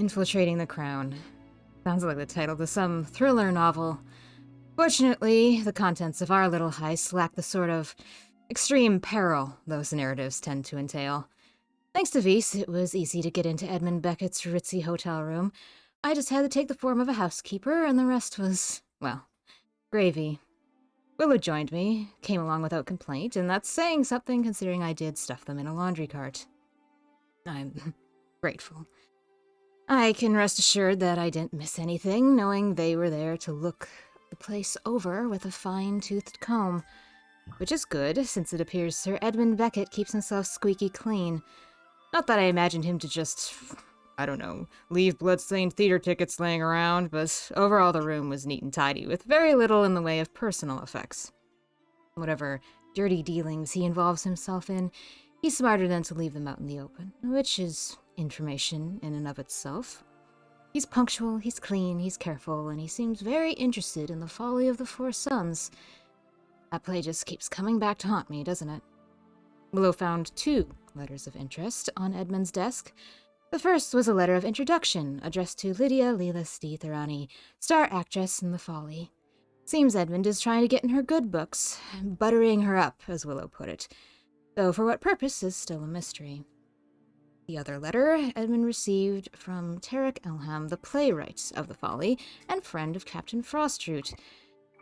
Infiltrating the Crown. Sounds like the title to some thriller novel. Fortunately, the contents of our little heist lack the sort of extreme peril those narratives tend to entail. Thanks to Vise, it was easy to get into Edmund Beckett's ritzy hotel room. I just had to take the form of a housekeeper, and the rest was, well, gravy. Willow joined me, came along without complaint, and that's saying something considering I did stuff them in a laundry cart. I'm grateful. I can rest assured that I didn't miss anything, knowing they were there to look the place over with a fine-toothed comb. Which is good, since it appears Sir Edmund Beckett keeps himself squeaky clean. Not that I imagined him to just, I don't know, leave blood-stained theater tickets laying around, but overall the room was neat and tidy, with very little in the way of personal effects. Whatever dirty dealings he involves himself in, he's smarter than to leave them out in the open, which is information in and of itself. He's punctual, he's clean, he's careful, and he seems very interested in the folly of the Four Sons. That play just keeps coming back to haunt me, doesn't it? Willow found 2 letters of interest on Edmund's desk. The first was a letter of introduction addressed to Lydia Leela D. Thorani, star actress in The Folly. Seems Edmund is trying to get in her good books, buttering her up, as Willow put it, though for what purpose is still a mystery. The other letter Edmund received from Tarek Elham, the playwright of The Folly and friend of Captain Frostroot.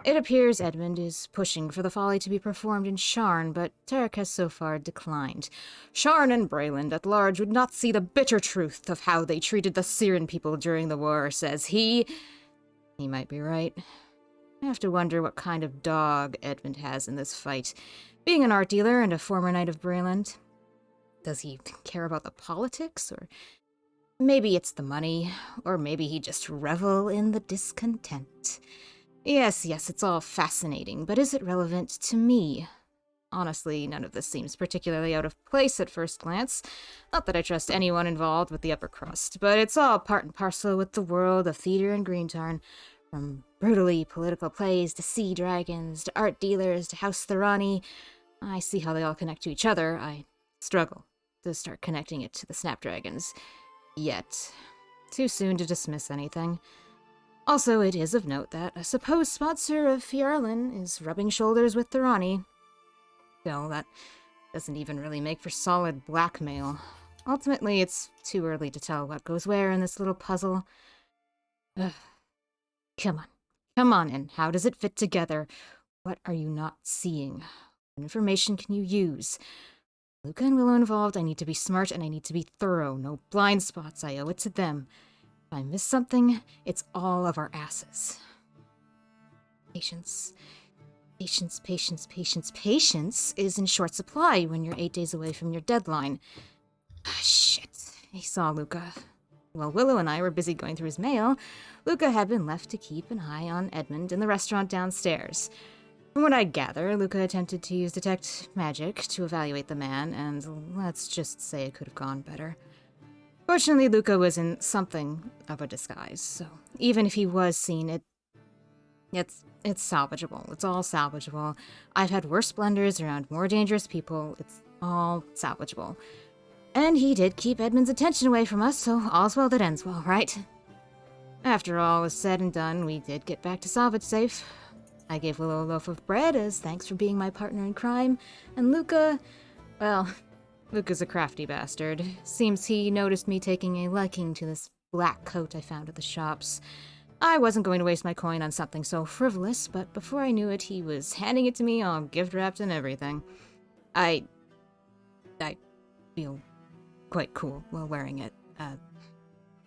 It appears Edmund is pushing for The Folly to be performed in Sharn, but Tarek has so far declined. Sharn and Brayland at large would not see the bitter truth of how they treated the Syrian people during the war, says he. He might be right. I have to wonder what kind of dog Edmund has in this fight, being an art dealer and a former knight of Brayland. Does he care about the politics, or maybe it's the money, or maybe he just revel in the discontent? Yes, it's all fascinating, but is it relevant to me? Honestly, none of this seems particularly out of place at first glance. Not that I trust anyone involved with the upper crust, but it's all part and parcel with the world of theater and Greentarn. From brutally political plays to sea dragons to art dealers to House Thorani. I see how they all connect to each other. I struggle to start connecting it to the Snapdragons. Yet. Too soon to dismiss anything. Also, it is of note that a supposed sponsor of Fjarlin is rubbing shoulders with Thorani. Still, that doesn't even really make for solid blackmail. Ultimately, it's too early to tell what goes where in this little puzzle. Ugh. Come on, and how does it fit together? What are you not seeing? What information can you use? Luca and Willow involved, I need to be smart and I need to be thorough. No blind spots, I owe it to them. If I miss something, it's all of our asses. Patience. Patience is in short supply when you're 8 days away from your deadline. Shit. He saw Luca. While Willow and I were busy going through his mail, Luca had been left to keep an eye on Edmund in the restaurant downstairs. From what I gather, Luca attempted to use detect magic to evaluate the man, and let's just say it could have gone better. Fortunately, Luca was in something of a disguise, so even if he was seen, it's salvageable. It's all salvageable. I've had worse blunders around more dangerous people. It's all salvageable. And he did keep Edmund's attention away from us, so all's well that ends well, right? After all was said and done, we did get back to salvage safe. I gave Willow a loaf of bread as thanks for being my partner in crime, and Luca, well, Luca's a crafty bastard. Seems he noticed me taking a liking to this black coat I found at the shops. I wasn't going to waste my coin on something so frivolous, but before I knew it, he was handing it to me all gift-wrapped and everything. I feel quite cool while wearing it.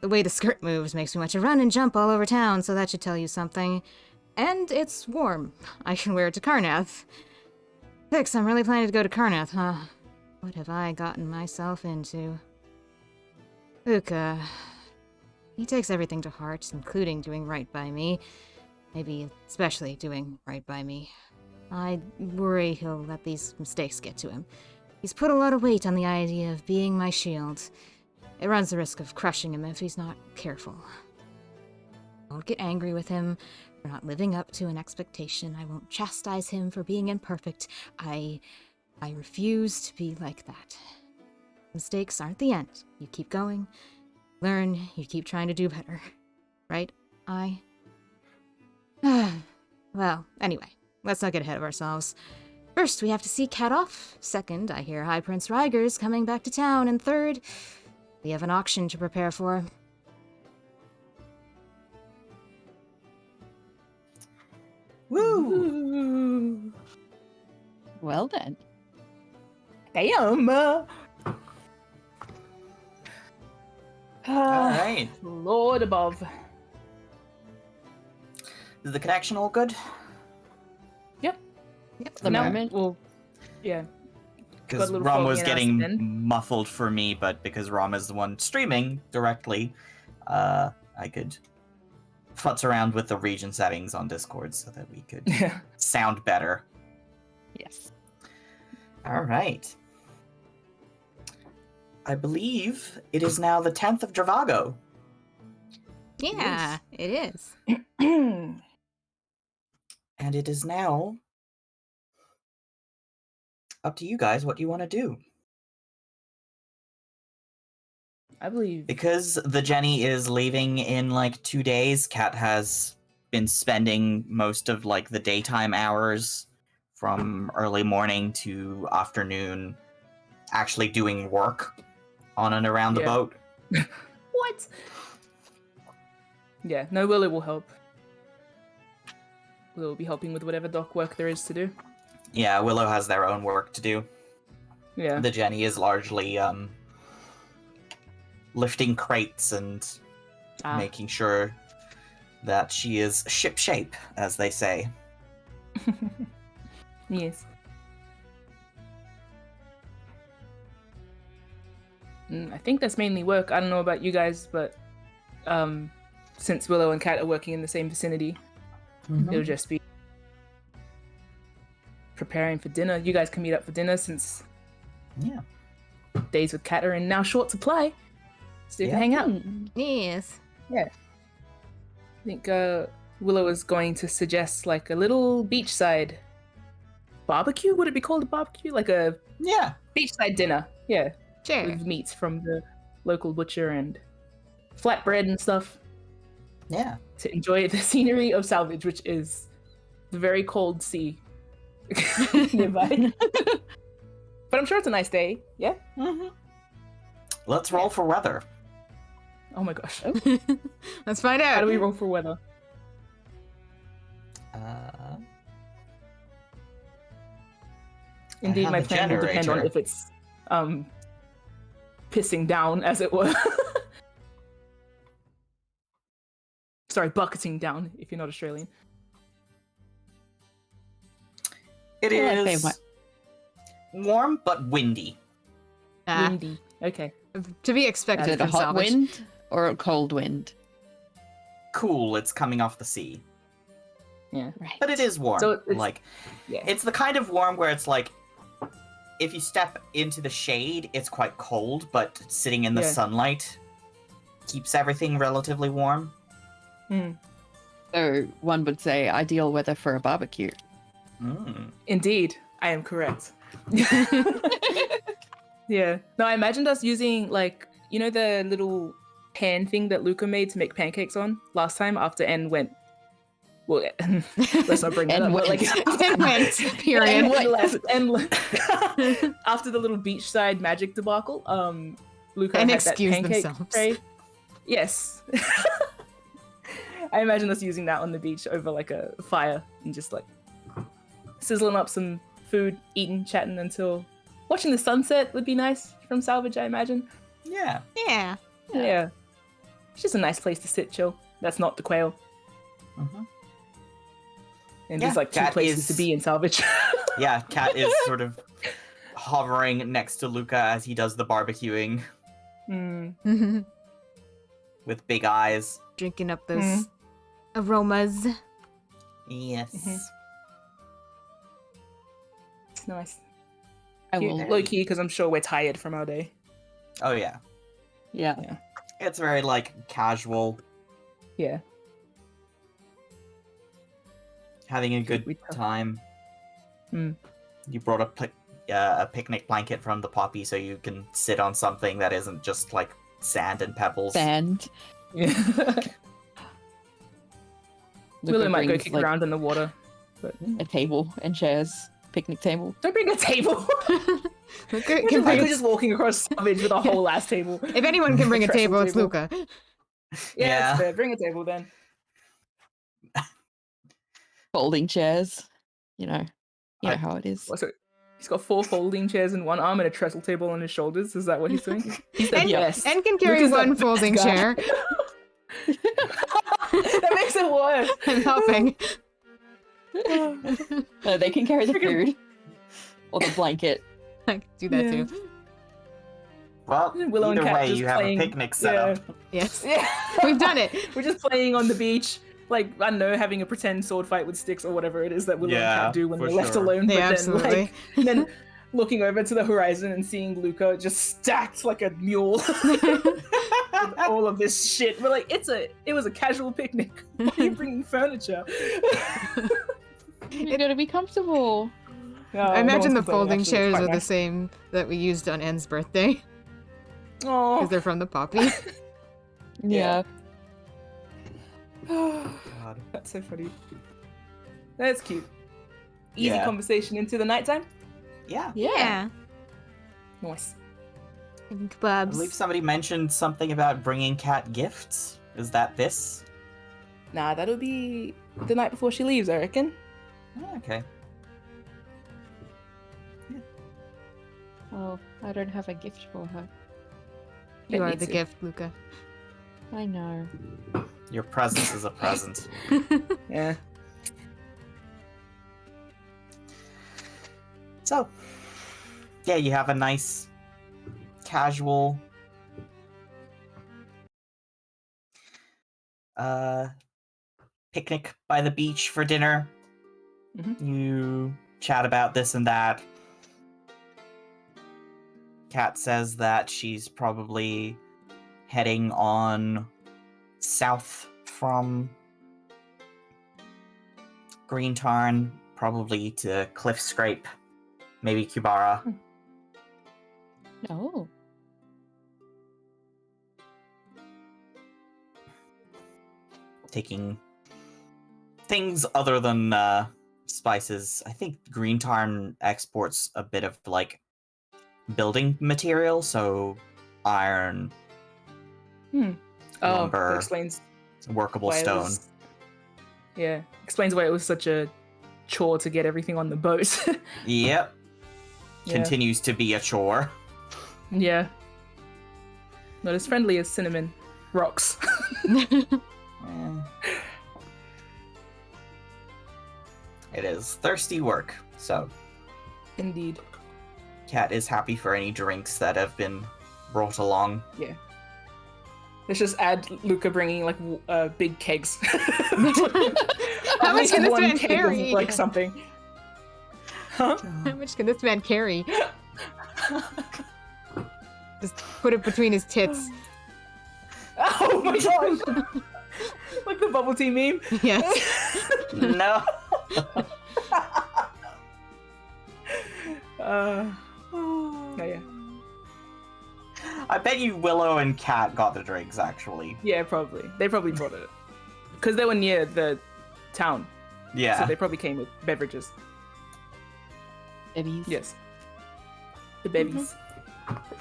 The way the skirt moves makes me want to run and jump all over town, so that should tell you something. And it's warm. I can wear it to Karnath. Hicks, I'm really planning to go to Karnath, huh? What have I gotten myself into? Luca. He takes everything to heart, including doing right by me. Maybe especially doing right by me. I worry he'll let these mistakes get to him. He's put a lot of weight on the idea of being my shield. It runs the risk of crushing him if he's not careful. I won't get angry with him for not living up to an expectation. I won't chastise him for being imperfect. I refuse to be like that. Mistakes aren't the end. You keep going, learn, you keep trying to do better. Right? Well, anyway, let's not get ahead of ourselves. First, we have to see Cat off. Second, I hear High Prince Ryger's coming back to town. And third, we have an auction to prepare for. Woo! Well then. Damn! Alright. Lord above. Is the connection all good? Yep. The Now, moment. well, yeah. Because little Rom foggy was in our getting skin. muffled for me, but because Rom is the one streaming directly, I could futz around with the region settings on Discord so that we could sound better. Yes. Alright. I believe it is now the 10th of Dravago. Yeah, it is. And it is now up to you guys what you want to do. I believe. Because the Jenny is leaving in like 2 days, Kat has been spending most of like the daytime hours from early morning to afternoon actually doing work on and around the Yeah. boat. What? Yeah, no, Willow will help. Willow will be helping with whatever dock work there is to do. Yeah, Willow has their own work to do. Yeah. The Jenny is largely lifting crates and making sure that she is ship shape, as they say. Yes. I think that's mainly work. I don't know about you guys, but since Willow and Kat are working in the same vicinity, it'll just be preparing for dinner. You guys can meet up for dinner since days with Kat are in now short supply. So you can hang out. Yes. Yeah. I think Willow is going to suggest like a little beachside barbecue. Would it be called a barbecue? Like a beachside dinner. Yeah. Sure. With meats from the local butcher and flatbread and stuff. Yeah. To enjoy the scenery of Salvage, which is the very cold sea nearby. But I'm sure it's a nice day. Yeah? Mm-hmm. Let's roll for weather. Oh my gosh. Let's find out. How do we roll for weather? Indeed, my plan will depend on if it's pissing down, as it were. Sorry, bucketing down, if you're not Australian. It is warm but windy. Windy. Okay. To be Is expected it a from hot Salvage. wind or a cold wind? Cool, it's coming off the sea. Yeah. Right. But it is warm. So it's, like, yeah. it's the kind of warm where it's like, if you step into the shade, it's quite cold, but sitting in the sunlight keeps everything relatively warm. So one would say ideal weather for a barbecue. Indeed, I am correct. Yeah. No, I imagined us using, like, you know the little pan thing that Luca made to make pancakes on last time after N went. Well, let's not bring that up. But like, N went, period. After the little beachside magic debacle, Luca and had excuse that pancake themselves. tray. Yes. I imagine us using that on the beach over like a fire and just like sizzling up some food, eating, chatting until watching the sunset would be nice from Salvage, I imagine. Yeah. Yeah. Yeah. It's just a nice place to sit, chill. That's not the Quail. And there's like two places to be in Salvage. Yeah, Kat is sort of hovering next to Luca as he does the barbecuing with big eyes. Drinking up those aromas. Yes. It's nice. I will. Low key, because I'm sure we're tired from our day. Oh, yeah. Yeah. It's very, like, casual. Yeah. Having a good time. You brought a picnic blanket from the poppy so you can sit on something that isn't just, like, sand and pebbles. Sand. Yeah. Luca Willow might go brings, kick like, around in the water. But a table and chairs, picnic table. don't bring a table. Luca Imagine can bring Luca a, just walking across Savage with a whole ass table. if anyone can bring a trestle table, it's table. Luca. Yeah, Yeah. it's fair. Bring a table then. Folding chairs. You know I- how it is. So he's got 4 folding chairs in one arm and a trestle table on his shoulders. Is that what he's doing? He's the And, best. and can carry Luca's the one best folding guy. chair. That makes it worse. I'm helping. No, they can carry the Freaking- food. Or the blanket. I can do that Yeah. too. Well, Willow and either Cat way, just you have playing- a picnic set yeah. up. Yes. Yeah. We've done it. We're just playing on the beach. Like, I don't know, having a pretend sword fight with sticks or whatever it is that Willow and Yeah, Cat do when for they're left sure. alone. Yeah, but then, absolutely. like, and then looking over to the horizon and seeing Luca just stacked like a mule with all of this shit. We're like, it was a casual picnic. Why are you bringing furniture? You gotta be comfortable. I imagine the folding chairs are the same that we used on N's birthday Oh, because they're from the poppy. Yeah. God. that's so funny. That's cute. Easy Yeah. conversation into the nighttime. Yeah. Yeah. Nice. And I kebabs. believe somebody mentioned something about bringing Cat gifts. Is that this? Nah, that'll be the night before she leaves, I reckon. Oh, okay. Oh, I don't have a gift for her. You Don't are need the to. gift, Luca. I know. Your presence is a present. Yeah. So, yeah, you have a nice, casual, picnic by the beach for dinner. Mhm. You chat about this and that. Kat says that she's probably heading on south from Green Tarn, probably to Cliff Scrape, maybe Kubara. Oh. Taking things other than spices. I think Green Tarn exports a bit of like building material, so iron, Oh, that lumber, explains workable why it stone. was- Yeah, explains why it was such a chore to get everything on the boat. Yep. Yeah. Continues to be a chore. Yeah. Not as friendly as cinnamon rocks. Eh. It is thirsty work, so Indeed. Kat is happy for any drinks that have been brought along. Let's just add Luca bringing like big kegs. How At much least can this one man keg of, carry? like something. Huh? How much can this man carry? Just put it between his tits. Oh my gosh! Like the bubble tea meme. Yes. No. Oh yeah. I bet you Willow and Kat got the drinks, actually. Yeah, probably. They probably brought it. Because they were near the town. Yeah. So they probably came with beverages. Babies. Yes. The babies.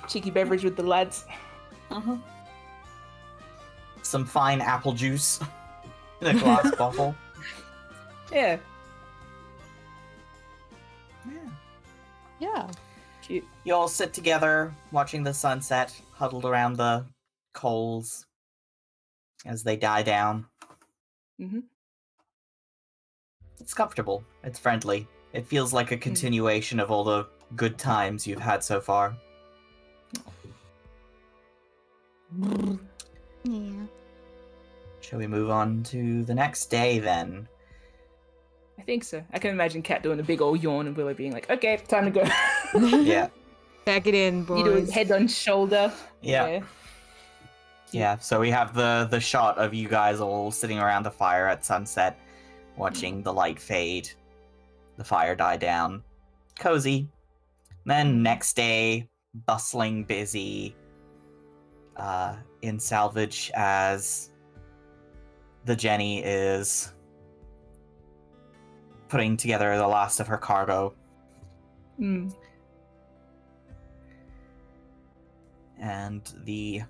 Cheeky beverage with the lads. Uh-huh. Some fine apple juice in a glass bottle. Yeah. Yeah. Yeah. Cute. You all sit together, watching the sunset, huddled around the coals as they die down. Mhm. It's comfortable. It's friendly. It feels like a continuation of all the good times you've had so far. Yeah. Shall we move on to the next day then? I think so. I can imagine Kat doing a big old yawn and Willow being like, okay, time to go. Yeah. Pack it in, You do boys. a head on shoulder. Yeah. Yeah, so we have the shot of you guys all sitting around the fire at sunset, watching the light fade, the fire die down. Cozy. Then next day, bustling, busy. in salvage as the Jenny is putting together the last of her cargo. Mm. And the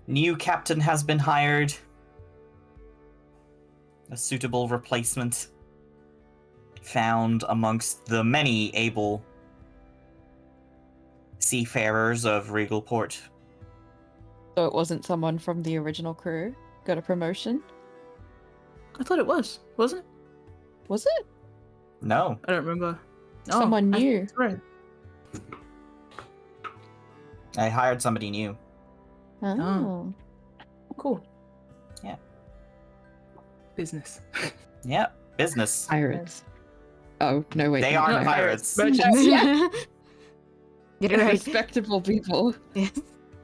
new captain has been hired. A suitable replacement found amongst the many able seafarers of Regalport. So it wasn't someone from the original crew got a promotion? I thought it was, wasn't it? Was it? No. I don't remember. Someone new. Right. I hired somebody new. Oh. Cool. Yeah. Business. Yeah, business. Pirates. Oh, no, wait. They no, aren't no. pirates. Merchants. Yeah. Get it right. Respectable people. Yes.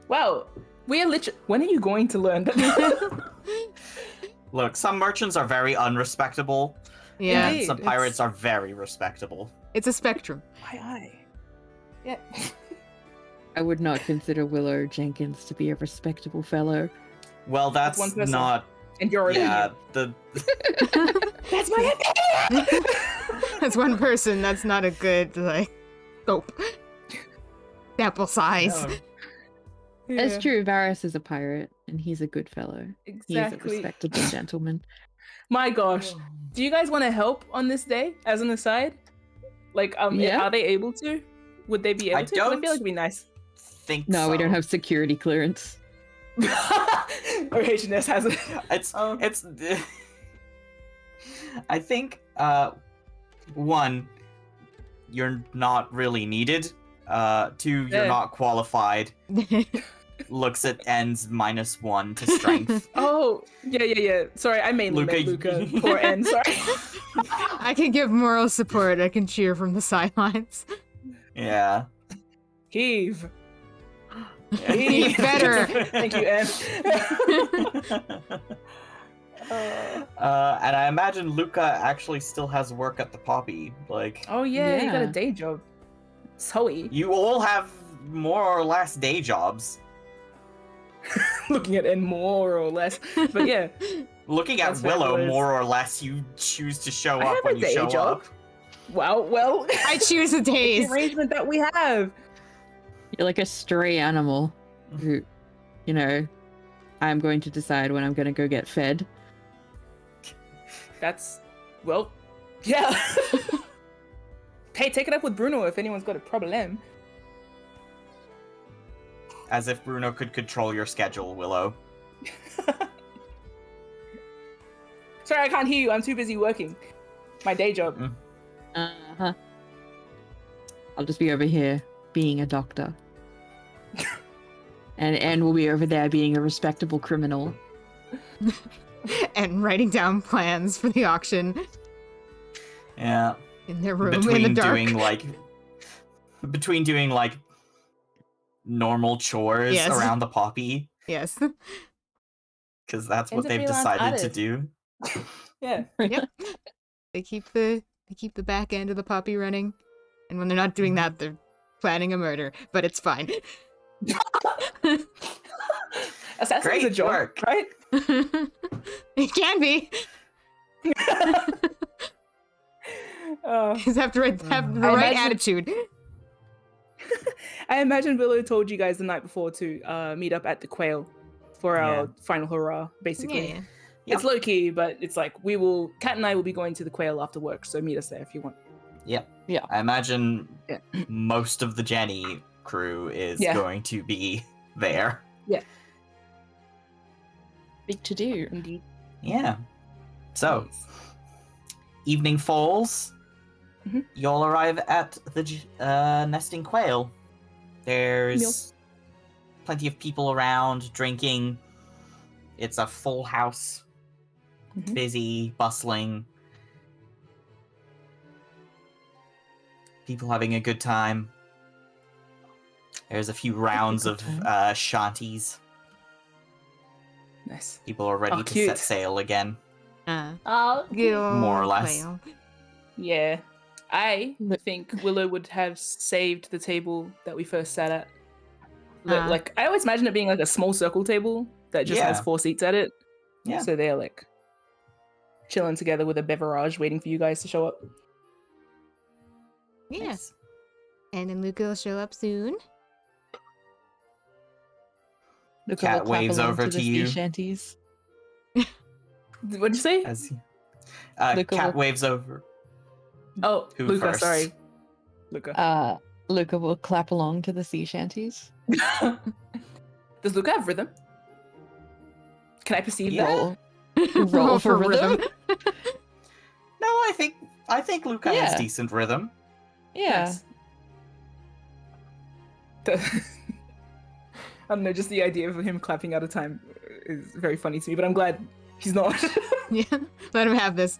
Wow. We are literally. When are you going to learn that? Look, some merchants are very unrespectable, Yeah. and Indeed, some it's- pirates are very respectable. It's a spectrum. Aye. Yeah. I would not consider Willow Jenkins to be a respectable fellow. Well, that's one person. not. And your Yeah, opinion. the That's my opinion. That's one person. That's not a good, like, scope. Sample size. no. It's true, Varys is a pirate, and he's a good fellow. He is a Exactly. respectable gentleman. My gosh. Do you guys want to help on this day as an aside? Like, Yeah. are they able to? Would they be able I to? 'Cause I don't- feel like it'd be nice. Think No, we so. don't have security clearance. Or H&S has it. It's Oh. it's. I think one, you're not really needed. Two, you're Yeah. not qualified. Looks at ends -1 to strength. Oh, yeah. Sorry, I mainly meant Luca, Luca. Poor N, sorry. I can give moral support. I can cheer from the sidelines. Yeah. Heave. Heave better. Thank you, N. And I imagine Luca actually still has work at the Poppy. Like, Oh, yeah, you got a Yeah. day job. Zoe. you all have more or less day jobs. Looking at N more or less. But yeah. Looking at That's Willow, fabulous. more or less, you choose to show I up have when a you day show job. up. Well, I choose the it's days. the arrangement that we have. You're like a stray animal who, you know, I'm going to decide when I'm going to go get fed. That's, well, yeah. Hey, take it up with Bruno if anyone's got a problem. As if Bruno could control your schedule, Willow. Sorry, I can't hear you. I'm too busy working. My day job. Uh-huh. I'll just be over here being a doctor. and we'll be over there being a respectable criminal. And writing down plans for the auction Yeah. in their room in the Between dark. doing like normal chores Yes. around the Poppy, Yes. because that's Ends what up they've freelance decided to artist. do. Yeah. Yep. They keep the back end of the Poppy running. And when they're not doing that, they're planning a murder. But it's fine. Assassin's Great a job, work. right? It can be. Uh, You just have to have the I right imagine- attitude. I imagine Willow told you guys the night before to meet up at the Quail for our Yeah. final hurrah, basically. Yeah. It's low key, but it's like Kat and I will be going to the Quail after work, so meet us there if you want. I imagine Yeah. most of the Jenny crew is Yeah. going to be there. Big to do. Indeed. Yeah. So, evening falls. Mhm. You'll arrive at the nesting quail. There's Meals. plenty of people around drinking. It's a full house, Mhm. busy, bustling. People having a good time. There's a few rounds good of time. shanties. Nice. People are ready Oh, to cute. set sail again. Oh, Good old More or less. quail. yeah. I Look- think Willow would have saved the table that we first sat at Like I always imagine it being like a small circle table that just has Yeah. 4 seats at it. Yeah. So they're like chilling together with a beverage, waiting for you guys to show up. Yeah. Nice. And then Luca will show up soon. Luca Cat will clap waves along over to the to sea you. shanties. What'd you say? As Luca Cat will- waves over. Oh, Who Luca, first? sorry. Luca. Luca will clap along to the sea shanties. Does Luca have rhythm? Can I perceive Yeah. that? Roll for rhythm. No, I think Luca has Yeah. decent rhythm. Yeah. Nice. I don't know, just the idea of him clapping out of time is very funny to me, but I'm glad he's not. Yeah, let him have this.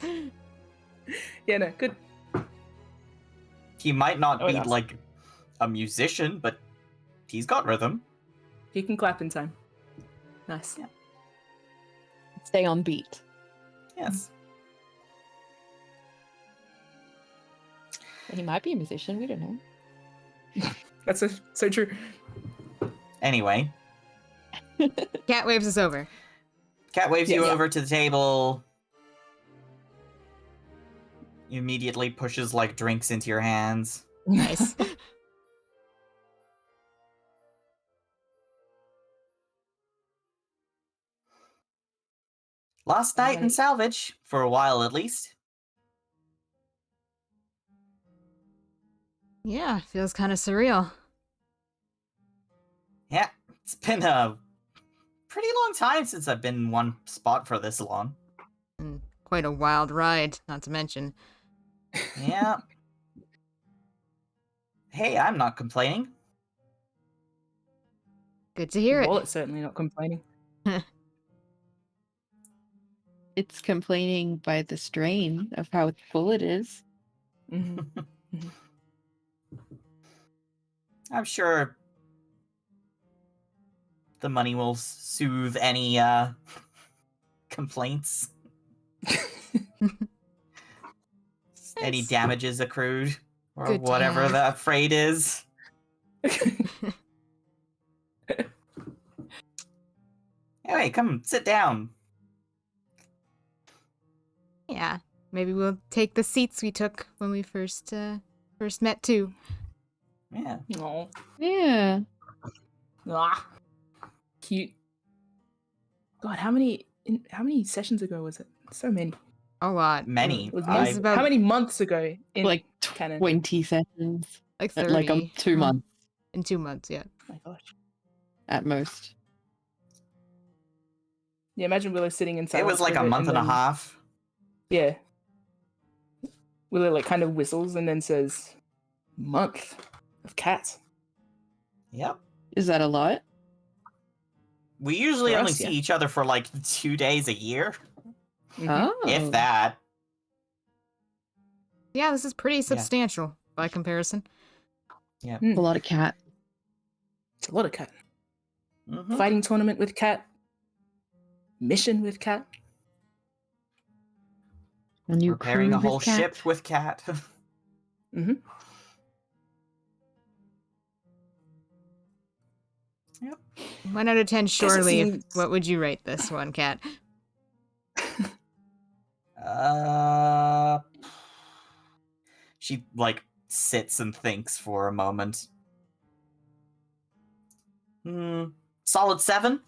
Yeah, no, good. He might not Oh, be that's- like a musician, but he's got rhythm. He can clap in time. Nice. Yeah. Stay on beat. Yes. He might be a musician. We don't know. That's so true. Anyway, Cat waves us over. Cat waves you Yeah. over to the table. Immediately pushes like drinks into your hands. Nice. Last night in Right. salvage, for a while at least. Yeah, feels kind of surreal. Yeah, it's been a pretty long time since I've been in one spot for this long. And quite a wild ride, not to mention. Yeah. Hey, I'm not complaining. Good to hear it. Wallet's certainly not complaining. It's complaining by the strain of how full it is. Mhm. I'm sure the money will soothe any complaints, any Nice. damages accrued, or Good to whatever have. that freight is. Anyway, come sit down. Yeah, maybe we'll take the seats we took when we first met too. Yeah. Aw. Yeah. Ah. Cute. God, how many sessions ago was it? So many. A lot. Many. It was I- months, about- how many months ago in Like canon? 20 sessions. Like At 30. like 2 months In 2 months, yeah. Oh my gosh. at most. Yeah, imagine Willow sitting in It silence. was like for a bit month and a then- half. Yeah. Willow like kind of whistles and then says, "Month of cats." Yep. Is that a lot? We usually For only us, see yeah. each other for like 2 days a year, Mhm. Oh. if that. Yeah, this is pretty substantial by comparison. A lot of cat. It's a lot of cat. Mhm. Fighting tournament with cat. Mission with cat. A new Repairing crew a whole with cat. ship with cat. Mm-hmm. Yep. 1 out of 10 surely. seems- What would you rate this one, Cat? She like sits and thinks for a moment. Solid 7.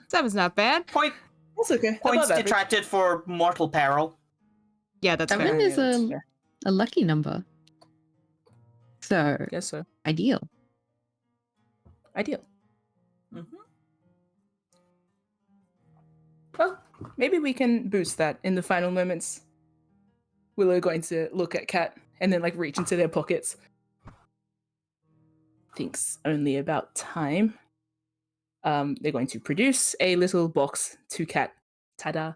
7's not bad. That's okay. Points Above average. detracted for mortal peril. Yeah, that's Seven fair. is that's a fair. lucky number. So, Guess so. ideal. Ideal. Mm-hmm. Well, maybe we can boost that in the final moments. Willow going to look at Cat and then like reach into their pockets. Thinks only about time. They're going to produce a little box to Cat. Ta-da.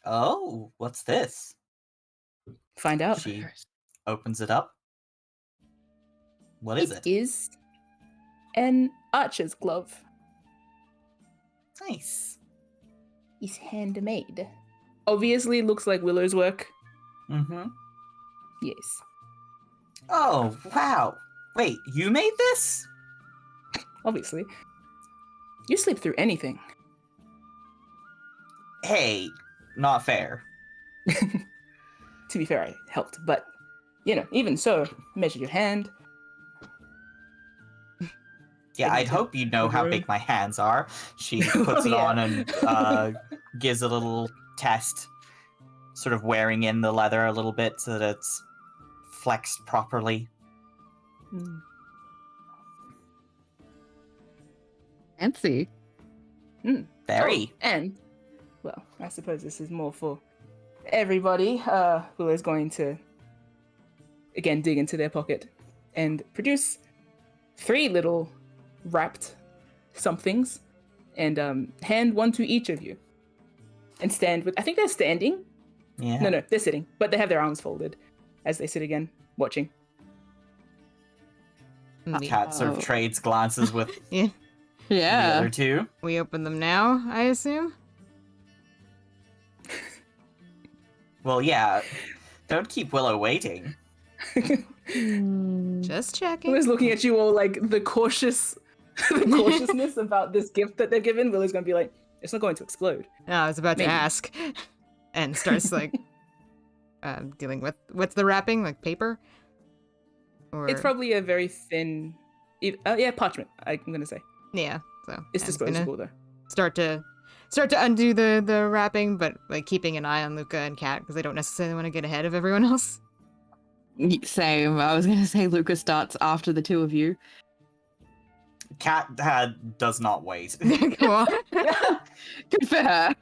Oh, what's this? Find out. She opens it up. What is it? It is an archer's glove. Nice. It's handmade. Obviously looks like Willow's work. Mm-hmm. Yes. Oh, wow. Wait, you made this? obviously. You sleep through anything. Hey, not fair. To be fair, I helped, but, even so, measure your hand. Yeah, I'd hope you know how room. big my hands are. She puts it Yeah. on and gives a little test, sort of wearing in the leather a little bit so that it's flexed properly. Mm. Fancy. Very. Oh, and, well, I suppose this is more for everybody. Who is going to, again, dig into their pocket and produce 3 little wrapped somethings and hand one to each of you. And stand with, I think they're standing. Yeah. No, they're sitting, but they have their arms folded as they sit again, watching. Cat sort of Oh. trades glances with Yeah. the Yeah. other two. We open them now, I assume? Well, yeah. Don't keep Willow waiting. Just I checking. was looking at you all like the cautiousness about this gift that they're given. Willow's gonna be like, it's not going to explode. No, I was about Maybe. to ask. And starts like dealing with what's the wrapping? Like paper? Or It's probably a very thin, parchment. I'm gonna say yeah. So it's I'm gonna disposable though. start to undo the wrapping, but like keeping an eye on Luca and Kat because I don't necessarily want to get ahead of everyone else. Same. I was going to say Luca starts after the two of you. Cat does not wait. Come on. Good for her.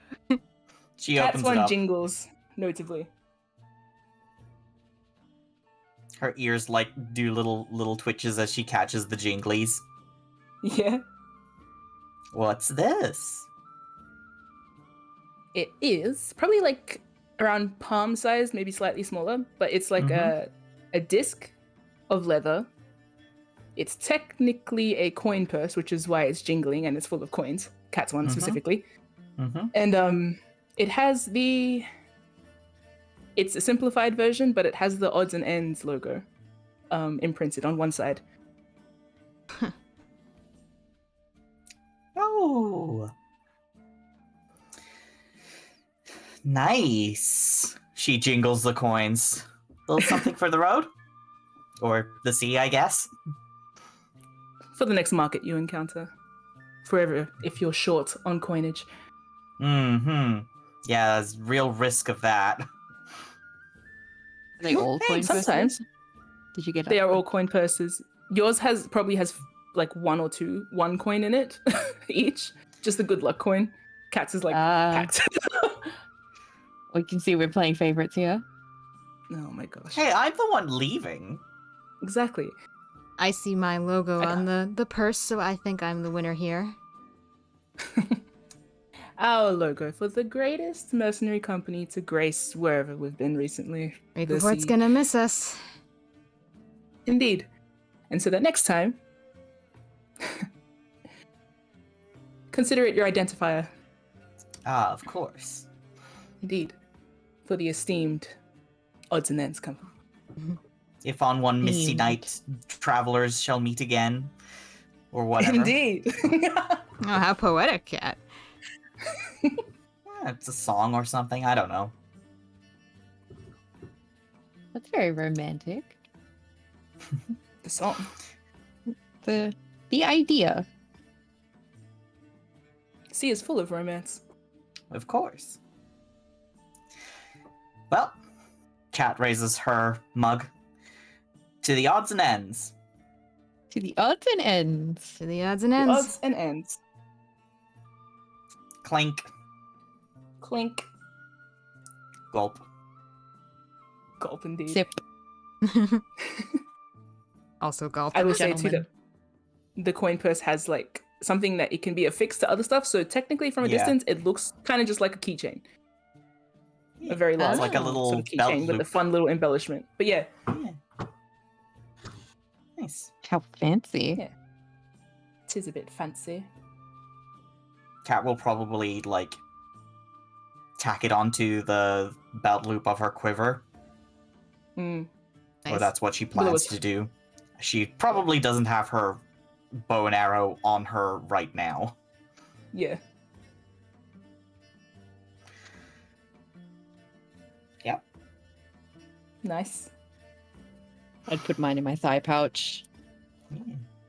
She Cat's opens it one up. jingles notably. Her ears like do little twitches as she catches the jinglies. Yeah, What's this? it is probably like around palm size, maybe slightly smaller, but it's like a disc of leather. It's technically a coin purse, which is why it's jingling and it's full of coins. Cat's one specifically. Mm-hmm. And it has it's a simplified version, but it has the odds and ends logo imprinted on one side. Oh. Nice. She jingles the coins. A little something for the road? Or the sea, I guess. For the next market you encounter. Forever, if you're short on coinage. Mm-hmm. Yeah, there's real risk of that. Are they all coin sometimes. purses? Did you get They up? are all coin purses. Yours probably has like one coin in it each. Just a good luck coin. Cat's is like packed. We can see we're playing favorites here. Oh my gosh. Hey, I'm the one leaving. Exactly. I see my logo I on the purse, so I think I'm the winner here. Our logo for the greatest mercenary company to grace wherever we've been recently. Right The before it's sea. gonna miss us. Indeed. And so that next time, consider it your identifier. Ah, of course. Indeed. For the esteemed odds and ends company. If on one misty Themed. night travelers shall meet again, or whatever. Indeed. Oh, how poetic, Cat. It's a song or something. I don't know. That's very romantic. The song. The idea. Sea is full of romance. Of course. Well, Cat raises her mug to the odds and ends. To the odds and ends. To the odds and The ends. odds and ends. Clink, Clink. gulp. Gulp indeed. Sip. Also gulp. I will say too that Gentlemen. the coin purse has like something that it can be affixed to other stuff. So technically from a Yeah. distance, it looks kind of just like a keychain. A very large It's like a little sort of belt keychain with a loop. fun little embellishment. But yeah, Yeah. Nice. How fancy. Yeah. it is a bit fancy. Cat will probably like tack it onto the belt loop of her quiver, Mm. or Nice. that's what she Willow plans was- to do. She probably doesn't have her bow and arrow on her right now. Yeah. Yep. Nice. I'd put mine in my thigh pouch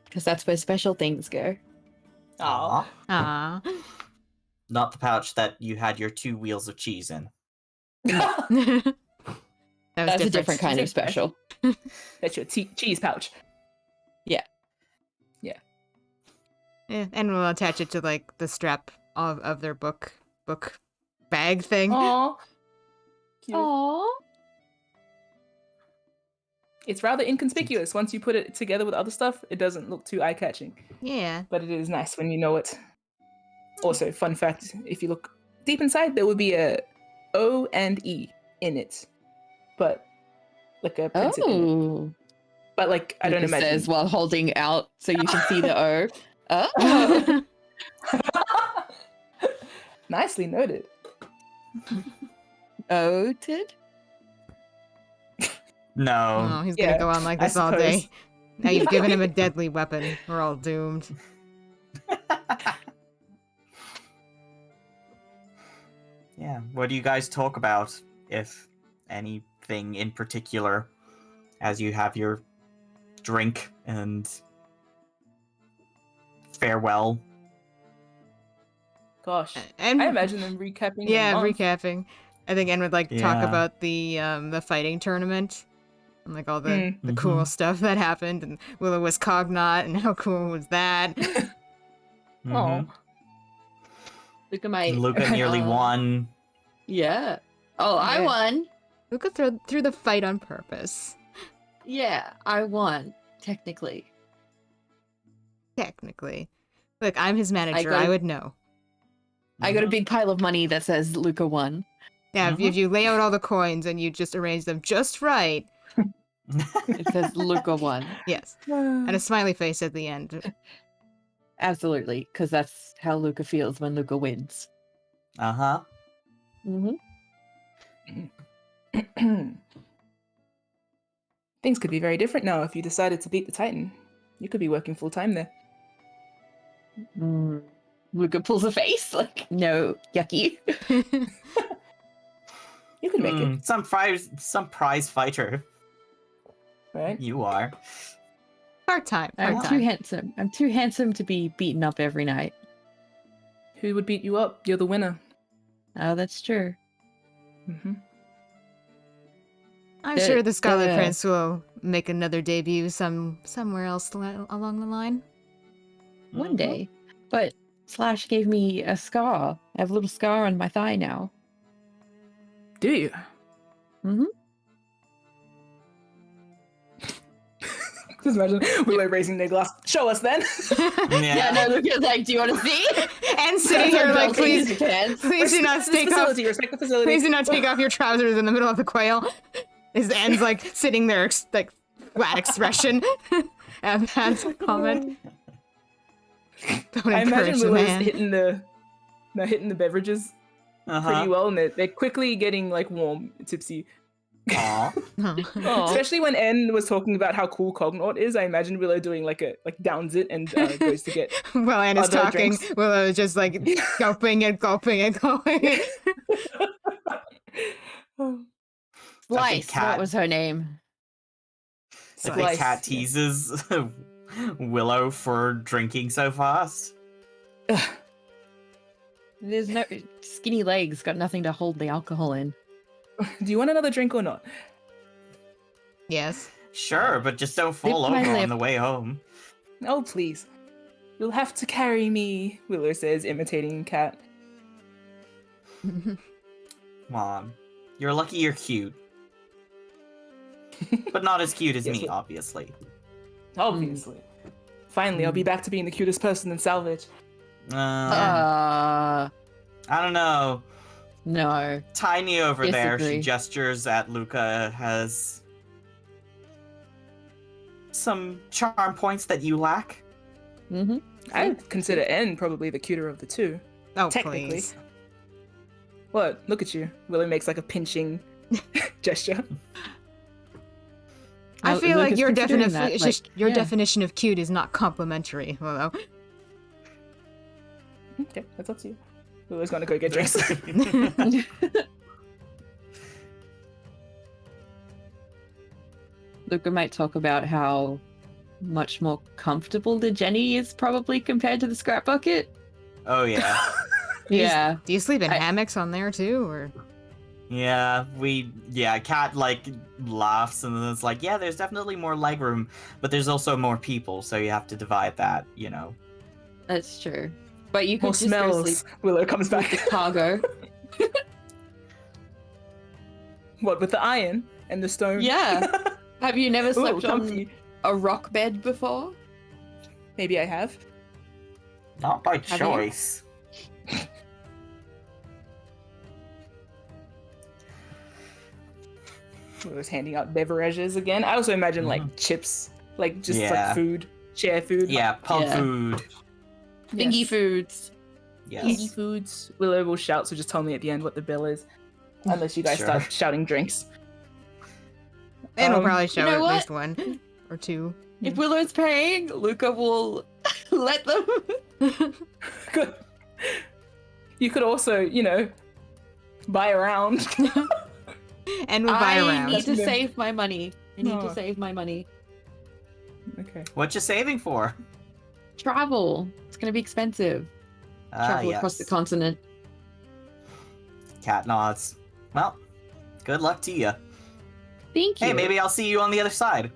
because that's where special things go. Aw. Aw. Not the pouch that you had your 2 wheels of cheese in. That was That's a different kind of special. That's your cheese pouch. Yeah, and we'll attach it to like the strap of their book bag thing. Aw. Cute. Aww. It's rather inconspicuous. Once you put it together with other stuff, it doesn't look too eye-catching. Yeah. But it is nice when you know it. Also, fun fact, if you look deep inside, there would be a O and E in it. But like a printed in it. Oh. But like I don't Lucas imagine. says while holding out so you can see the O. Oh. Nicely noted. Oted? No. Oh, he's Yeah, gonna go on like I this all suppose. day. Now you've given him a deadly weapon. We're all doomed. Yeah. What do you guys talk about, if anything in particular, as you have your drink and farewell? Gosh. And I imagine them recapping. yeah, the month. recapping. I think Anne would like talk Yeah. about the fighting tournament and like all the cool Mhm. stuff that happened, and Willow was cognate, and how cool was that? Mhm. Look at my. Luca nearly won. Yeah. Oh, I Yeah. won. Luca threw the fight on purpose. Yeah, I won. Technically. Technically, look, I'm his manager. got I a- would know. I got a big pile of money that says Luca won. Yeah, Mhm. if you lay out all the coins and you just arrange them just right, It says Luca won. yes, and a smiley face at the end. Absolutely, because that's how Luca feels when Luca wins. Uh-huh. Mm-hmm. Things could be very different now if you decided to beat the Titan. You could be working full time there. Luca pulls a face like, no, yucky. You could make it, Some prize fighter. right? You are. Part-time. I'm too Part-time. handsome. I'm too handsome to be beaten up every night. Who would beat you up? You're the winner. Oh, that's true. Mm-hmm. I'm sure the Scarlet the- Prince will make another debut somewhere else along the line. One day. But Slash gave me a scar. I have a little scar on my thigh now. Do you? Mm-hmm. Just imagine Willow raising their glass. Show us then. Yeah, no, Luca's like, do you want to see? And sitting here like, please do not This take off. facility. Respect the facility. Please do not take off your trousers in the middle of the quail. His end's like sitting there, like flat expression. Abhan's comment. Don't I imagine encourage the Willow's man. hitting the beverages pretty well, and they're quickly getting like warm, tipsy. Aw. Oh. Especially when N was talking about how cool Cognaut is, I imagine Willow doing like downs it and goes to get. While Anna's other talking, drinks. Willow is just like gulping and gulping and gulping. Slice, cat. that was her name. The Slice, cat yeah. teases Willow for drinking so fast. There's no skinny legs, got nothing to hold the alcohol in. Do you want another drink or not? Yes. Sure, but just don't fall Live my over on lip. the way home. Oh, please. You'll have to carry me, Willow says, imitating Cat. Come on. You're lucky you're cute. But not as cute as Yes, me, but- obviously. Obviously. Finally, I'll be back to being the cutest person in Salvage. I don't know. No. Tiny over there, she Disagree. gestures at Luca, has some charm points that you lack. Mm-hmm. I consider N probably the cuter of the two. Oh, Technically. please. What? Look at you. Willow makes like a pinching gesture. I Now, feel like Lucas, your considering that, yeah. definition of cute is not complimentary, Willow. Okay, that's up to you. Willow's gonna go get drinks. Luca might talk about how much more comfortable the Jenny is probably compared to the scrap bucket. Oh yeah. Yeah. Do you sleep in I- hammocks on there too, or? Yeah, Cat like laughs and then it's like, yeah, there's definitely more leg room, but there's also more people, so you have to divide that, you know. That's true. But you More could just go smells. sleep Willow comes with the back. cargo. What, with the iron and the stone? Yeah. Have you never Ooh, slept on comfy. a rock bed before? Maybe I have. Not by Have you? choice. Willow's handing out beverages again. I also imagine like chips, like just like food, share food. Yeah, pub Yeah. food. Thingy Yes. foods. Yes. Easy foods. Willow will shout, so just tell me at the end what the bill is. Unless you guys Sure. start shouting drinks. And we'll Um, probably show you know at what? least one or two. If Willow's paying, Luca will let them. Good. You could also, you know, buy a round. And we'll buy I around. need to Yeah. save my money. I need Oh. to save my money. Okay. What you saving for? Travel. It's going to be expensive. Travel across the Yes. continent. Cat nods. Well, good luck to you. Thank you. Hey, maybe I'll see you on the other side.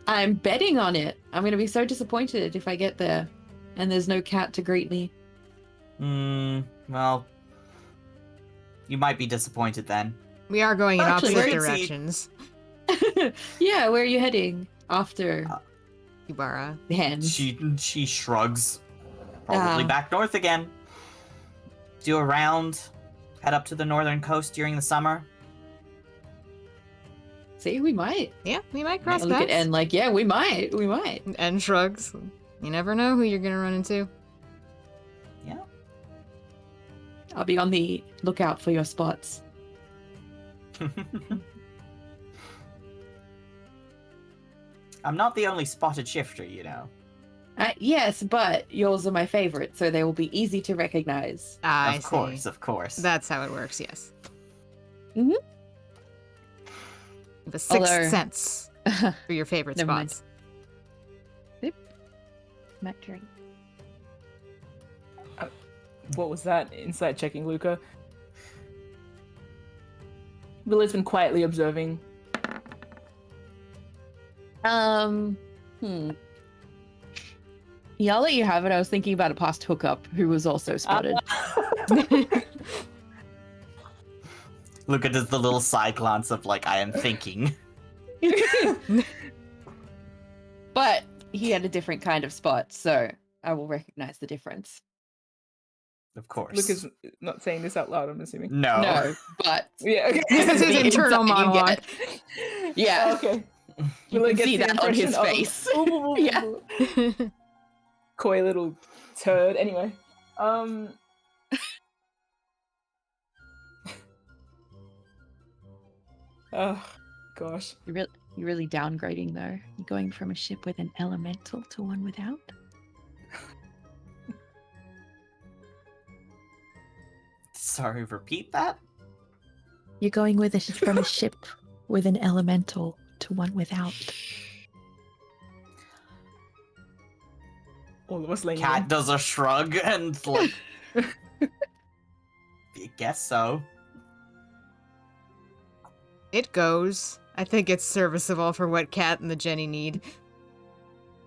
I'm betting on it. I'm going to be so disappointed if I get there and there's no cat to greet me. Well, you might be disappointed then. We are going in Actually, opposite where is he? directions. Yeah, where are you heading after Ibarra. the hen? She shrugs. Probably Ah. back north again. Do a round. Head up to the northern coast during the summer. See, we might. Yeah, we might cross I look at paths. N like, yeah, we might. And shrugs. You never know who you're gonna run into. Yeah. I'll be on the lookout for your spots. I'm not the only spotted shifter, you know. Yes, but yours are my favorite, so they will be easy to recognize. Ah, I Of see. course, of course. That's how it works, yes. Mhm. You have a sixth Although- sense for your favorite Never mind. spots. Mac drink. What was that? Insight checking, Luca. Willow's been quietly observing. Yeah, I'll let you have it. I was thinking about a past hookup who was also spotted. Luca does the little side glance of like, I am thinking. But he had a different kind of spot, so I will recognize the difference. Of course. Luca's not saying this out loud, I'm assuming. No. No, but Yeah, okay. This is his the internal insight you monologue. get. Yeah, Okay. you Willow can gets see the that on his impression of- face. Yeah. Coy little turd. Anyway. Oh, gosh. You're really downgrading though. You're going from a ship with an elemental to one without. Sorry, repeat that? You're going with from a ship with an elemental to one without. All of us laying Cat does a shrug and like, I guess so. It goes. I think it's serviceable for what Kat and the Jenny need.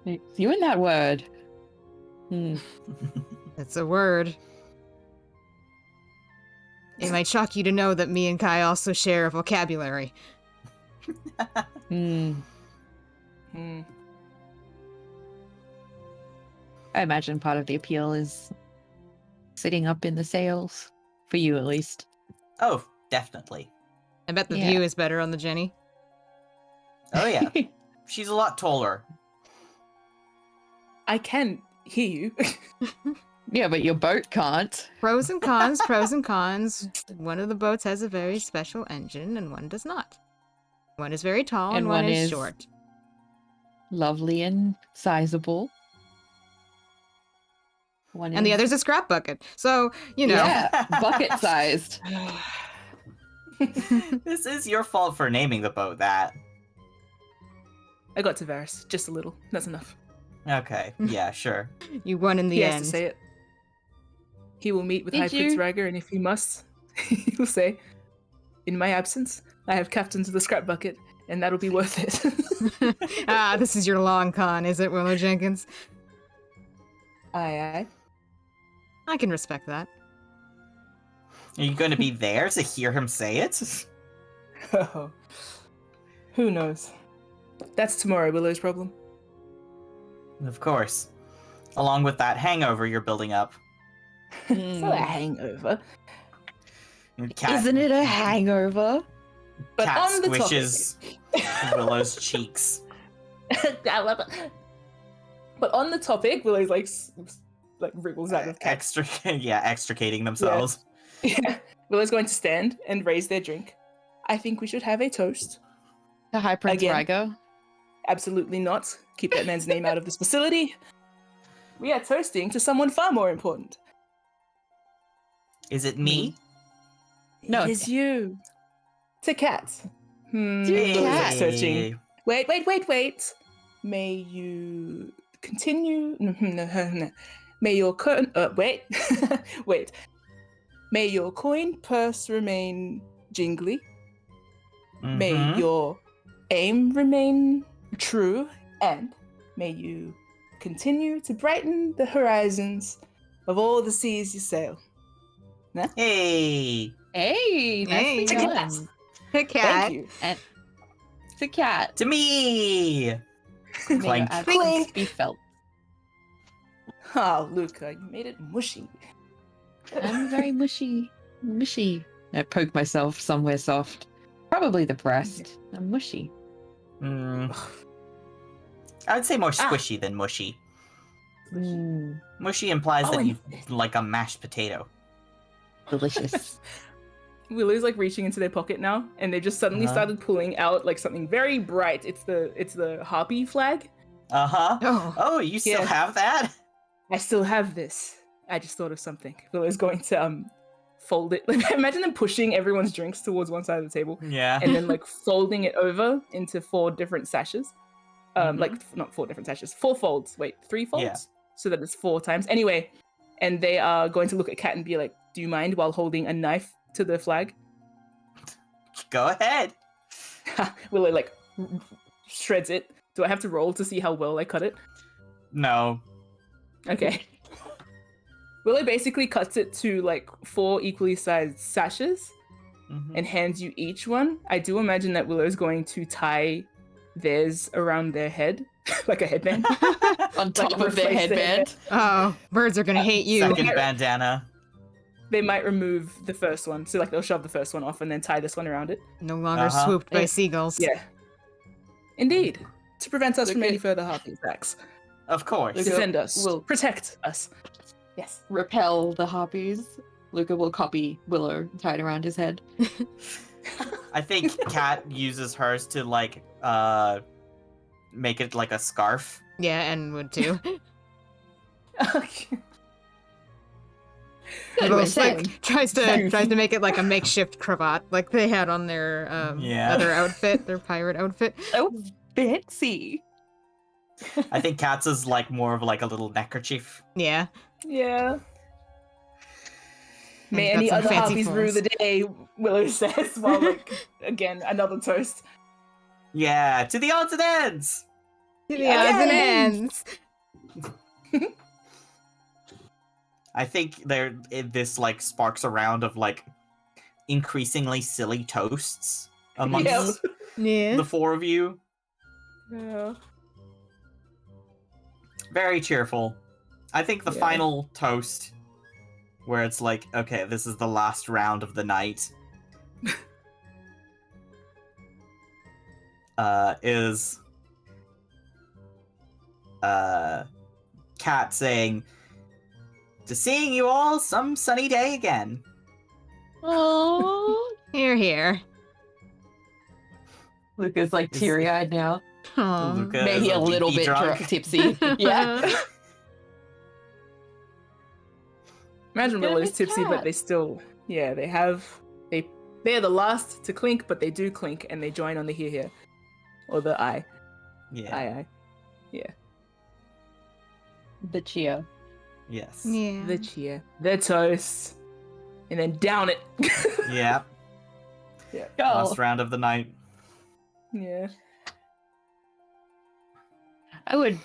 It's you and that word. It's a word. It might shock you to know that me and Kai also share a vocabulary. Hmm. I imagine part of the appeal is sitting up in the sails, for you at least. Oh, definitely. I bet the Yeah. view is better on the Jenny. Oh yeah. She's a lot taller. I can hear you. Yeah, but your boat can't. Pros and cons, pros and cons. One of the boats has a very special engine and one does not. One is very tall and, And one one is is- short. Lovely and sizable. One And the is- other's a scrap bucket. So, you know. Yeah, bucket-sized. This is your fault for naming the boat that. I got Tavares just a little. That's enough. Okay, yeah, sure. You won in the He end. has to say it. He will meet with Did High Prince you? Rager, and if he must, he will say, "In my absence, I have captained the scrap bucket, and that'll be worth it." This is your long con, is it, Willow Jenkins? Aye, I can respect that. Are you going to be there to hear him say it? aye. Who knows? That's tomorrow, Willow's problem. Of course. Along with that hangover you're building up. It's not a hangover. Cat, Isn't it a hangover? But Cat on the squishes Willow's cheeks. But on the topic, Willow's like wriggles out of Cat. Extricating themselves. Yeah. Willow's going to stand and raise their drink. I think we should have a toast. The High Prince Again. Rago? Absolutely not. Keep that man's name out of this facility. We are toasting to someone far more important. Is it me? No, It is you. To Cat. To Willow's like Cat. searching. Wait. May you continue? No. May your wait. Wait. May your coin purse remain jingly. May Mhm. your aim remain true, and may you continue to brighten the horizons of all the seas you sail. Hey! Hey, nicely Hey. done. Hey, Cat. Thank you. And the cat. To me! May your Clank. absence Clink. be felt. Oh, Luca, you made it mushy. I'm very mushy. Mushy. I poke myself somewhere soft. Probably the breast. I'm mushy. Mm. I would say more Ah. squishy than mushy. Mm, Mushy implies Oh, that and- you like a mashed potato. delicious. Willow's like reaching into their pocket now, and they just suddenly Uh-huh. started pulling out like something very bright. It's the harpy flag. Uh-huh. Oh. Oh, you still Yeah. have that? I still have this. I just thought of something. Willow's going to fold it. Like, imagine them pushing everyone's drinks towards one side of the table, Yeah. and then like folding it over into 4 different sashes. Like not 4 different sashes, 4 folds. Wait, 3 folds? Yeah. So that it's 4 times. Anyway, and they are going to look at Cat and be like, "Do you mind?" while holding a knife to the flag. Go ahead. Willow like shreds it. Do I have to roll to see how well I cut it? No. Okay. Willow basically cuts it to like 4 equally sized sashes Mhm. and hands you each one. I do imagine that Willow's going to tie theirs around their head, like a headband. On top of their replace the headband. Oh, birds are gonna hate you. Second bandana. They might remove the first one, so like they'll shove the first one off and then tie this one around it. No longer Uh-huh. swooped by Yeah. seagulls. Yeah. Indeed. To prevent us from Okay. any further harpy attacks. Of course. Luca Defend us. will- Protect us. Yes. Repel the harpies. Luca will copy Willow tied around his head. I think Kat uses hers to like make it like a scarf. Yeah, and would too. Okay. Good Well, way it's saying. like tries to make it like a makeshift cravat, like they had on their Yeah. other outfit, their pirate outfit. So fancy. I think Kat's is like more of like a little neckerchief. Yeah. Yeah. And May got any some other fancy harpies rue forms. the day, Willow says, while like again, another toast. Yeah, to the odds and ends. To the Yeah. odds and Yay! ends. I think this like sparks a round of like increasingly silly toasts amongst Yeah. the 4 of you. Yeah. Very cheerful. I think the Yeah. final toast, where it's like, okay, this is the last round of the night, is Kat saying, "To seeing you all some sunny day again." Oh, Here, here. Luca's like Is- teary-eyed now. Aw. Luca Maybe is a little leaky bit drunk. tipsy. Yeah. Imagine Get a Willow's big tipsy, but cat. they still, yeah, they're the last to clink, but they do clink and they join on the here, or the I. Yeah. I. The cheer. Yes. Yeah. The cheer, the toast, and then down it. Yeah. Go. Last round of the night. Yeah. I would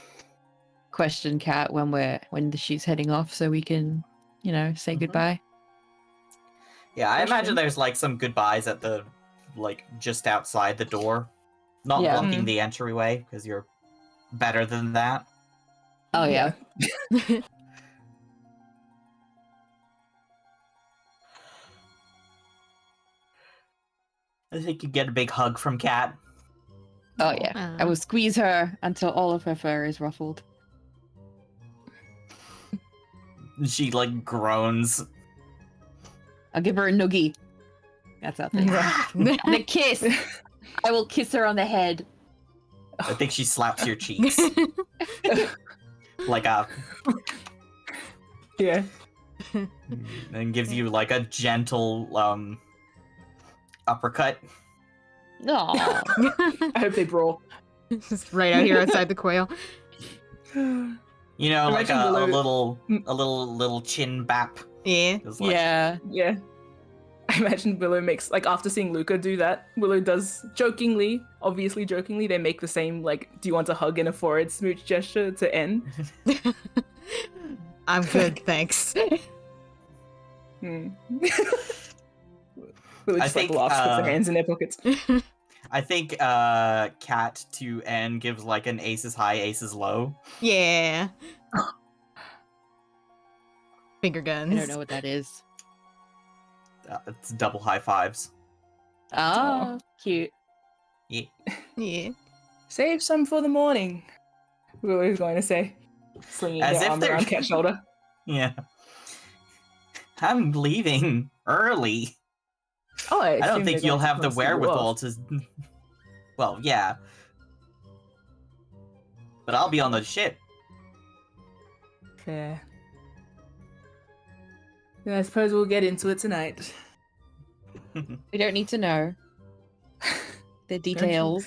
question Kat when she's heading off, so we can, say Mhm. goodbye. Yeah, I imagine Question? there's like some goodbyes at the just outside the door. Not Yeah. blocking the entryway, because you're better than that. Oh yeah. I think you get a big hug from Kat. Oh yeah. I will squeeze her until all of her fur is ruffled. She like groans. I'll give her a noogie. That's our thing. And a kiss. I will kiss her on the head. I think she slaps your cheeks. Like a Yeah. and gives you like a gentle uppercut. No. I hope they brawl. Just right out here outside the quail. You know, like Imagine a Willow- little chin bap. Yeah. It's like, Yeah. Yeah. I imagine Willow makes, like, after seeing Luca do that, Willow does jokingly, obviously jokingly, they make the same, like, do you want a hug and a forehead smooch gesture to end? I'm good, thanks. Hmm. Willow I just, think, like, laughs, puts her hands in their pockets. I think Cat to N gives like an aces high, aces low. Yeah. Finger guns. I don't know what that is. It's double high fives. Oh, cute. Yeah. Yeah. Save some for the morning, Willow's going to say, slinging As their if arm they're- around Cat's shoulder. Yeah. I'm leaving early. Oh, I don't assume think they're you'll going to have the come see you wherewithal off. to. Well, yeah. But I'll be on the ship. Fair. Then I suppose we'll get into it tonight. We don't need to know the details.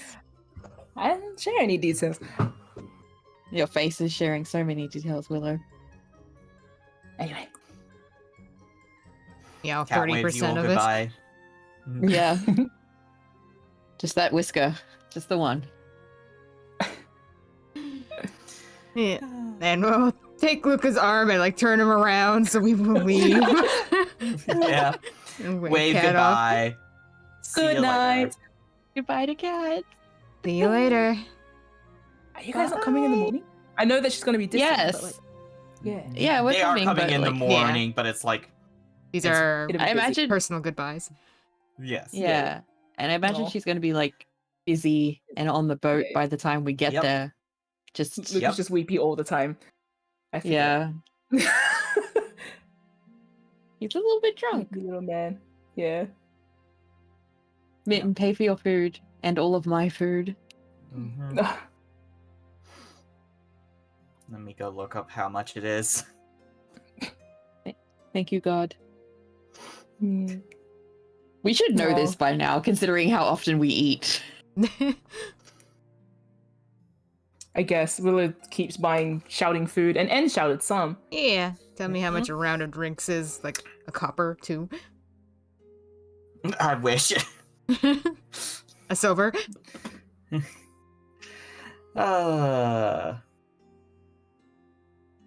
I didn't share any details. Your face is sharing so many details, Willow. Anyway. Yeah, Cat waves you all 30% of it. goodbye. Yeah. Just that whisker. Just the one. Yeah. And we'll take Luca's arm and like turn him around so we will leave. Yeah. And Wave Cat off. goodbye. See Good you later. night. Goodbye to Cat. See you later. Are you guys not coming in the morning? I know that she's going to be distant, Yes. but like, yeah. Yeah, we're They are coming, coming but, in the like, morning, but it's like These It's- are it'll be I busy. imagine. personal goodbyes. yes. Yeah. And I imagine Aw. she's going to be like busy and on the boat Yeah. by the time we get Yep. there. Just Luca's Yep. just weepy all the time. I forget. yeah, he's a little bit drunk. Weepy little man. Yeah. Mitten, pay for your food and all of my food. Mhm. Let me go look up how much it is. Thank you, God. Hmm. We should know No. this by now, considering how often we eat. I guess Willow keeps buying shouting food, and N shouted some. Yeah. Tell me how much a round of drinks is. Like a copper, too. I wish. A silver. uh,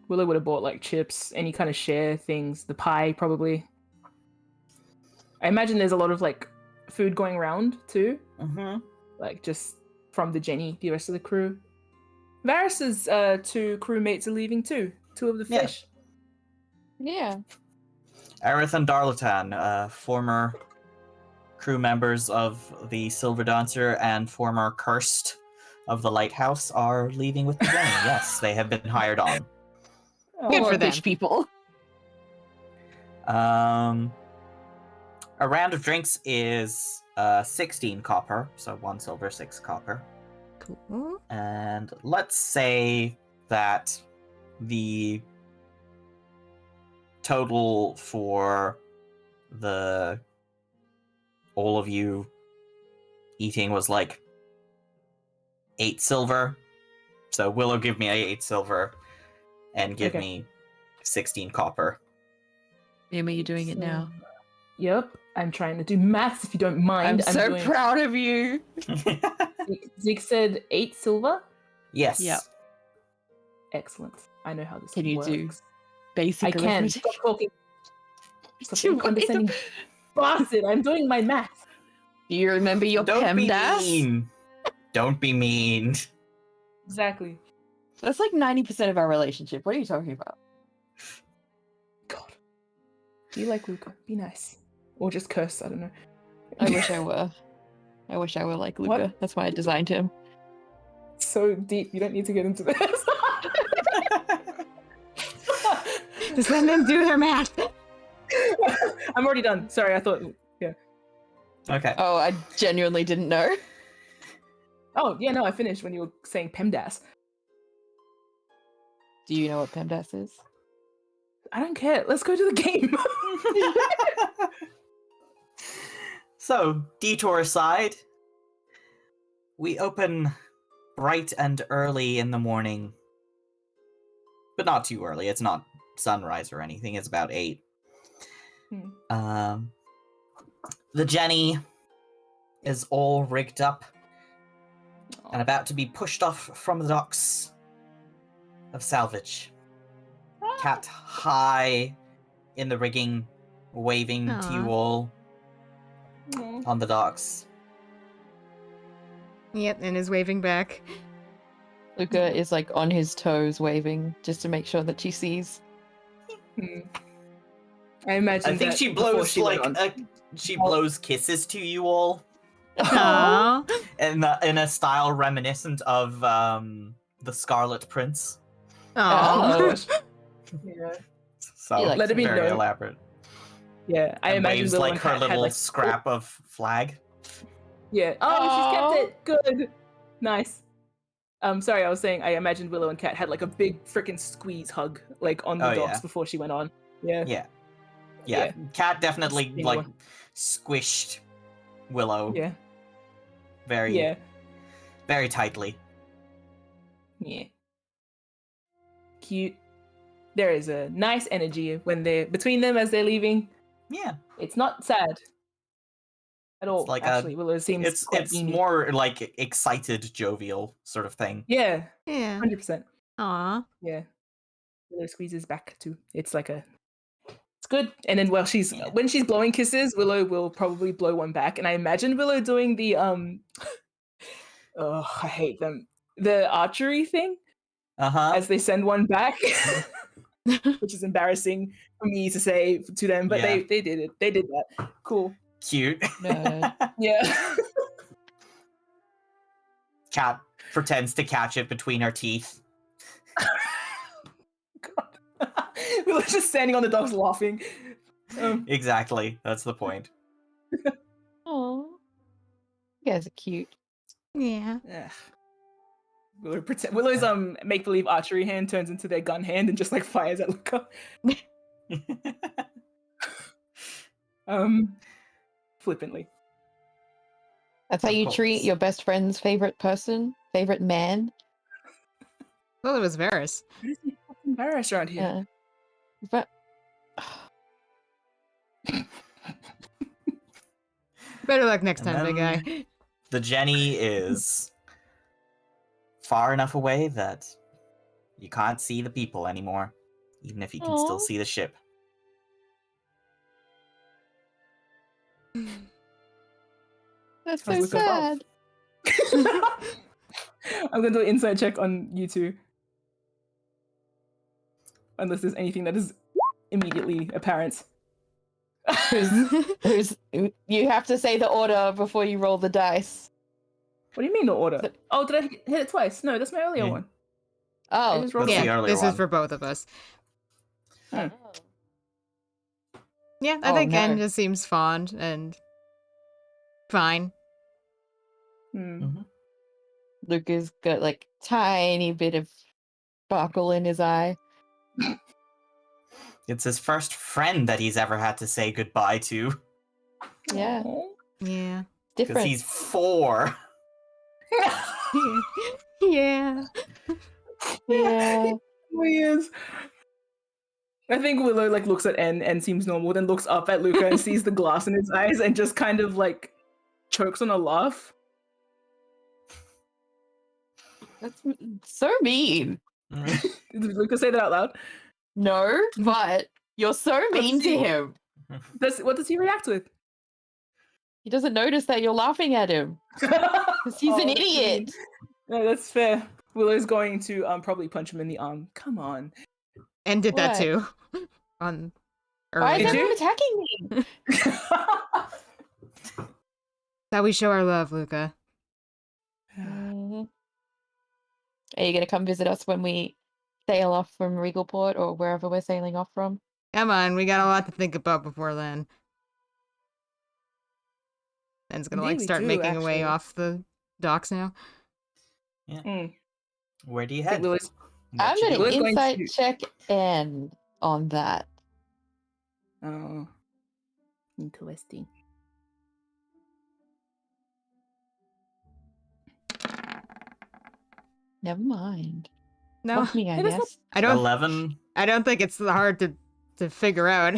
Willow would have bought like chips, any kind of share things, the pie probably. I imagine there's a lot of like food going around too, mhm. like just from the Jenny, the rest of the crew. Varys's two crewmates are leaving too. Two of the Yeah. fish. Yeah. Aerith and Darlatan, former crew members of the Silver Dancer and former Cursed of the Lighthouse, are leaving with the Jenny. Yes, they have been hired on. Good Poor for them. fish people. A round of drinks is 16 copper, so 1 silver, 6 copper. Cool. And let's say that the total for all of you eating was like 8 silver. So Willow, give me 8 silver and give Okay. me 16 copper. Am, are you doing it now? Yep. I'm trying to do maths if you don't mind. I'm so doing... proud of you. Zeke said 8 silver. Yes. Yep. Excellent. I know how this Can you works. do basic I can. arithmetic? Stop talking. Stop Do being condescending. Bastard, I'm doing my maths. Do you remember your Don't be PEMDAS? mean. Don't be mean. Exactly. That's like 90% of our relationship. What are you talking about? God. Be like Luca. Be nice. Or just curse. I don't know. I wish I were. I wish I were like Luca. What? That's why I designed him. So deep. You don't need to get into this. Just let them do their math. I'm already done. Sorry, I thought. Yeah. Okay. Oh, I genuinely didn't know. Oh, yeah, no, I finished when you were saying PEMDAS. Do you know what PEMDAS is? I don't care. Let's go to the game. So, detour aside, we open bright and early in the morning. But not too early. It's not sunrise or anything. It's about 8. The Jenny is all rigged up and about to be pushed off from the docks of salvage. Cat high in the rigging, waving to Aw. you all on the docks. Yep, and is waving back. Luca is like on his toes waving just to make sure that she sees. I imagine. I think that she before blows she went on. she blows kisses to you all Aww. in a style reminiscent of the Scarlet Prince. Aww. Yeah. So He likes Let it be very known. elaborate. Yeah, I And imagine waves Willow like and her Kat had, little like, scrap of flag. Yeah. Oh, she's kept it. Good. Nice. Sorry, I was saying I imagined Willow and Kat had like a big freaking squeeze hug like on the Oh, docks yeah. before she went on. Yeah. Yeah. Cat definitely Just like anyone. squished Willow Yeah. very Yeah. very tightly. Yeah. Cute. There is a nice energy when they're between them as they're leaving. Yeah. It's not sad at all. like actually, Willow seems quite it's beamy. more like excited, jovial sort of thing. Yeah, Yeah. 100%. Aw. Yeah. Willow squeezes back too. It's like it's good. And then when she's blowing kisses, Willow will probably blow one back. And I imagine Willow doing the oh, I hate them. The archery thing Uh-huh. as they send one back. Which is embarrassing for me to say to them, but Yeah. they did it. They did that. Cool. Cute. Nerd. Yeah. Cat pretends to catch it between her teeth. God. We were just standing on the docks laughing. Exactly. That's the point. Oh, you guys are cute. Yeah. Ugh. Willow's make believe archery hand turns into their gun hand and just like fires at Luca. Flippantly. That's how Of you course. treat your best friend's favorite person, favorite man. Well, it was Varys. Why is he fucking embarrassed around here? Yeah. But Better luck next And time, big then- guy. The Jenny is far enough away that you can't see the people anymore, even if you can still Aw. see the ship. that's so Let's look above. sad. I'm gonna do an inside check on you two. Unless there's anything that is immediately apparent. You have to say the order before you roll the dice. What do you mean the order? So- Oh, did I hit it twice? No, that's my earlier Yeah. one. I Oh, just rolled That's the Yeah, earlier this one. is for both of us. Hmm. Yeah, I Oh, think no. N just seems fond and fine. Hmm. Mhm. Luca's got like tiny bit of sparkle in his eye. It's his first friend that he's ever had to say goodbye to. Yeah. Aw. Yeah. Because Different. he's 4. Yeah. Yeah. He is. I think Willow like looks at N and seems normal, then looks up at Luca and sees the glass in his eyes and just kind of like chokes on a laugh. That's so mean. Did Luca say that out loud? No, but you're so mean to he- him. What does he react with? He doesn't notice that you're laughing at him. Because he's Oh, an that's mean. idiot. No, that's fair. Willow's going to probably punch him in the arm. Come on. And did that What? too. On Why is Did earlier. you? everyone attacking me? That we show our love, Luca. Mhm. Are you going to come visit us when we sail off from Regalport or wherever we're sailing off from? Come on, we got a lot to think about before then. Ben's gonna Indeed like we start do, making away actually. off the docks now. Mm. Where do you I think head? Willow's What I'm you going do? to Willow's going insight to- check N on that. Oh, interesting. Never mind. No, Fuck me, I Hey, that's not- guess. I don't think it's hard to figure out.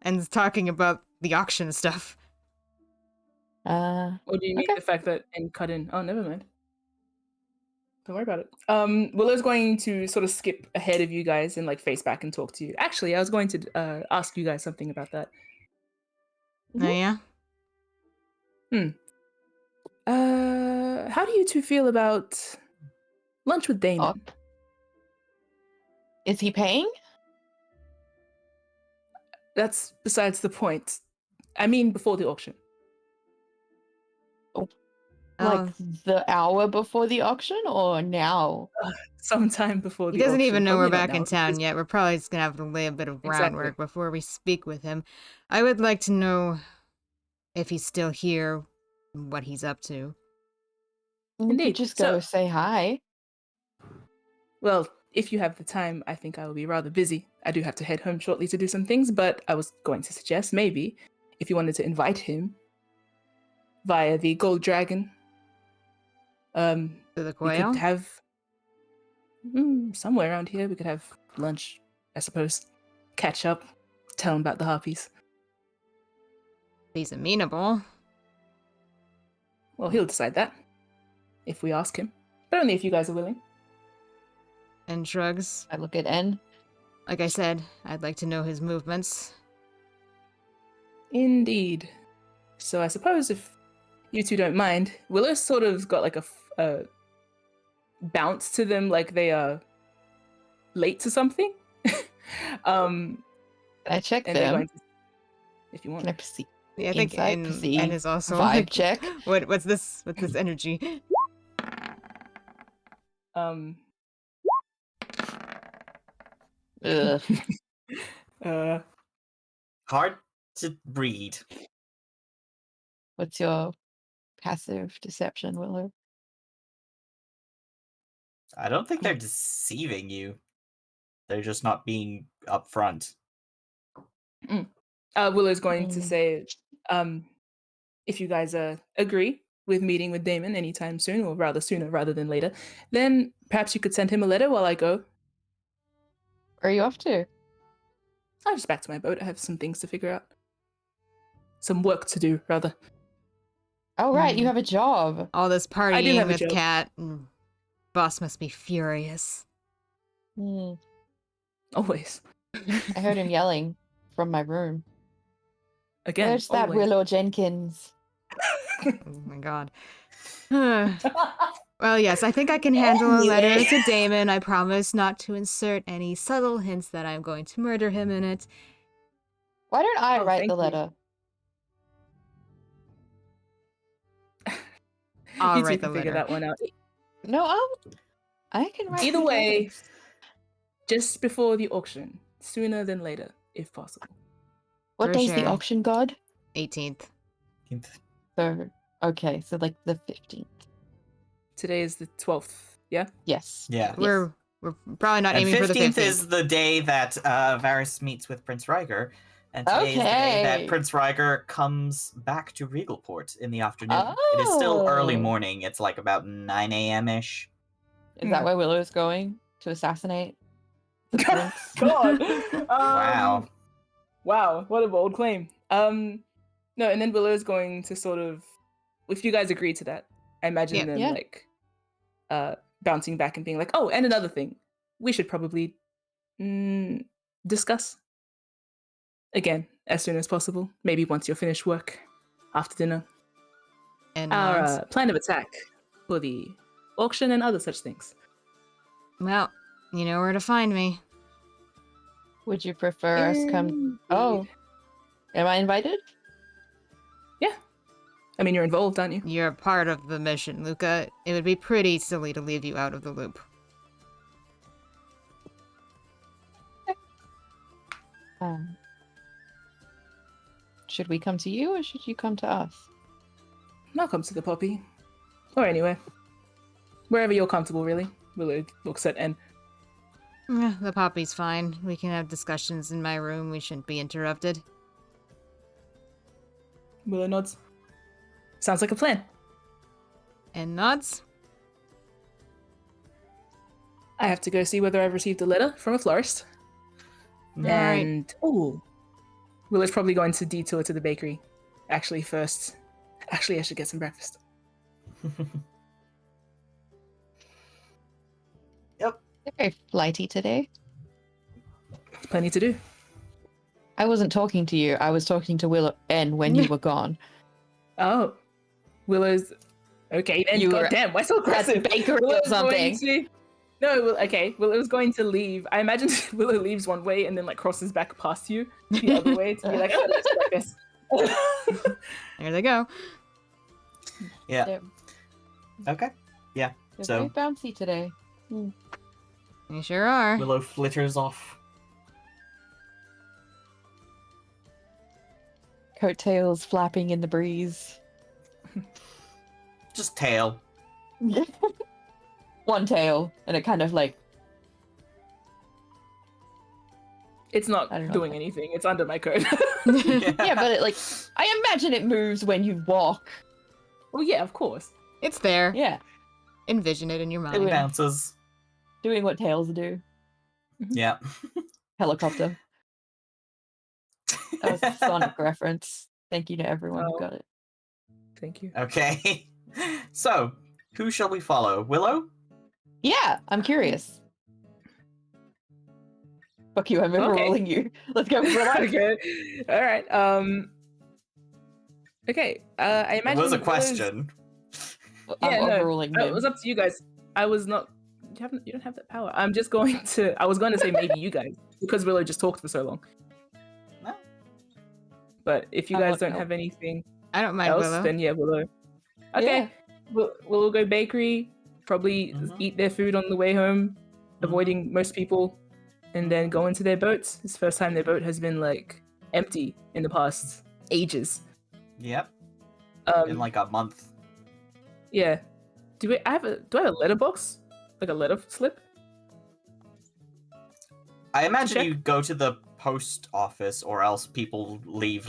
And talking about the auction stuff. Or do you mean Okay. the fact that N cut in? Oh, never mind. Don't worry about it. Willow's going to sort of skip ahead of you guys and like face back and talk to you. Actually, I was going to ask you guys something about that. Oh yeah? How do you two feel about lunch with Damon? Up. Is he paying? That's besides the point. I mean, before the auction. Like Oh, the hour before the auction or now? Sometime before he the doesn't auction. even know Probably we're not back now, in town because- yet. We're probably just gonna have to lay a bit of Exactly. groundwork before we speak with him. I would like to know if he's still here, what he's up to. You Indeed. could just go say hi. Well, if you have the time, I think I will be rather busy. I do have to head home shortly to do some things, but I was going to suggest maybe if you wanted to invite him via the Gold Dragon, To the we quail? could have somewhere around here. We could have lunch, I suppose. Catch up, tell him about the harpies. He's amenable. Well, he'll decide that if we ask him, but only if you guys are willing. And shrugs. I look at N. Like I said, I'd like to know his movements. Indeed. So I suppose if you two don't mind, Willow's sort of got like a bounce to them, like they are late to something. Can I check And they're them? going to, if you want. Can I perceive? Yeah, I think Insight, and perceive, is also vibe like, check. what's this energy? Um. Ugh. Hard to read. What's your passive deception, Willow? I don't think they're deceiving you. They're just not being upfront. Willow's going to Mm. say, if you guys agree with meeting with Damon anytime soon, or rather sooner rather than later, then perhaps you could send him a letter while I go. Where are you off to? I'm just back to my boat. I have some things to figure out. Some work to do, rather. Oh, right, you Mm. have a job. All this do partying have a with joke. Kat. Boss must be furious. Hmm. Always. I heard him yelling from my room. Again, Where's that always. Willow Jenkins? Oh my god. Well, yes, I think I can handle a letter Anyway. to Damon. I promise not to insert any subtle hints that I'm going to murder him in it. Why don't I Oh, write thank the you. letter? I'll You two write can the figure letter. that one out. No, I can write Either the way, letters. just before the auction, sooner than later, if possible. What For day's the sure. auction god? 18th. So, okay, so like the 15th. Today is the 12th. Yeah. Yes. Yeah. We're probably not And aiming for the 15th 15th. is the day that Varys meets with Prince Riker. And today is the day that Okay. Prince Riker comes back to Regalport in the afternoon. It is still early Oh. morning. It's like about 9 a.m.-ish. Is that where Willow's going to assassinate the prince? God. Wow. Wow, what a bold claim. No, and then Willow's going to sort of, if you guys agree to that, I imagine Yep. them Yeah. like bouncing back and being like, oh, and another thing, we should probably discuss again as soon as possible. Maybe once you're finished work, after dinner, And our nods. plan of attack for the auction and other such things. Well, you know where to find me. Would you prefer us come? Oh, am I invited? I mean, you're involved, aren't you? You're part of the mission, Luca. It would be pretty silly to leave you out of the loop. Should we come to you or should you come to us? I'll come to the poppy. Or anywhere. Wherever you're comfortable, really. Willow looks at En. The poppy's fine. We can have discussions in my room. We shouldn't be interrupted. Willow nods. Sounds like a plan. And nods. I have to go see whether I've received a letter from a florist. Alright. And oh, Willow's probably going to detour to the bakery. Actually, first. Actually, I should get some breakfast. Yep. You're very flighty today. Plenty to do. I wasn't talking to you. I was talking to Willow and when you were gone. Oh, Willow's okay. Then You were goddamn, why so At the aggressive? bakery or Willow's something. going to- No, okay. Willow's going to leave. I imagine Willow leaves one way and then like crosses back past you the other way to be like, oh, let's breakfast. There they go. Yeah. They're, Okay. they're So- very bouncy today. You sure are. Willow flitters off. Coattails flapping in the breeze. Just tail. One tail, and it kind of like It's not I don't know. doing anything. It's under my coat. yeah, but it like I imagine it moves when you walk. Well, yeah, of course. It's there. Yeah, Envision it in your It mind. bounces. doing what tails do. Yeah. Helicopter. That was a Sonic reference. Thank you to everyone who Oh. got it. Thank you. Okay. So, who shall we follow? Willow? Yeah, I'm curious. Fuck you, I'm Okay. overruling you. Let's go. Relax. Okay. All right. Okay. I It imagine was a Willow's- question. I'm Yeah, no, overruling It him. was up to you guys. I was not. You don't have that power. I'm just going to. I was going to say maybe you guys because Willow just talked for so long. No. But if you I guys want don't help. have anything I don't mind else, Willow. then yeah, Willow. Okay. Yeah. We'll go bakery. Probably Mhm. eat their food on the way home, avoiding most people, and then go into their boats. It's the first time their boat has been like empty in the past ages. Yep. Um, In like a month. yeah. Do I have a letterbox? Like a letter slip? I imagine check? you go to the post office, or else people leave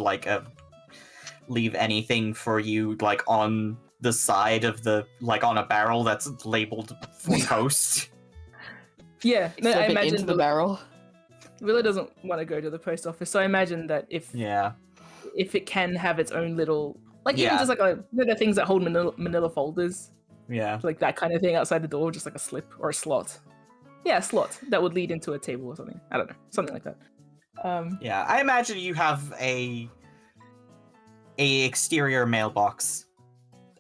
leave anything for you like on the side of the on a barrel that's labeled for post. Yeah. No, Slip I it imagine into the barrel. Willow doesn't want to go to the post office, so I imagine that if Yeah. it can have its own little even Yeah. just like the things that hold manila folders, Yeah. like that kind of thing outside the door, just like a slip or a slot. Yeah, a slot that would lead into a table or something. I don't know, something like that. Yeah. I imagine you have a exterior mailbox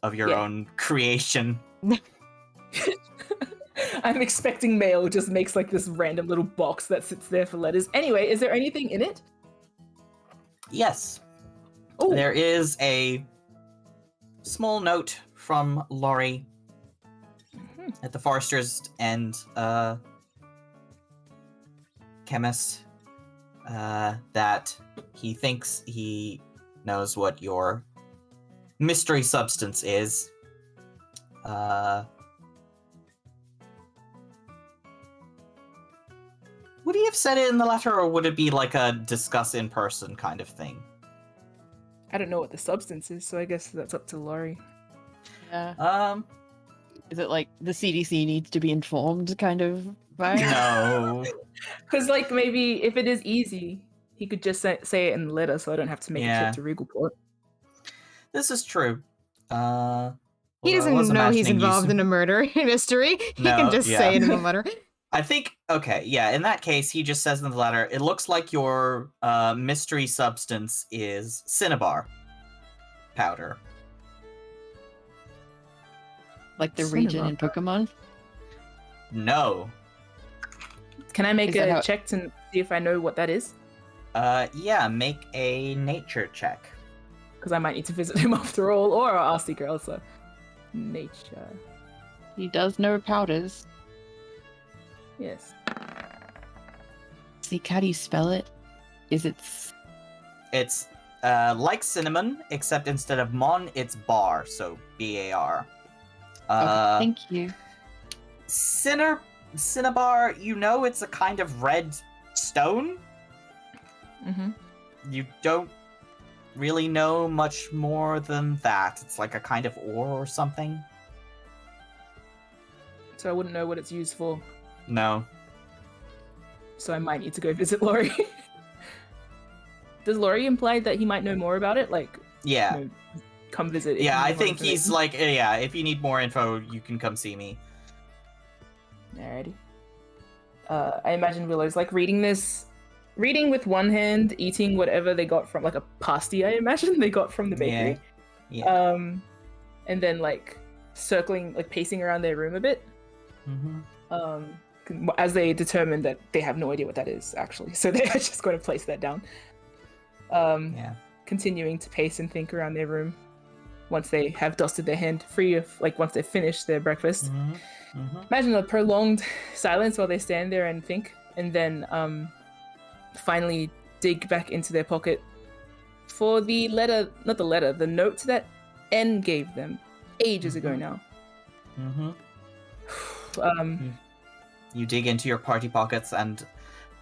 of your Yeah. own creation. I'm expecting mail just makes like this random little box that sits there for letters. Anyway, is there anything in it? Yes. Oh, There is a small note from Laurie at the Forester's and chemist. that he thinks he knows what your mystery substance is. Would he have said it in the letter, or would it be like a discuss in person kind of thing? I don't know what the substance is, so I guess that's up to Laurie. Yeah. Is it like the CDC needs to be informed kind of vibe? No. Because, like, maybe if it is easy, he could just say it in the letter, so I don't have to make a Yeah. trip to Regalport. This is true. He Well, I doesn't was know he's imagining you involved in a murder mystery. He No, can just yeah. say it in the letter. I think, okay, yeah, in that case, he just says in the letter, it looks like your mystery substance is cinnabar powder. Like the region in Pokemon? No. Can I make Is that a how- check to see if I know what that is? Yeah, make a nature check. Because I might need to visit him after all, or I'll ask Seeker also. Nature. He does know powders. Yes. See, how do you spell it? Is it... It's like cinnamon, except instead of mon, it's bar, so B-A-R. Okay, thank you. Cinnabar, you know it's a kind of red stone. Mm-hmm. You don't really know much more than that. It's like a kind of ore or something. So I wouldn't know what it's used for. No. So I might need to go visit Laurie. Does Laurie imply that he might know more about it? Like, Yeah. you know, come visit. if Yeah, you I need more think he's information? like, yeah, if you need more info, you can come see me. Alrighty. I imagine Willow's like reading with one hand, eating whatever they got from like a pasty. I imagine they got from the bakery. Yeah. And then like circling, like pacing around their room a bit. Mm-hmm. As they determine that they have no idea what that is actually, so they're just going to place that down. Yeah. Continuing to pace and think around their room once they have dusted their hand free of, like, once they've finished their breakfast. Mm-hmm. Mm-hmm. Imagine a prolonged silence while they stand there and think, and then finally dig back into their pocket for the note that N gave them ages ago now. Mm-hmm. You dig into your party pockets and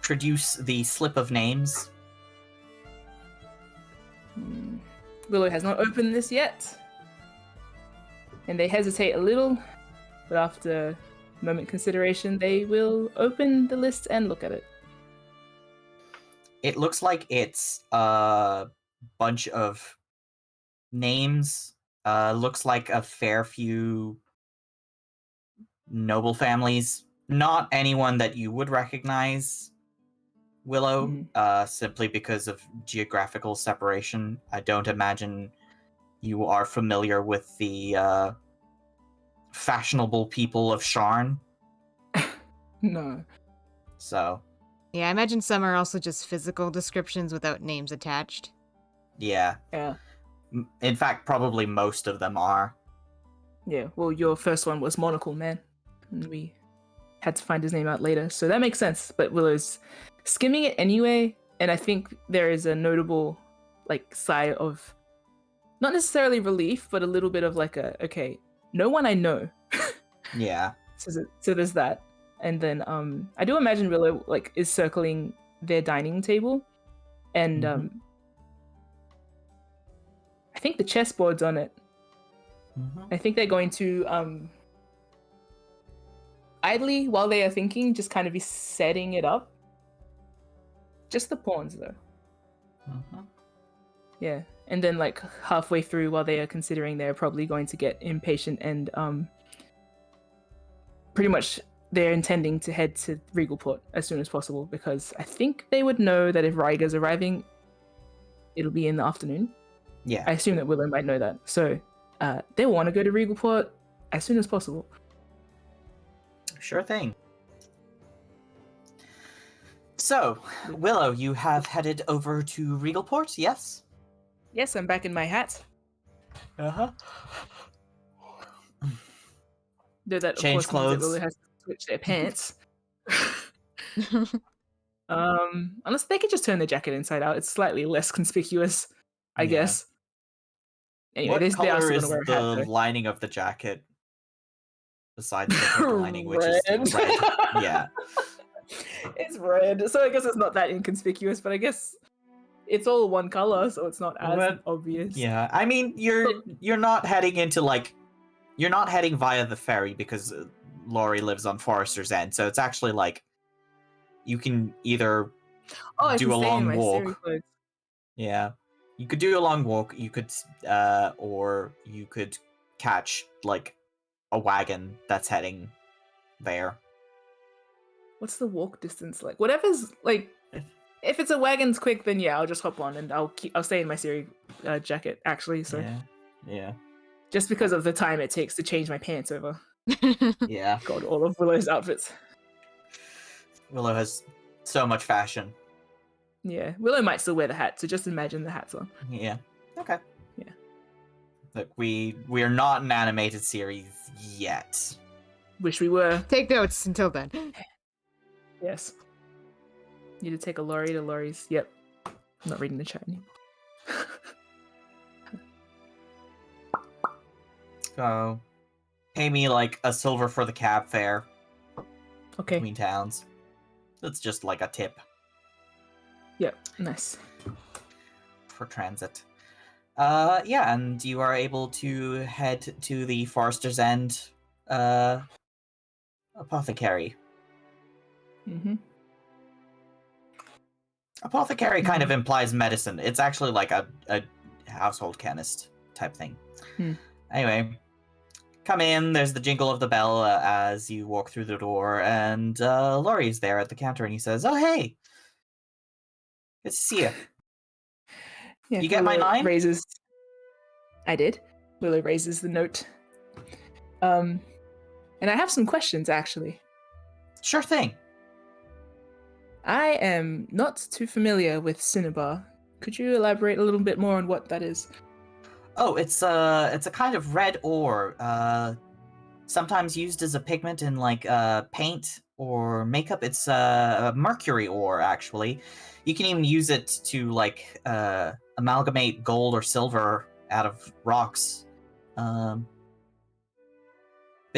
produce the slip of names. Willow has not opened this yet, and they hesitate a little, but after a moment consideration, they will open the list and look at it. It looks like it's a bunch of names. Looks like a fair few noble families. Not anyone that you would recognize, Willow, simply because of geographical separation. I don't imagine you are familiar with the fashionable people of Sharn. No. So, Yeah, I imagine some are also just physical descriptions without names attached. yeah. Yeah. In fact, probably most of them are. Yeah. Well, your first one was Monocle Man, and we had to find his name out later, so that makes sense. But Willow's skimming it anyway, and I think there is a notable, like, sigh of not necessarily relief, but a little bit of like a, okay, no one I know. Yeah. So there's that. And then I do imagine Willow like is circling their dining table, and I think the chessboard's on it. I think they're going to idly, while they are thinking, just kind of be setting it up. Just the pawns though. Yeah. And then like halfway through, while they are considering, they're probably going to get impatient and pretty much they're intending to head to Regalport as soon as possible, because I think they would know that if Ryger's arriving, it'll be in the afternoon. Yeah. I assume that Willow might know that. So they want to go to Regalport as soon as possible. Sure thing. So, Willow, you have headed over to Regalport, yes? Yes, I'm back in my hat. Uh-huh. Though that, of Change course, means that clothes. Willow has to switch their pants. Unless they could just turn the jacket inside out. It's slightly less conspicuous, I Yeah. guess. Anyway, What they are color still is gonna wear a hat the though. lining of the jacket? Besides the hood lining, which is Red. red. Yeah. It's red, so I guess it's not that inconspicuous. But I guess it's all one color, so it's not as But obvious. yeah, I mean, you're not heading into like you're not heading via the ferry because Laurie lives on Forester's End, so it's actually like you can either Oh, I can do a stay in long my Siri walk. clothes. Yeah, you could do a long walk. You could, or you could catch like a wagon that's heading there. What's the walk distance like? Whatever's like. If it's a wagon's quick, then yeah, I'll just hop on and I'll stay in my Siri jacket actually. So Yeah, just because of the time it takes to change my pants over. yeah. God, all of Willow's outfits. Willow has so much fashion. Yeah, Willow might still wear the hat, so just imagine the hat's on. Yeah. Okay. Yeah. Look, we are not an animated series yet. Wish we were. Take notes until then. Yes. Need to take a lorry to Laurie's. Yep. I'm not reading the chat anymore. So, pay me like a silver for the cab fare Okay. between towns. That's just like a tip Yep. Nice. for transit. Yeah, and you are able to head to the Forester's End apothecary. Mm-hmm. Apothecary kind of implies medicine. It's actually like a household chemist type thing. Anyway, come in. There's the jingle of the bell as you walk through the door, and Laurie's there at the counter, and he says, "Oh, hey, good to see you. Yeah, You get my Willow line?" Raises. I did. Willow raises the note. And I have some questions actually. Sure thing. I am not too familiar with cinnabar. Could you elaborate a little bit more on what that is? Oh, it's a kind of red ore, sometimes used as a pigment in like paint or makeup. It's a mercury ore actually. You can even use it to like amalgamate gold or silver out of rocks. But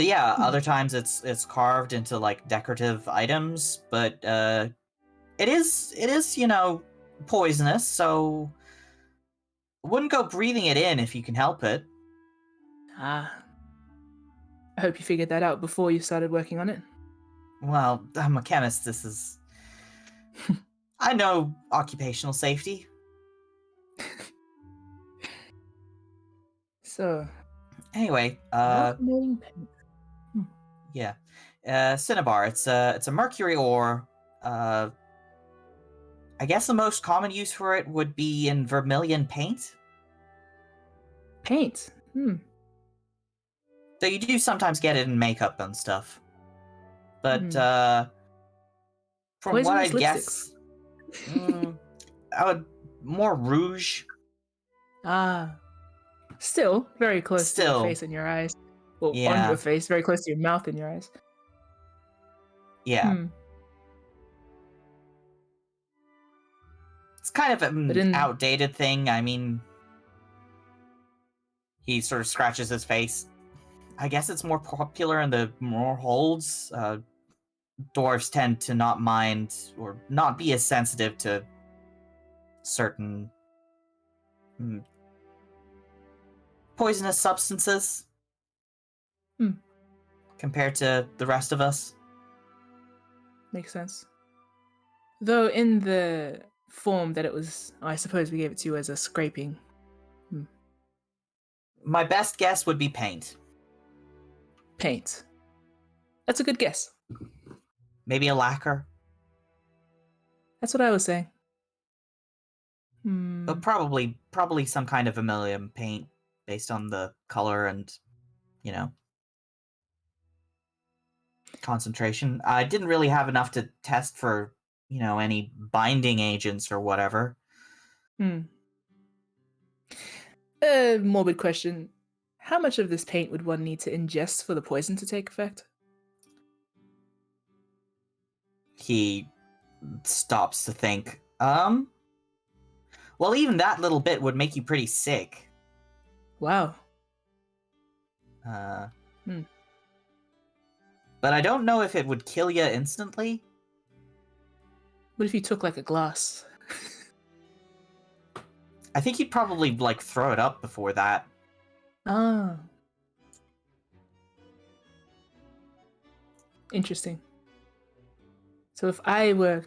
yeah, other times it's carved into like decorative items, but it is, poisonous, so wouldn't go breathing it in if you can help it. Ah. I hope you figured that out before you started working on it. Well, I'm a chemist. This is. I know occupational safety. So, Anyway, amalgamating paint. yeah, cinnabar. It's a mercury ore. I guess the most common use for it would be in vermilion paint. Paint. Though you do sometimes get it in makeup and stuff. But from what Poisonous I guess, I would more rouge. Ah. Still very close to your face and your eyes. Well, on Yeah. your face, very close to your mouth and your eyes. Yeah. It's kind of an outdated thing. I mean, he sort of scratches his face. I guess it's more popular in the more holds. Dwarves tend to not mind or not be as sensitive to certain poisonous substances compared to the rest of us. Makes sense. Though in the form that it was, I suppose we gave it to you as a scraping. My best guess would be paint. Paint. That's a good guess. Maybe a lacquer. That's what I was saying. But probably some kind of vermilion paint based on the color and, concentration. I didn't really have enough to test for, any binding agents or whatever. Morbid question. How much of this paint would one need to ingest for the poison to take effect? He stops to think. Well, even that little bit would make you pretty sick. Wow. But I don't know if it would kill you instantly. What if you took like a glass? I think you'd probably like throw it up before that. Ah. Interesting. So if I were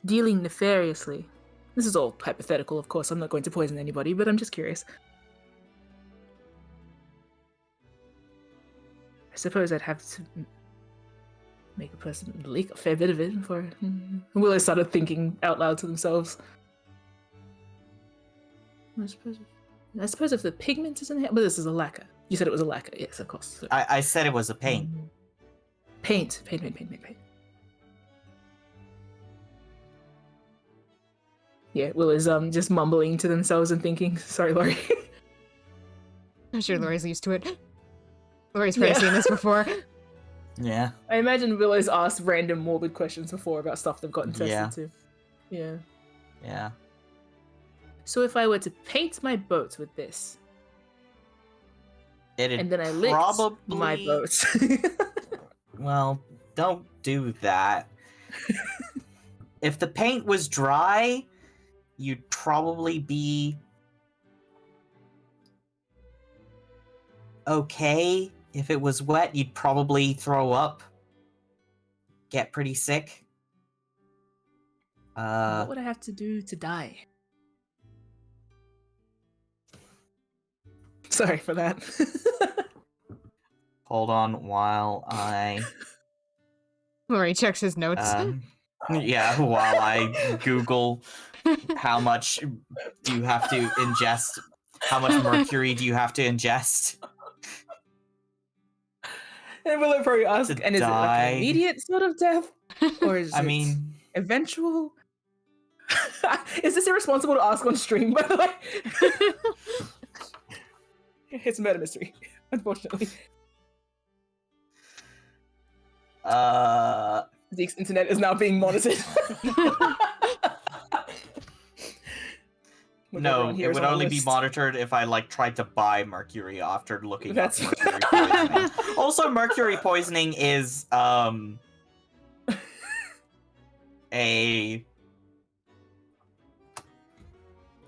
dealing nefariously, this is all hypothetical, of course, I'm not going to poison anybody, but I'm just curious. I suppose I'd have to make a person leak a fair bit of it before Willow started thinking out loud to themselves. I suppose if the pigment is in here, but this is a lacquer. You said it was a lacquer, yes, of course. So. I said it was a paint. Paint. Yeah, Will is just mumbling to themselves and thinking. Sorry, Laurie. I'm sure Laurie's used to it. Laurie's probably seen this before. Yeah. I imagine Willow's asked random morbid questions before about stuff they've gotten tested Yeah. to. Yeah. Yeah. So if I were to paint my boat with this, It'd and then I licked probably... my boat. Well, don't do that. If the paint was dry, you'd probably be okay. If it was wet, you'd probably throw up. Get pretty sick. What would I have to do to die? Sorry for that. Hold on while I... Laurie checks his notes. Yeah, while I Google how much do you have to ingest, how much mercury do you have to ingest? And Willow probably ask, and is it like die. an immediate sort of death? Or is I it mean... eventual? Is this irresponsible to ask on stream, by the way? It's a murder mystery, unfortunately. The internet is now being monitored. No, it would only be monitored if I like tried to buy mercury after looking That's up mercury poisoning. Also, mercury poisoning is a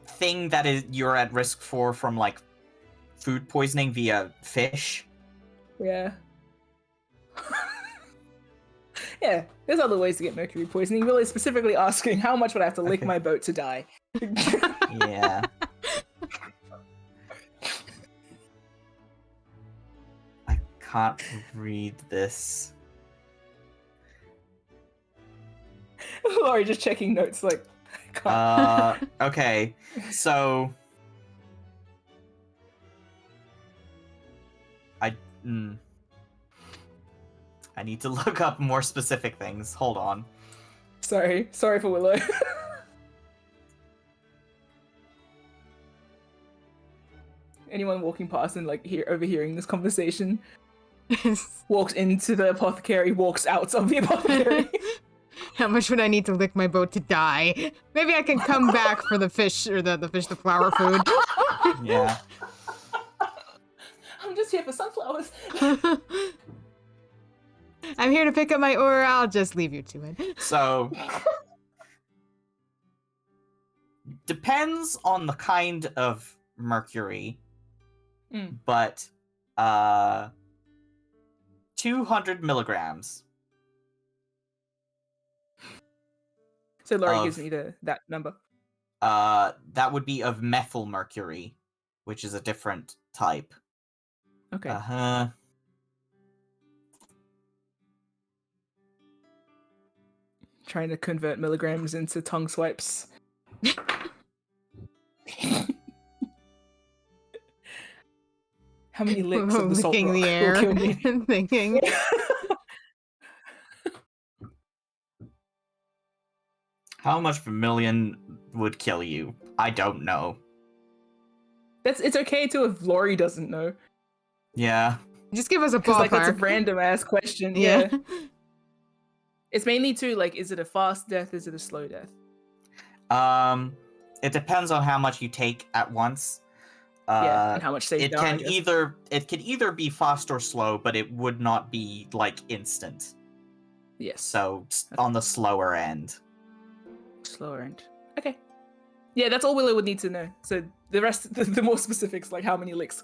thing that is you're at risk for from like food poisoning via fish. Yeah. Yeah, there's other ways to get mercury poisoning. Will is specifically asking how much would I have to lick my boat to die? Yeah. I can't read this. Laurie just checking notes like, I can't. Okay, so... I need to look up more specific things. Hold on. Sorry for Willow. Anyone walking past and like overhearing this conversation walks into the apothecary, walks out of the apothecary. How much would I need to lick my boat to die? Maybe I can come back for the fish, or the flower food. Yeah. I'm just here for sunflowers. I'm here to pick up my ore, I'll just leave you to it. So... depends on the kind of mercury, but 200 milligrams. So Laurie gives me that number. That would be of methyl mercury, which is a different type. Okay. Trying to convert milligrams into tongue swipes. How many licks of the salt Licking rock the will air kill me? and thinking. How much vermilion would kill you? I don't know. It's okay too if Laurie doesn't know. Yeah. Just give us a Because ballpark. like that's a random ass question. Yeah. It's mainly to like, is it a fast death? Is it a slow death? It depends on how much you take at once. Yeah, and how much stays it down, I can guess. either be fast or slow, but it would not be like instant. Yes. So on the slower end. Slower end. Okay. Yeah, that's all Willow would need to know. So the rest, the more specifics, like how many licks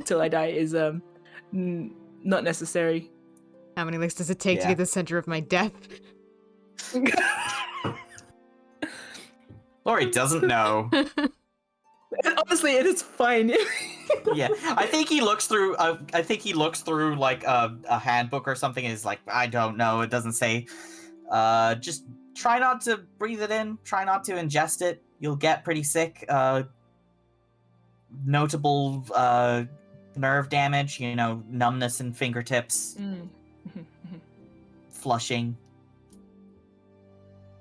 till I die, is not necessary. How many licks does it take to Yeah. be the center of my death? Lori doesn't know. Honestly, it is fine. Yeah, I think he looks through. Like a handbook or something. And is like, I don't know. It doesn't say. Just try not to breathe it in. Try not to ingest it. You'll get pretty sick. Notable nerve damage. You know, numbness in fingertips, flushing.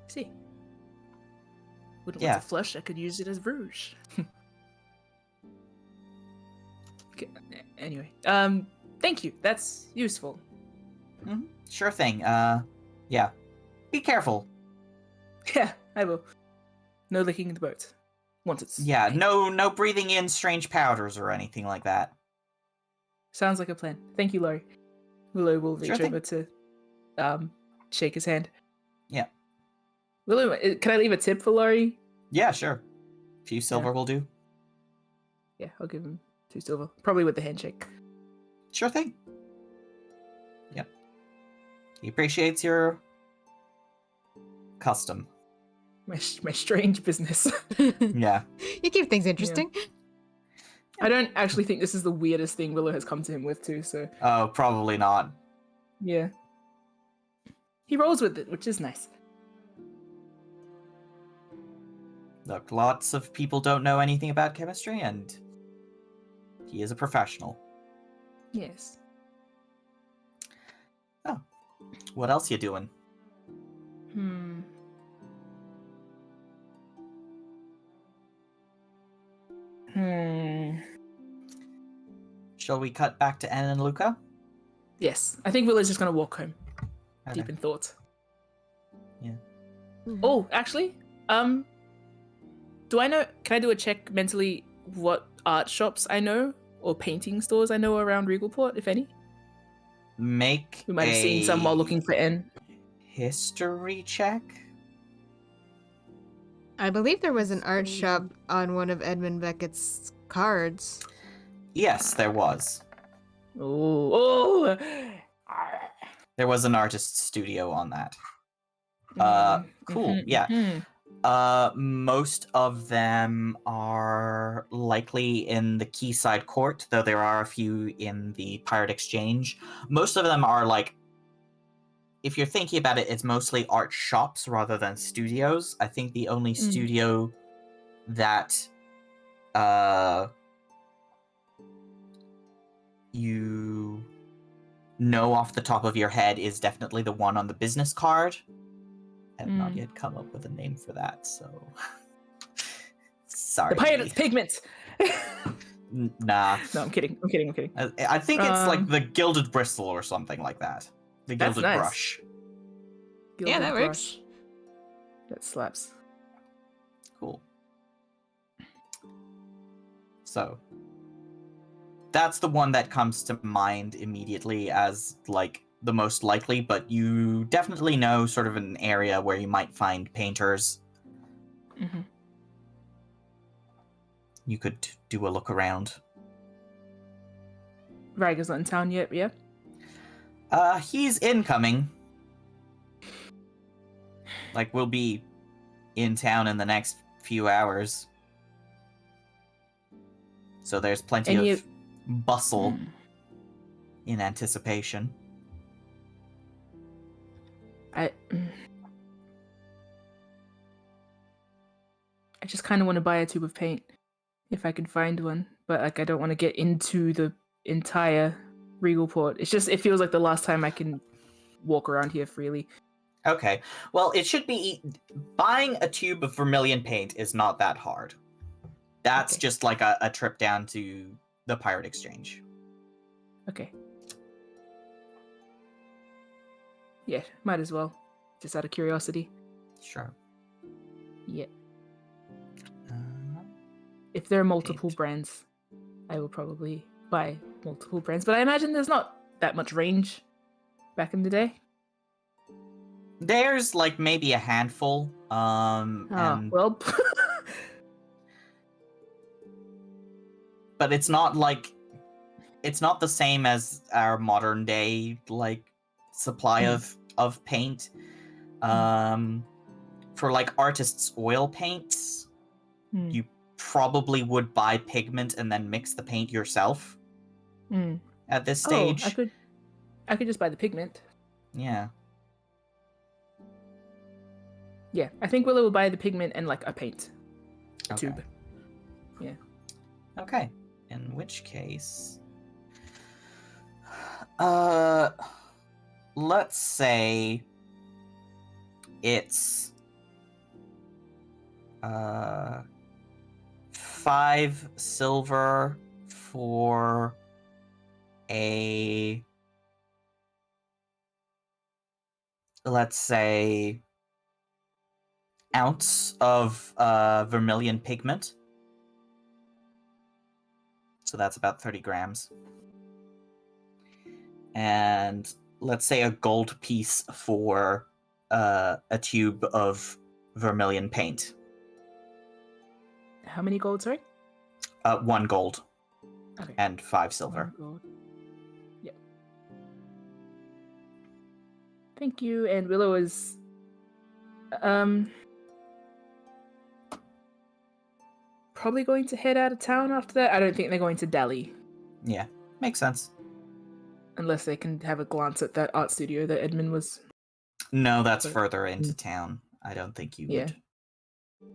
See, wouldn't Yeah. want to flush. I could use it as rouge. Okay, anyway, thank you. That's useful. Sure thing. Yeah. Be careful. Yeah, I will. No licking in the boat. Once it's Yeah, no breathing in strange powders or anything like that. Sounds like a plan. Thank you, Laurie. Willow will reach Sure thing. over to shake his hand. Yeah. Willow, can I leave a tip for Laurie? Yeah, sure. A few silver will do. Yeah, I'll give him 2 silver. Probably with the handshake. Sure thing. Yep. He appreciates your custom. My strange business. Yeah. You keep things interesting. I don't actually think this is the weirdest thing Willow has come to him with, too, so Oh, probably not. yeah. He rolls with it, which is nice. Look, lots of people don't know anything about chemistry, and he is a professional. Yes. Oh. What else you doing? Shall we cut back to Anne and Luca? Yes. I think Willow's just gonna walk home. Okay. Deep in thought. Yeah. Oh, actually, do I know? Can I do a check mentally? What art shops I know or painting stores I know around Regalport, if any? Make We might have seen some while looking for N. history check. I believe there was an art shop on one of Edmund Beckett's cards. Yes, there was. Oh. There was an artist's studio on that. Cool. Yeah. Most of them are likely in the Quayside Court, though there are a few in the Pirate Exchange. Most of them are like, if you're thinking about it, it's mostly art shops rather than studios. I think the only studio that you know off the top of your head is definitely the one on the business card. I have not yet come up with a name for that, so sorry. The Pirate's Pigment. Nah. No, I'm kidding. I think it's like the Gilded Bristle or something like that. The That's Gilded nice. Brush. Yeah, that Gilded works. Brush. That slaps. Cool. So that's the one that comes to mind immediately as like the most likely, but you definitely know sort of an area where you might find painters. You could do a look around. Ryger's not in town yet, yeah? He's incoming. Like, we'll be in town in the next few hours. So there's plenty of bustle in anticipation. I just kind of want to buy a tube of paint if I can find one, but like I don't want to get into the entire Regalport. It feels like the last time I can walk around here freely. Okay. Well, it should be buying a tube of vermilion paint is not that hard. That's just like a trip down to the Pirate Exchange. Okay. Yeah, might as well. just out of curiosity. Sure. Yeah. Uh, If there are multiple Paint. brands, I will probably buy multiple brands. But I imagine there's not that much range back in the day. There's like maybe a handful. And Well. but it's not like it's not the same as our modern day like supply of paint. For like artists' oil paints, you probably would buy pigment and then mix the paint yourself at this stage. Oh, I could just buy the pigment. Yeah. Yeah, I think Willow will buy the pigment and like a paint. A Okay. tube. Yeah. Okay. In which case, let's say it's 5 silver for a, let's say, ounce of vermilion pigment. So that's about 30 grams. And let's say a gold piece for a tube of vermilion paint. How many gold, sorry? 1 gold Okay. and 5 silver. 1 gold. Yep. Thank you. And Willow is probably going to head out of town after that. I don't think they're going to dally Yeah, makes sense. unless they can have a glance at that art studio that Edmund was. No, that's But- further into town. I don't think you Yeah. would.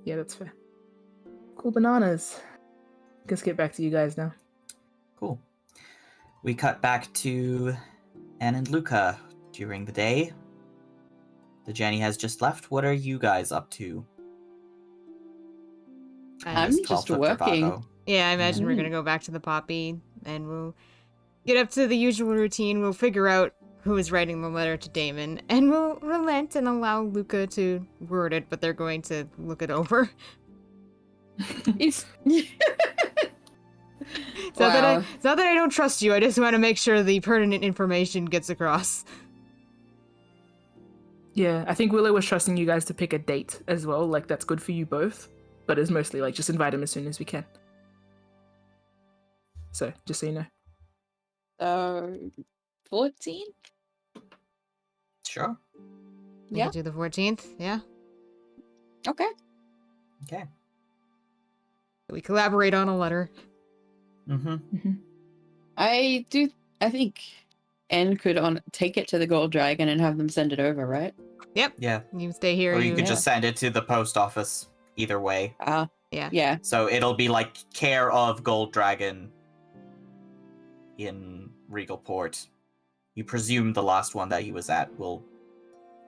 Yeah, that's fair. Cool bananas. Let's get back to you guys now. Cool. We cut back to Anne and Luca during the day. The Jenny has just left. What are you guys up to? I'm This just 12th of working. Travago. Yeah, I imagine we're gonna go back to the poppy and we'll get up to the usual routine. We'll figure out who is writing the letter to Damon, and we'll relent and allow Luca to word it, but they're going to look it over. It's It's not that I don't trust you. I just want to make sure the pertinent information gets across. Yeah, I think Willow was trusting you guys to pick a date as well. Like, that's good for you both. But it's mostly like, just invite him as soon as we can. So, just so you know. 14? Sure. We Yeah. could do the 14th, yeah. Okay. Okay. We collaborate on a letter. Mm-hmm. I think N could take it to the Gold Dragon and have them send it over, right? Yeah. You stay here. Or you could Yeah. just send it to the post office. Either way. Yeah. Yeah. So it'll be like care of Gold Dragon in Regalport. You presume the last one that he was at will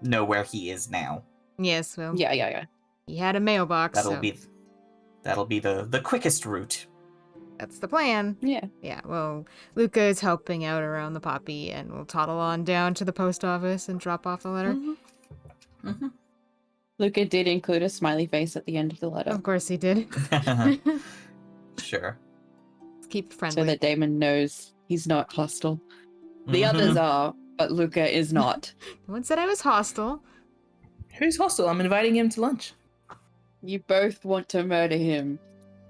know where he is now. Yes, well, Yeah. he had a mailbox, That'll so be the quickest route. that's the plan. Yeah. Yeah, well, Luca is helping out around the poppy, and we'll toddle on down to the post office and drop off the letter. Mm-hmm. Luca did include a smiley face at the end of the letter, Of course he did. Sure. Let's keep it so friendly. that Damon knows he's not hostile. The Mhm. others are, but Luca is not. No one said I was hostile. Who's hostile? I'm inviting him to lunch. You both want to murder him.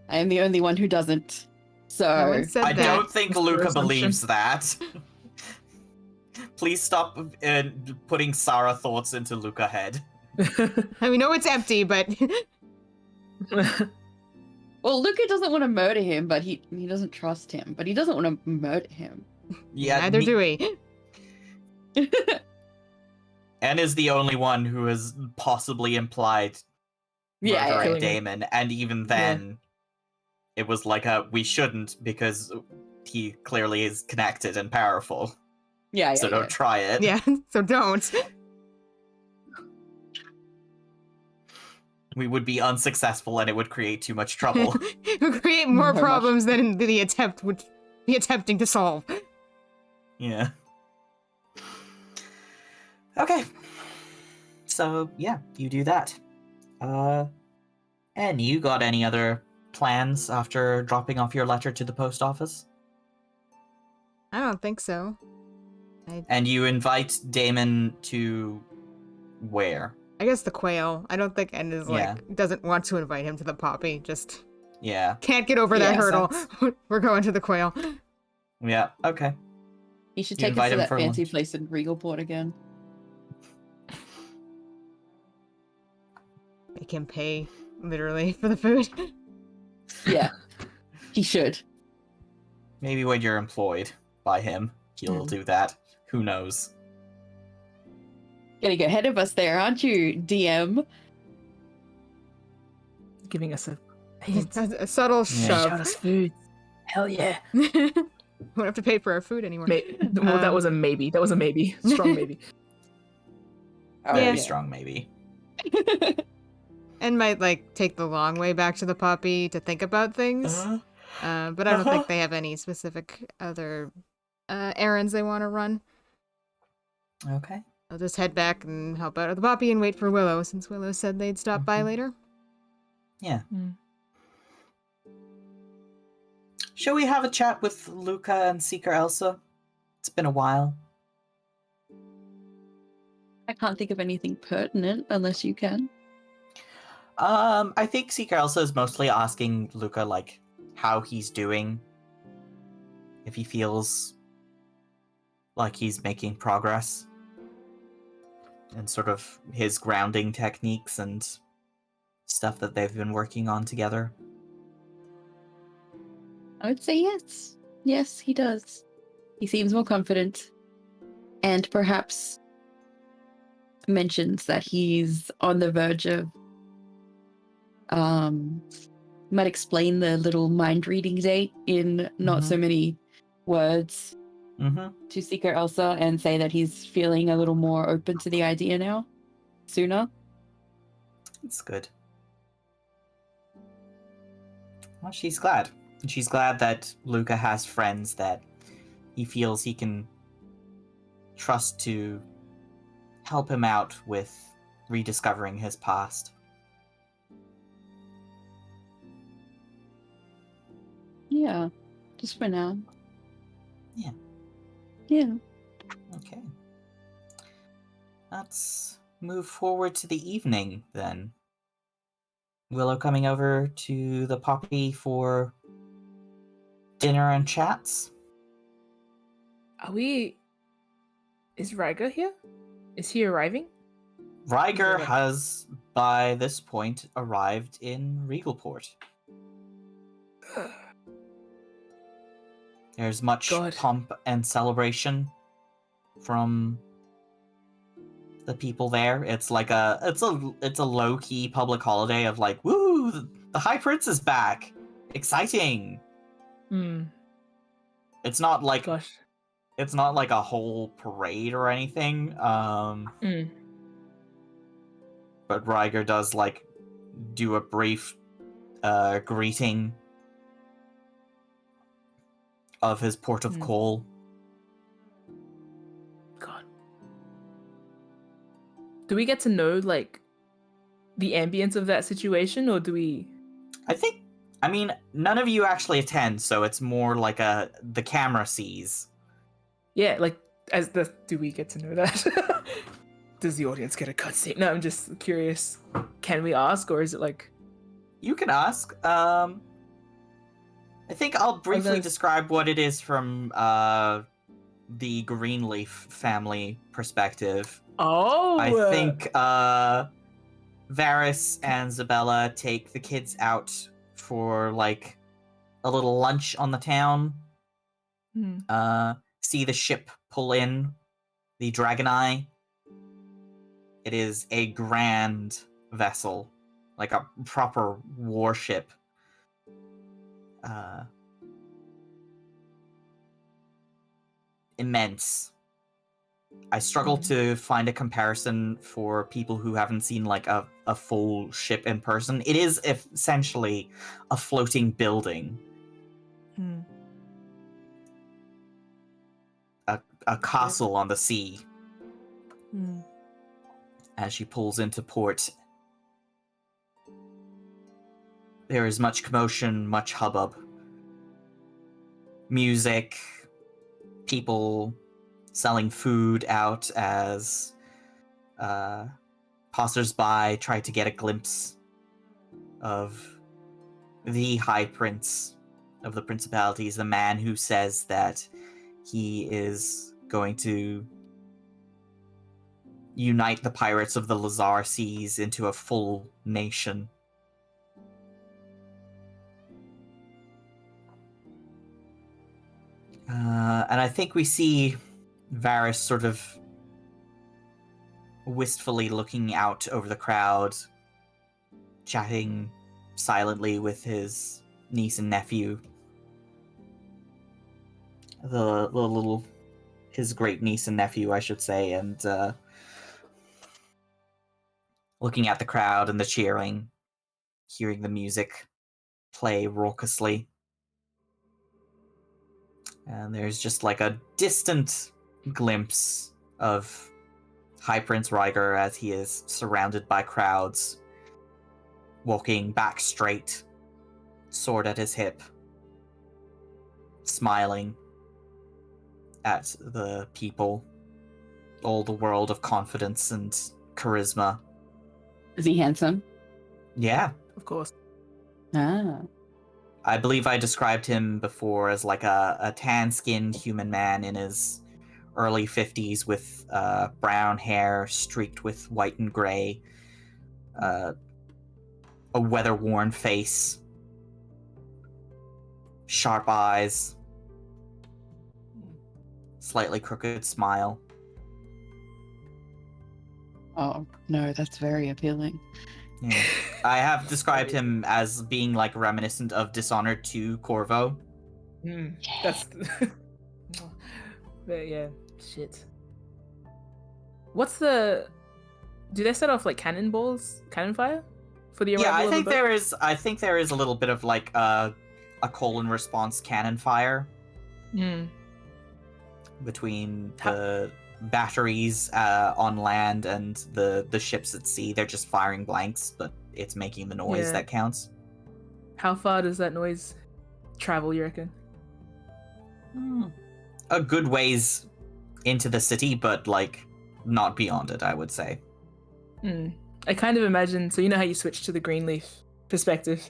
I am the only one who doesn't. So No one said I that. don't think That's Luca your assumption. believes that. Please stop putting Sarah thoughts into Luca head. I mean, no, it's empty, but well, Luca doesn't want to murder him, but he doesn't trust him. But he doesn't want to murder him. Yeah, neither do we. Anne is the only one who has possibly implied Yeah, murdering killing him. Damon, and even then, it was like we shouldn't because he clearly is connected and powerful. yeah. So don't try it. Yeah, so don't. We would be unsuccessful, and it would create too much trouble. We'll create more Very much. problems than the attempt would be attempting to solve. Yeah. Okay. so yeah, you do that. And you got any other plans after dropping off your letter to the post office? I don't think so. And you invite Damon to where? I guess the quail. I don't think End is Yeah. doesn't want to invite him to the poppy. Just Yeah. can't get over that Yeah, hurdle. sense. We're going to the quail. Yeah, okay. You should You take us invite to him that for fancy lunch. place in Regalport again. Make him pay, literally, for the food. Yeah, he should. Maybe when you're employed by him, he'll do that. Who knows? Getting ahead of us there, aren't you, DM? Giving us a hint. A subtle Shout shove. us food. Hell yeah. We won't have to pay for our food anymore. Well, that was a maybe. That was a maybe. Strong maybe. Very Yeah. strong, maybe. And might take the long way back to the poppy to think about things. But I don't think they have any specific other errands they want to run. Okay. I'll just head back and help out at the poppy and wait for Willow, since Willow said they'd stop by later. Yeah. Mm. Shall we have a chat with Luca and Seeker Elsa? It's been a while. I can't think of anything pertinent unless you can. I think Seeker Elsa is mostly asking Luca, how he's doing. If he feels like he's making progress. And sort of his grounding techniques and stuff that they've been working on together. I would say yes. Yes, he does. He seems more confident. And perhaps mentions that he's on the verge of might explain the little mind reading date in not so many words to Seeker Elsa and say that he's feeling a little more open to the idea now, sooner. It's good. Well, she's glad. She's glad that Luca has friends that he feels he can trust to help him out with rediscovering his past. Yeah, just for now. Yeah. Yeah. Okay. Let's move forward to the evening then. Willow coming over to the poppy for dinner and chats. Is Ryger here? Is he arriving? Ryger has, by this point, arrived in Regalport. There's much pomp and celebration from the people there. It's a low-key public holiday of woo, the High Prince is back. Exciting. It's not it's not like a whole parade or anything. But Ryger does do a brief greeting of his port of call. God. Do we get to know the ambience of that situation, or do we? I mean, none of you actually attend, so it's more the camera sees. Yeah, do we get to know that? Does the audience get a cutscene? No, I'm just curious. Can we ask, or is it You can ask. I think I'll briefly describe what it is from the Greenleaf family perspective. Oh! I think Varys and Zabella take the kids out for a little lunch on the town. See the ship pull in, the Dragon Eye. It is a grand vessel, like a proper warship. Immense. I struggle to find a comparison for people who haven't seen a full ship in person. It is essentially a floating building. A castle on the sea. as she pulls into port. There is much commotion, much hubbub. Music, people selling food out as passers-by try to get a glimpse of the High Prince of the Principalities, the man who says that he is going to unite the pirates of the Lazar Seas into a full nation. And I think we see Varys sort of wistfully looking out over the crowd, chatting silently with his niece and nephew. His great niece and nephew, I should say, and looking at the crowd and the cheering, hearing the music play raucously. And there's just like a distant glimpse of High Prince Rhaegar as he is surrounded by crowds, walking back straight, sword at his hip, smiling at the people, all the world of confidence and charisma. Is he handsome? Yeah. Of course. Ah. I believe I described him before as like a tan-skinned human man in his early 50s with brown hair streaked with white and gray, a weather-worn face, sharp eyes, slightly crooked smile. Oh, no, that's very appealing. Yeah. I have described him as being like reminiscent of Dishonored 2 Corvo. That's but yeah, shit. What's the? Do they set off like cannon fire for the arrival? Yeah, of the boat? I think there is a little bit of like a call and response cannon fire between the batteries on land and the ships at sea. They're just firing blanks, but it's making the noise that counts. How far does that noise travel, you reckon? A good ways into the city, but like not beyond it, I would say. I kind of imagine, so you know how you switch to the Greenleaf perspective?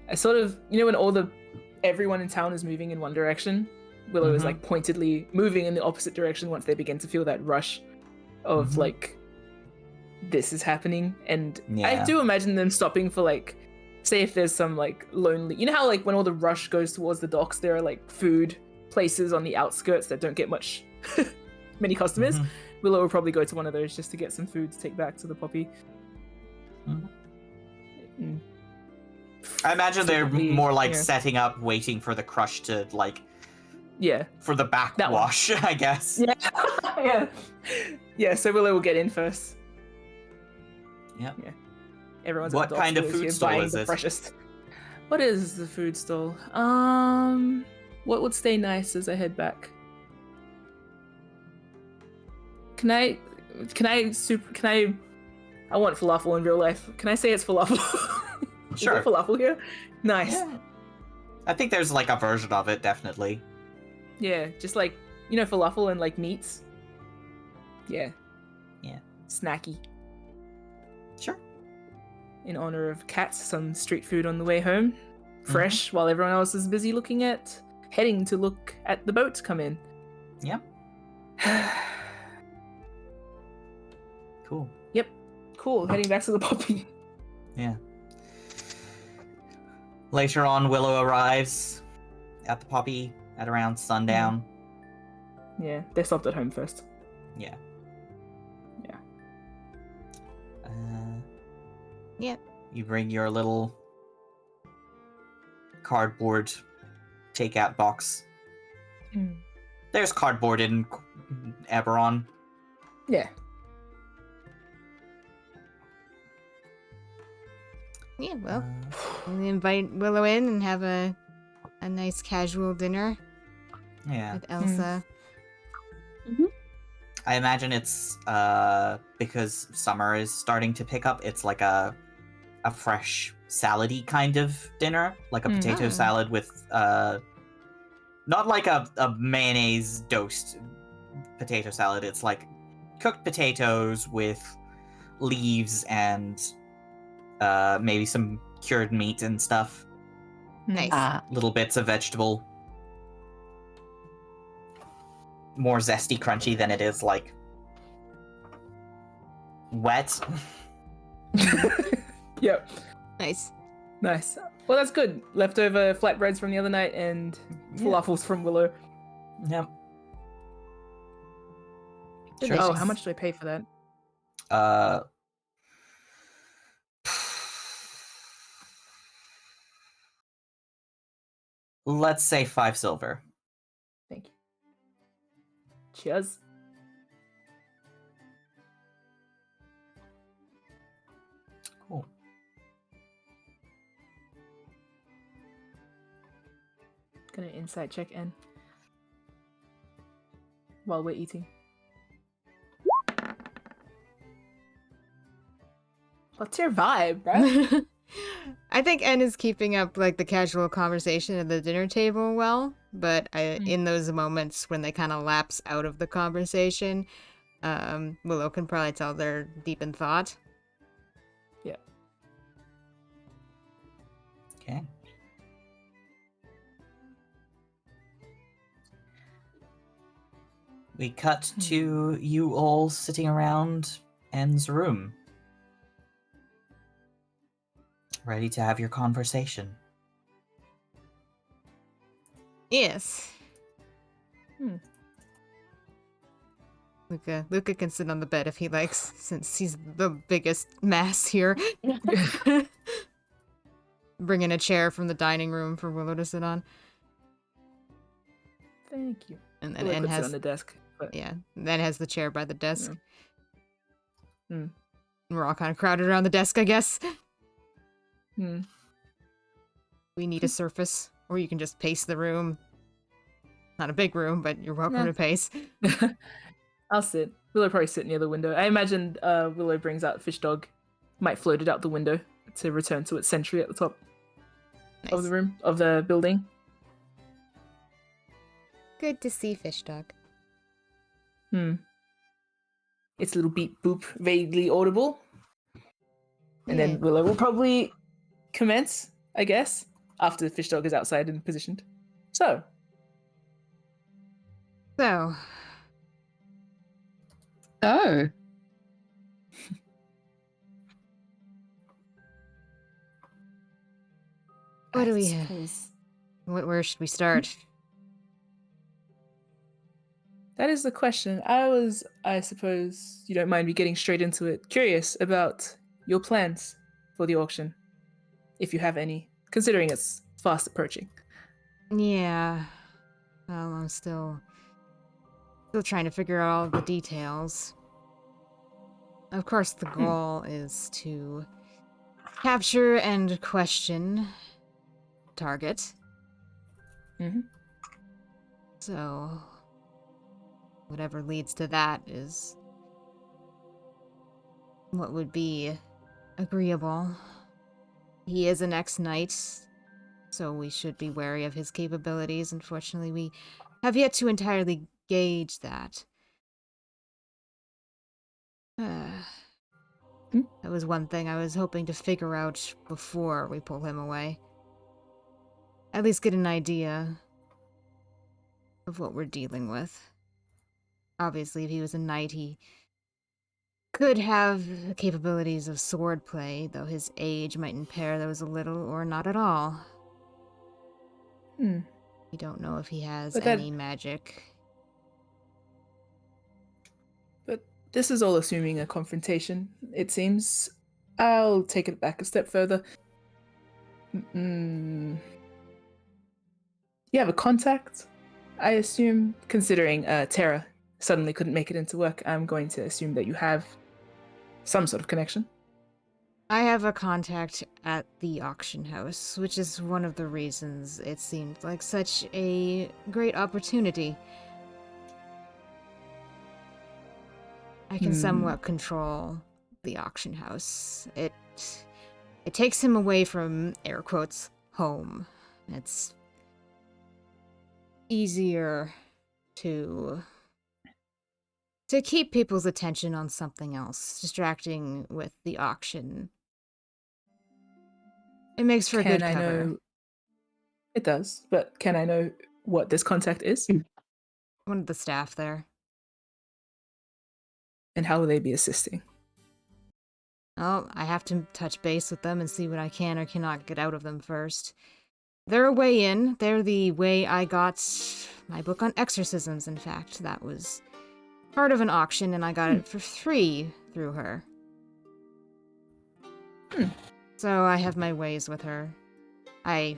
I sort of, you know, when everyone in town is moving in one direction, Willow is like pointedly moving in the opposite direction once they begin to feel that rush of like, this is happening. And I do imagine them stopping for like, say if there's some like lonely, you know how like when all the rush goes towards the docks, there are like food places on the outskirts that don't get many customers. Willow will probably go to one of those just to get some food to take back to the poppy. I imagine they're more like setting up, waiting for the crush to like, for the backwash, I guess. Yeah. So Willow will get in first. Yeah. Everyone's what kind of food stall is it? Freshest. What is the food stall? What would stay nice as I head back? I want falafel in real life. Can I say it's falafel? Sure. Is there falafel here? Nice. Yeah. I think there's like a version of it, definitely. Yeah, just like, you know, falafel and like meats. Yeah. Snacky. Sure. In honor of Kat, some street food on the way home. Fresh, while everyone else is busy heading to look at the boat come in. Yeah. Cool. Yep. Cool. Heading back to the poppy. Yeah. Later on, Willow arrives at the poppy at around sundown. Yeah, they stopped at home first. Yeah. Yep. You bring your little cardboard takeout box. There's cardboard in Eberron. Yeah. Yeah, well, we invite Willow in and have a nice casual dinner with Elsa. I imagine it's because summer is starting to pick up. It's like a fresh salad-y kind of dinner, like a potato Oh. salad with not like a mayonnaise dosed potato salad. It's like cooked potatoes with leaves and maybe some cured meat and stuff. Nice. Little bits of vegetable. More zesty, crunchy than it is like wet. Yep. Nice. Nice. Well, that's good. Leftover flatbreads from the other night and falafels from Willow. Yep. Delicious. Oh, how much do I pay for that? Let's say 5 silver. Thank you. Cheers. Cool. Gonna insight check in while we're eating. What's your vibe, right? I think N is keeping up like the casual conversation at the dinner table well, but in those moments when they kind of lapse out of the conversation, Willow can probably tell they're deep in thought. Yeah. Okay. We cut to you all sitting around N's room, ready to have your conversation. Yes. Hmm. Luca can sit on the bed if he likes, since he's the biggest mass here. Bring in a chair from the dining room for Willow to sit on. Thank you. And then Willow N puts it has on the desk. But yeah, then has the chair by the desk. Yeah. We're all kind of crowded around the desk, I guess. Hmm. We need a surface, or you can just pace the room. Not a big room, but you're welcome to pace. I'll sit. Willow probably sit near the window. I imagine Willow brings out Fish Dog, might float it out the window to return to its sentry at the top of the room, of the building. Good to see Fish Dog. Its little beep boop, vaguely audible. And Yeah. then Willow will probably commence, I guess, after the Fish Dog is outside and positioned. So, So, Oh, what do I we have? suppose Where should we start? that is the question. I suppose you don't mind me getting straight into it, curious about your plans for the auction, if you have any, considering it's fast approaching. Yeah. Well, I'm still trying to figure out all the details. Of course, the goal is to capture and question target. Mm-hmm. So, whatever leads to that is what would be agreeable. He is an ex-knight, so we should be wary of his capabilities. Unfortunately, we have yet to entirely gauge that. That was one thing I was hoping to figure out before we pull him away. At least get an idea of what we're dealing with. Obviously, if he was a knight, he could have the capabilities of swordplay, though his age might impair those a little or not at all. We don't know if he has But that- any magic. But this is all assuming a confrontation, it seems. I'll take it back a step further. You have a contact, I assume, considering Terra suddenly couldn't make it into work. I'm going to assume that you have some sort of connection. I have a contact at the auction house, which is one of the reasons it seemed like such a great opportunity. I can somewhat control the auction house. It takes him away from, air quotes, home. It's easier to keep people's attention on something else, distracting with the auction. It makes for good cover. It does, but can I know what this contact is? One of the staff there. And how will they be assisting? Oh, I have to touch base with them and see what I can or cannot get out of them first. They're a way in. They're the way I got my book on exorcisms, in fact. That was part of an auction, and I got it for free through her. So I have my ways with her. I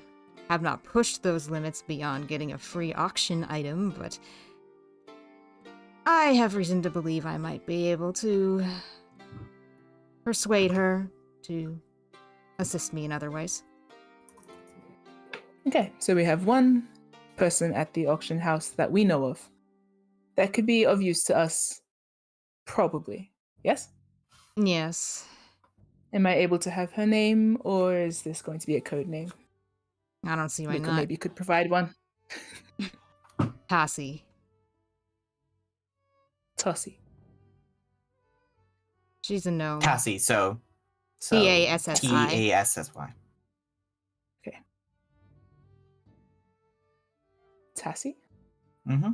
have not pushed those limits beyond getting a free auction item, but I have reason to believe I might be able to persuade her to assist me in other ways. Okay, so we have one person at the auction house that we know of that could be of use to us, probably. Yes? Yes. Am I able to have her name, or is this going to be a code name? I don't see why Luca not. maybe could provide one. Tassie. Tossie. She's a gnome. Tassie, so Tassi. Tassy. Okay. Tassie? Mm-hmm.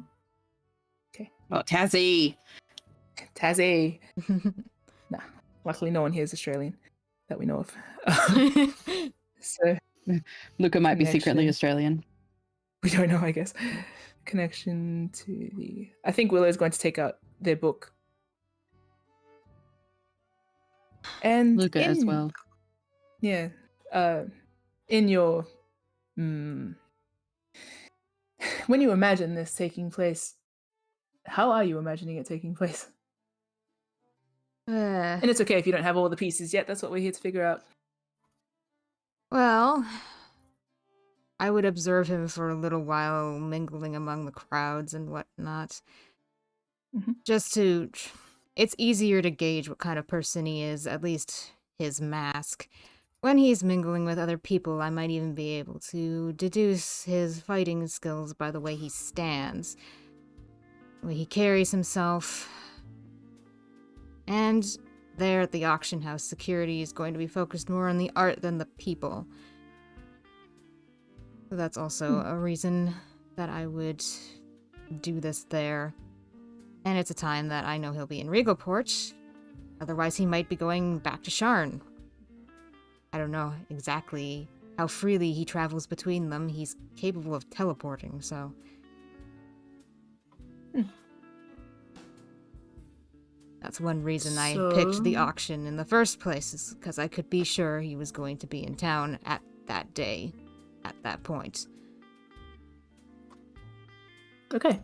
Okay. Oh, Tassie. Tassie. Nah. Luckily no one here is Australian that we know of. So Luca might be secretly Connection. Australian. we don't know, I guess. Connection to the... I think Willow's going to take out their book. And Luca as well. Yeah. In your... when you imagine this taking place, how are you imagining it taking place? And it's okay if you don't have all the pieces yet. That's what we're here to figure out. Well, I would observe him for a little while, mingling among the crowds and whatnot. Just to... It's easier to gauge what kind of person he is, at least his mask. When he's mingling with other people, I might even be able to deduce his fighting skills by the way he stands, the way he carries himself. And there at the auction house, security is going to be focused more on the art than the people. So that's also a reason that I would do this there. And it's a time that I know he'll be in Regalport. Otherwise, he might be going back to Sharn. I don't know exactly how freely he travels between them. He's capable of teleporting, so... That's one reason I picked the auction in the first place, is because I could be sure he was going to be in town at that day, at that point. Okay.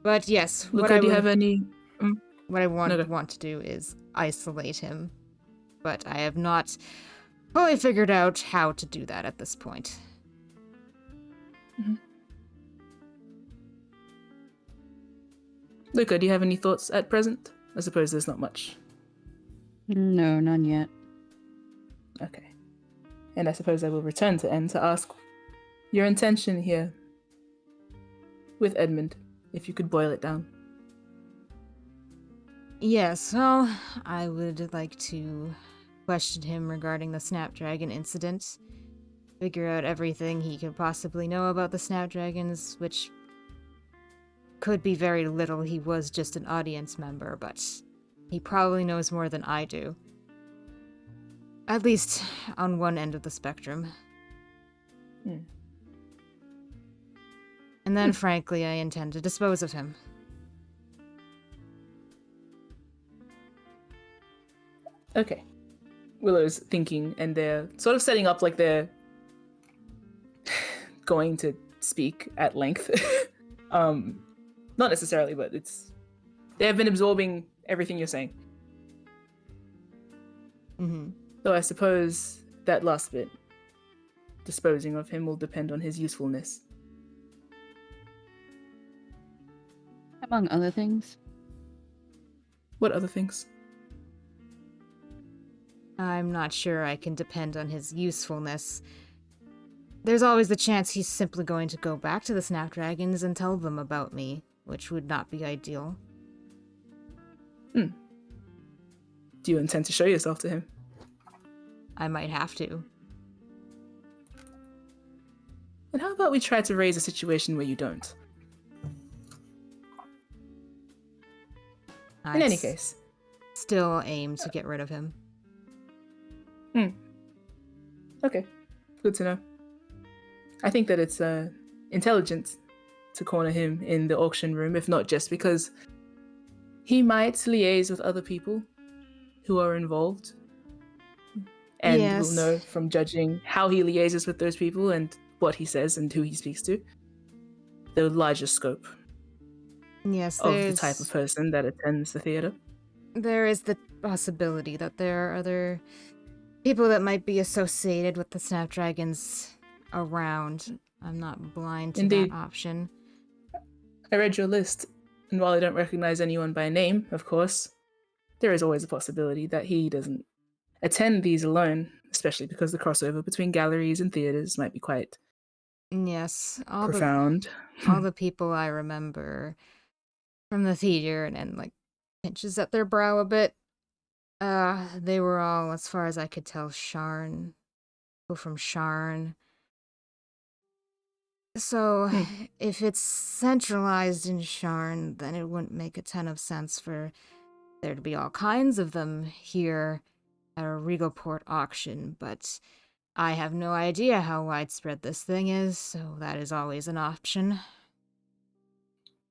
But yes, Luca, do you have any... What I want to do is isolate him. But I have not fully figured out how to do that at this point. Luca, do you have any thoughts at present? I suppose there's not much. No, none yet. Okay. And I suppose I will return to N to ask your intention here with Edmund, if you could boil it down. Yes, well, I would like to question him regarding the Snapdragon incident. Figure out everything he could possibly know about the Snapdragons, which could be very little. He was just an audience member, but he probably knows more than I do. At least on one end of the spectrum. And then, frankly, I intend to dispose of him. Okay. Willow's thinking, and they're sort of setting up like they're going to speak at length. Not necessarily, but they have been absorbing everything you're saying. So I suppose that last bit, disposing of him, will depend on his usefulness. Among other things. What other things? I'm not sure I can depend on his usefulness. There's always the chance he's simply going to go back to the Snapdragons and tell them about me, which would not be ideal. Do you intend to show yourself to him? I might have to. And how about we try to raise a situation where you don't? In any case. Still aim to get rid of him. Okay. Good to know. I think that it's intelligent to corner him in the auction room, if not just because he might liaise with other people who are involved. And we'll know from judging how he liaises with those people and what he says and who he speaks to, the larger scope of the type of person that attends the theater. There is the possibility that there are other people that might be associated with the Snapdragons around. I'm not blind to that option. I read your list, and while I don't recognize anyone by name, of course, there is always a possibility that he doesn't attend these alone, especially because the crossover between galleries and theaters might be quite profound. All the people I remember from the theater and like pinches at their brow a bit, they were all, as far as I could tell, Sharn. People from Sharn. So, if it's centralized in Sharn, then it wouldn't make a ton of sense for there to be all kinds of them here at a Regalport auction, but I have no idea how widespread this thing is, so that is always an option.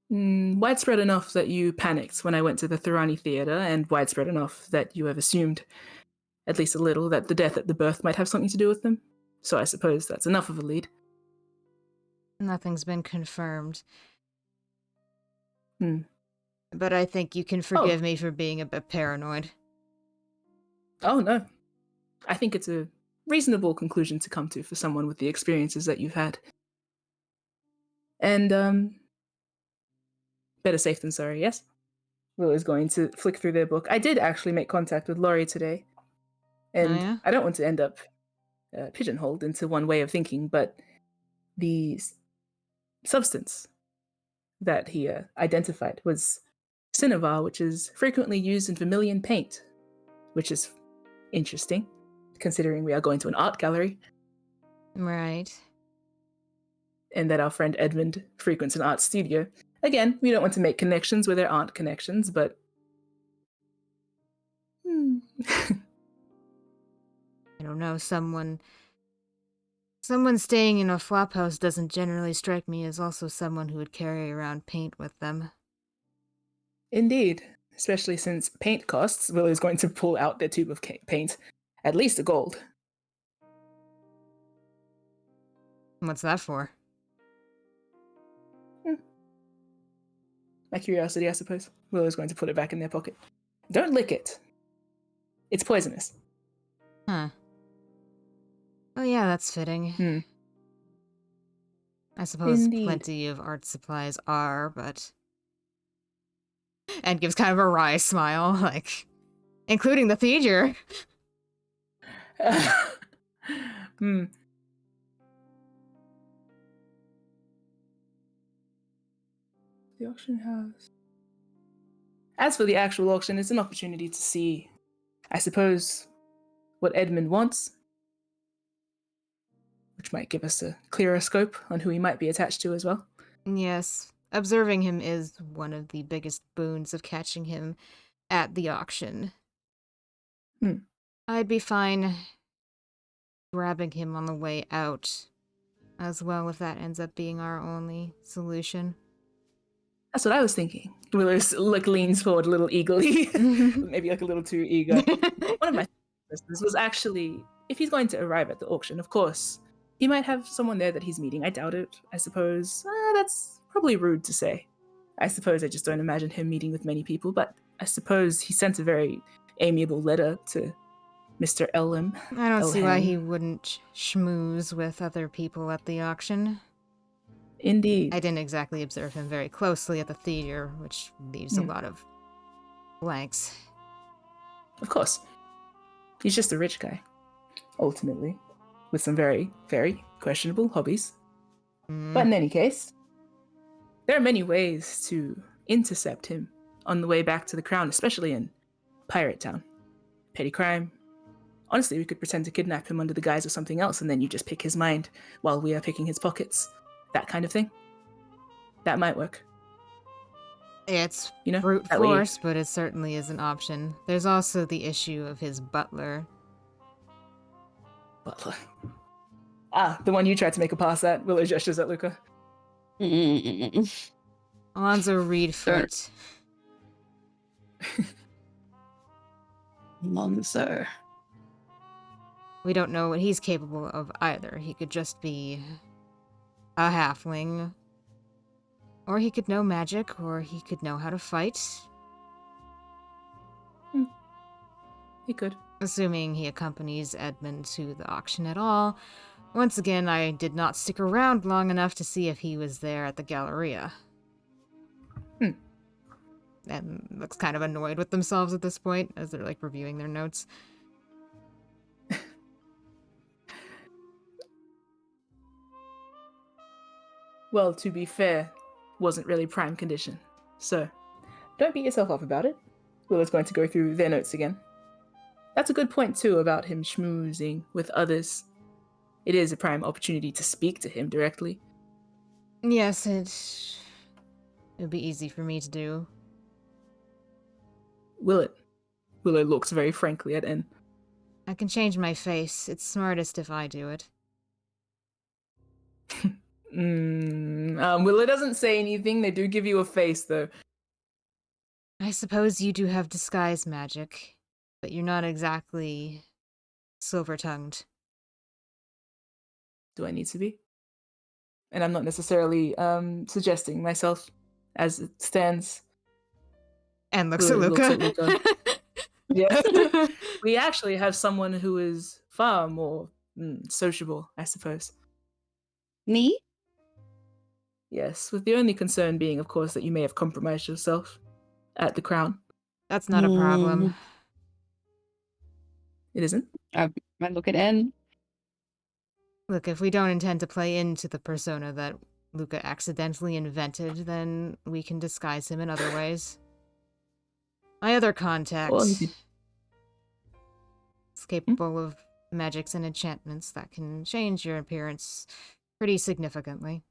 Widespread enough that you panicked when I went to the Thorani Theatre, and widespread enough that you have assumed, at least a little, that the death at the birth might have something to do with them. So I suppose that's enough of a lead. Nothing's been confirmed. But I think you can forgive me for being a bit paranoid. Oh, no. I think it's a reasonable conclusion to come to for someone with the experiences that you've had. And, better safe than sorry, yes? Will is going to flick through their book. I did actually make contact with Laurie today. And I don't want to end up pigeonholed into one way of thinking, but the substance that he identified was cinnabar, which is frequently used in vermilion paint, which is interesting, considering we are going to an art gallery. Right. And that our friend Edmund frequents an art studio. Again, we don't want to make connections where there aren't connections, but... I don't know, someone staying in a flophouse doesn't generally strike me as also someone who would carry around paint with them. Indeed, especially since paint costs. Will is going to pull out their tube of paint, at least a gold. What's that for? My curiosity, I suppose. Will is going to put it back in their pocket. Don't lick it. It's poisonous. Huh. Oh yeah, that's fitting. I suppose plenty of art supplies are, but... And gives kind of a wry smile, like, including the theater. The auction house. As for the actual auction, it's an opportunity to see, I suppose, what Edmund wants, which might give us a clearer scope on who he might be attached to as well. Yes, observing him is one of the biggest boons of catching him at the auction. I'd be fine grabbing him on the way out as well if that ends up being our only solution. That's what I was thinking. Willis leans forward a little eagerly, maybe like a little too eager. One of my listeners was actually, if he's going to arrive at the auction, of course, he might have someone there that he's meeting. I doubt it, I suppose. That's probably rude to say. I suppose I just don't imagine him meeting with many people, but I suppose he sent a very amiable letter to Mr. Elam. I don't see why he wouldn't schmooze with other people at the auction. Indeed. I didn't exactly observe him very closely at the theater, which leaves a lot of blanks. Of course. He's just a rich guy, ultimately, with some very, very questionable hobbies. But in any case, there are many ways to intercept him on the way back to the crown, especially in Pirate Town. Petty crime. Honestly, we could pretend to kidnap him under the guise of something else, and then you just pick his mind while we are picking his pockets. That kind of thing. That might work. It's You know, brute that way- force, but it certainly is an option. There's also the issue of his butler. Butler. Ah, the one you tried to make a pass at. Willow gestures at Luca. Alonzo Reedfoot. Monzo. We don't know what he's capable of either. He could just be a halfling. Or he could know magic, or he could know how to fight. He could. Assuming he accompanies Edmund to the auction at all. Once again, I did not stick around long enough to see if he was there at the Galleria. And looks kind of annoyed with themselves at this point, as they're, like, reviewing their notes. Well, to be fair, wasn't really prime condition. So, don't beat yourself up about it. Willow's going to go through their notes again. That's a good point, too, about him schmoozing with others. It is a prime opportunity to speak to him directly. Yes, it would be easy for me to do. Will it? Willow looks very frankly at N. I can change my face. It's smartest if I do it. Willow doesn't say anything. They do give you a face, though. I suppose you do have disguise magic, but you're not exactly silver-tongued. Do I need to be? And I'm not necessarily suggesting myself as it stands. And looks at Willow Luca. looks at Luca. Yeah. We actually have someone who is far more sociable, I suppose. Me? Yes, with the only concern being, of course, that you may have compromised yourself at the crown. That's not a problem. It isn't? I look at N. Look, if we don't intend to play into the persona that Luca accidentally invented, then we can disguise him in other ways. My other contact Well, is capable of magics and enchantments that can change your appearance pretty significantly.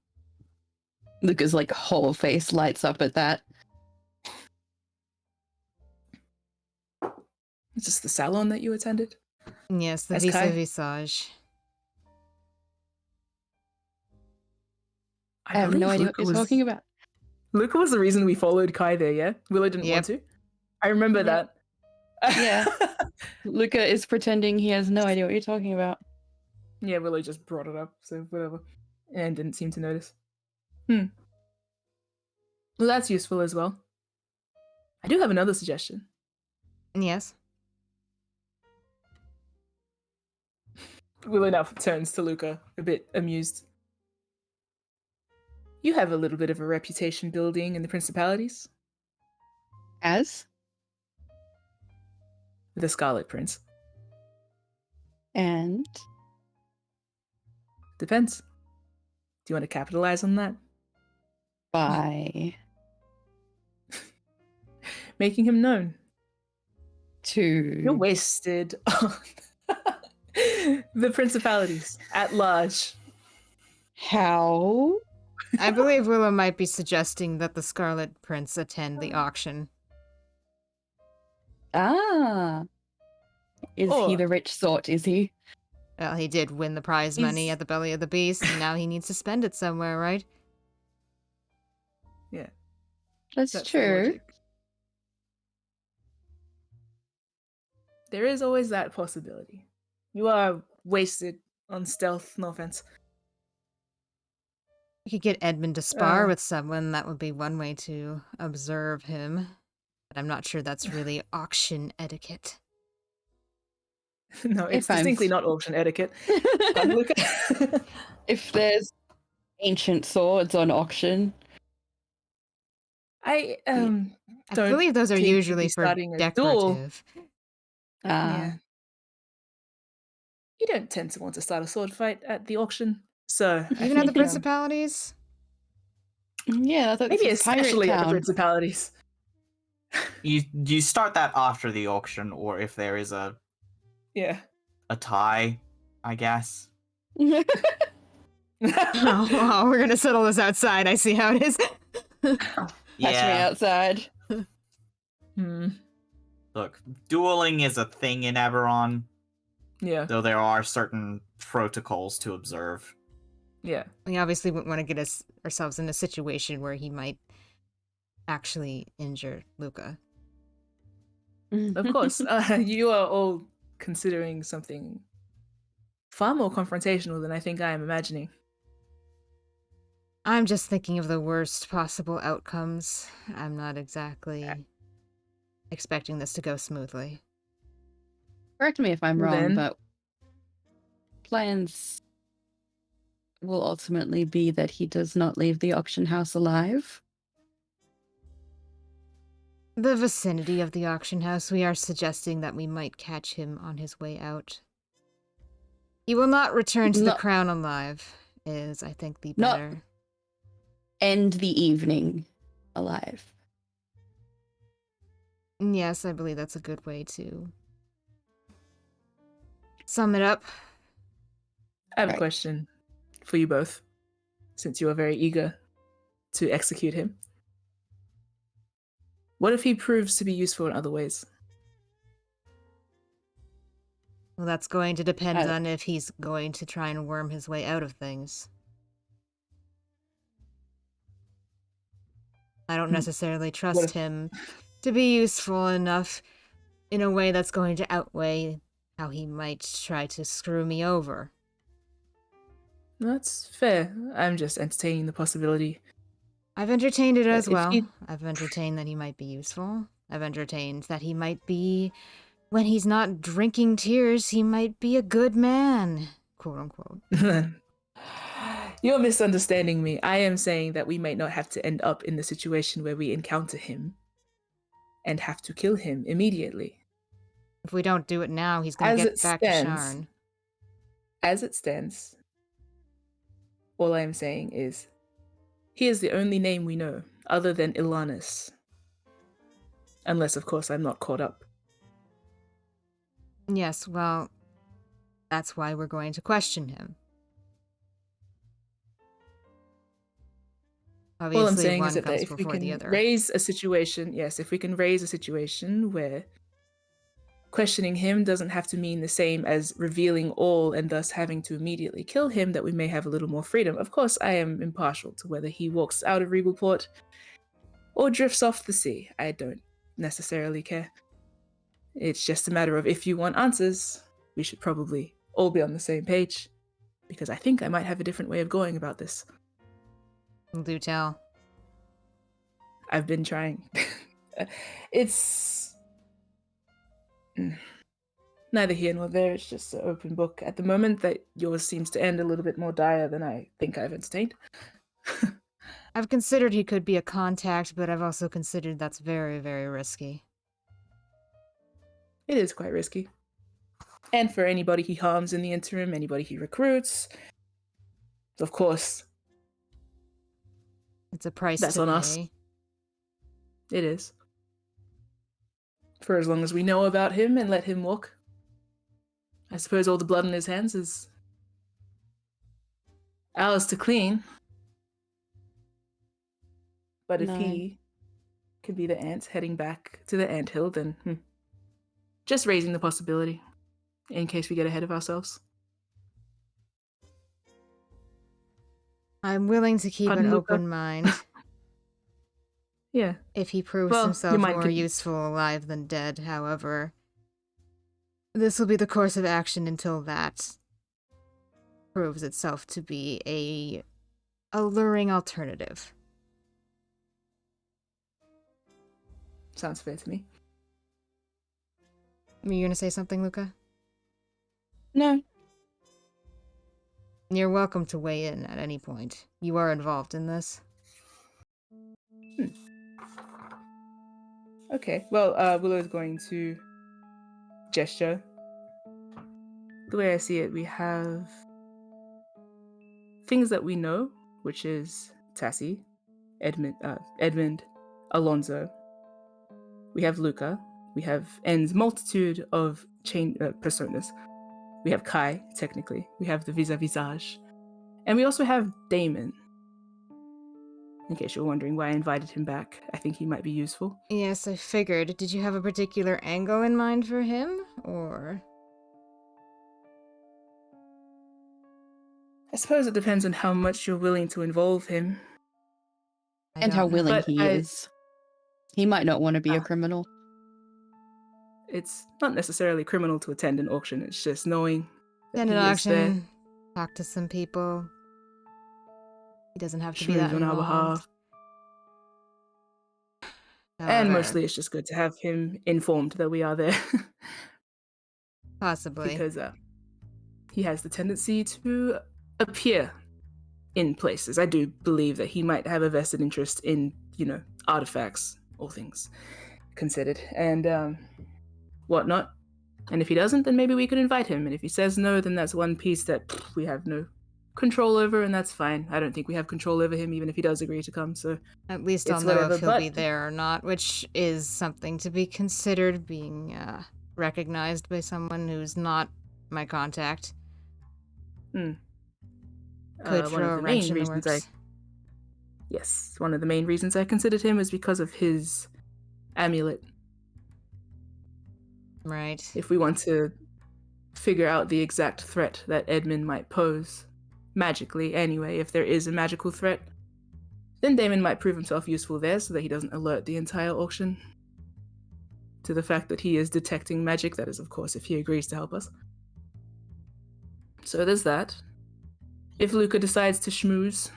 Luca's like whole face lights up at that. Is this the salon that you attended? Yes, the As Kai? Visage. I have no idea what you're talking about. Luca was the reason we followed Kai there, yeah? Willow didn't want to. I remember that. Yeah. Luca is pretending he has no idea what you're talking about. Yeah, Willow just brought it up, so whatever. And didn't seem to notice. Well, that's useful as well. I do have another suggestion. Yes. Willow now turns to Luca, a bit amused. You have a little bit of a reputation building in the principalities. As? The Scarlet Prince. And? Depends. Do you want to capitalize on that? By? Making him known. To? You're wasted on the principalities at large. How? I believe Willow might be suggesting that the Scarlet Prince attend the auction. Ah. Is he Or- the rich sort, is he? Well, he did win the prize money at the Belly of the Beast, and now he needs to spend it somewhere, right? Yeah. That's the true. logic. There is always that possibility. You are wasted on stealth, no offense. You could get Edmund to spar with someone. That would be one way to observe him. But I'm not sure that's really auction etiquette. No, it's If I'm- distinctly not auction etiquette. If there's ancient swords on auction, I I don't believe those are think you'd usually be for starting a duel. decorative. Yeah. Ah, You don't tend to want to start a sword fight at the auction. So I Even at the think principalities? yeah, I thought this maybe was Pirate especially at the Town. principalities. You start that after the auction, or if there is a Yeah. tie, I guess. Oh, wow, we're gonna settle this outside. I see how it is. Catch me Yeah. outside. Hmm. Look, dueling is a thing in Eberron, Yeah. though there are certain protocols to observe. Yeah. We obviously wouldn't want to get ourselves in a situation where he might actually injure Luca. Of course. You are all considering something far more confrontational than I think I am imagining. I'm just thinking of the worst possible outcomes. I'm not exactly expecting this to go smoothly. Correct me if I'm Well, wrong, then- but plans will ultimately be that he does not leave the auction house alive. The vicinity of the auction house, we are suggesting that we might catch him on his way out. He will not return to the Not- crown alive, is, I think, the Not- better. End the evening alive. Yes, I believe that's a good way to sum it up. I have a Right. question for you both, since you are very eager to execute him. What if he proves to be useful in other ways? Well, that's going to depend Uh, on if he's going to try and worm his way out of things. I don't Hmm. necessarily What trust if- him to be useful enough in a way that's going to outweigh how he might try to screw me over. That's fair. I'm just entertaining the possibility. I've entertained it as If well. he- I've entertained that he might be useful. I've entertained that he might be, when he's not drinking tears, he might be a good man, quote unquote. You're misunderstanding me. I am saying that we might not have to end up in the situation where we encounter him and have to kill him immediately. If we don't do it now, he's going As to it get back to stands- Sharn. As it stands, all I am saying is he is the only name we know other than Ilanus. Unless, of course, I'm not caught up. Yes, well, that's why we're going to question him. Obviously, All I'm saying one is that comes if we before the can other. raise a situation, yes, if we can raise a situation where questioning him doesn't have to mean the same as revealing all and thus having to immediately kill him, that we may have a little more freedom. Of course, I am impartial to whether he walks out of Regalport or drifts off the sea. I don't necessarily care. It's just a matter of if you want answers, we should probably all be on the same page, because I think I might have a different way of going about this. Do tell. I've been trying. It's neither here nor there. It's just an open book at the moment that yours seems to end a little bit more dire than I think I've entertained. I've considered he could be a contact, but I've also considered that's very, very risky. It is quite risky. And for anybody he harms in the interim, anybody he recruits, of course, It's a price that's to on pay. us. It is. For as long as we know about him and let him walk. I suppose all the blood on his hands is ours to clean. But if No. he could be the ant heading back to the anthill, then just raising the possibility in case we get ahead of ourselves. I'm willing to keep Pardon, an Luca? open mind. Yeah. If he proves Well, your himself mind more can- useful alive than dead, however, this will be the course of action until that proves itself to be a alluring alternative. Sounds fair to me. Were you gonna say something, Luca? No. You're welcome to weigh in at any point. You are involved in this. Okay, well, Willow is going to gesture. The way I see it, we have things that we know, which is Tassie, Edmund, Alonso. We have Luca. We have N's multitude of personas. We have Kai, technically. We have the vis-a-visage. And we also have Damon. In case you're wondering why I invited him back, I think he might be useful. Yes, I figured. Did you have a particular angle in mind for him, or...? I suppose it depends on how much you're willing to involve him. And how willing But he is. He might not want to be a criminal. It's not necessarily criminal to attend an auction, it's just knowing that Attend he an is there. auction, talk to some people. He doesn't have to be Schmooze that on our involved. behalf. And However, mostly it's just good to have him informed that we are there. possibly. Because he has the tendency to appear in places. I do believe that he might have a vested interest in, artifacts, all things considered, and whatnot. And if he doesn't, then maybe we could invite him. And if he says no, then that's one piece that we have no control over, and that's fine. I don't think we have control over him, even if he does agree to come, so... At least I'll it's know whatever, if he'll but- be there or not, which is something to be considered, being recognized by someone who's not my contact. Could one of throw a the wrench main in the reasons works. Yes, one of the main reasons I considered him is because of his amulet. Right. If we want to figure out the exact threat that Edmund might pose, magically anyway, if there is a magical threat, then Damon might prove himself useful there so that he doesn't alert the entire auction to the fact that he is detecting magic. That is, of course, if he agrees to help us. So there's that. If Luca decides to schmooze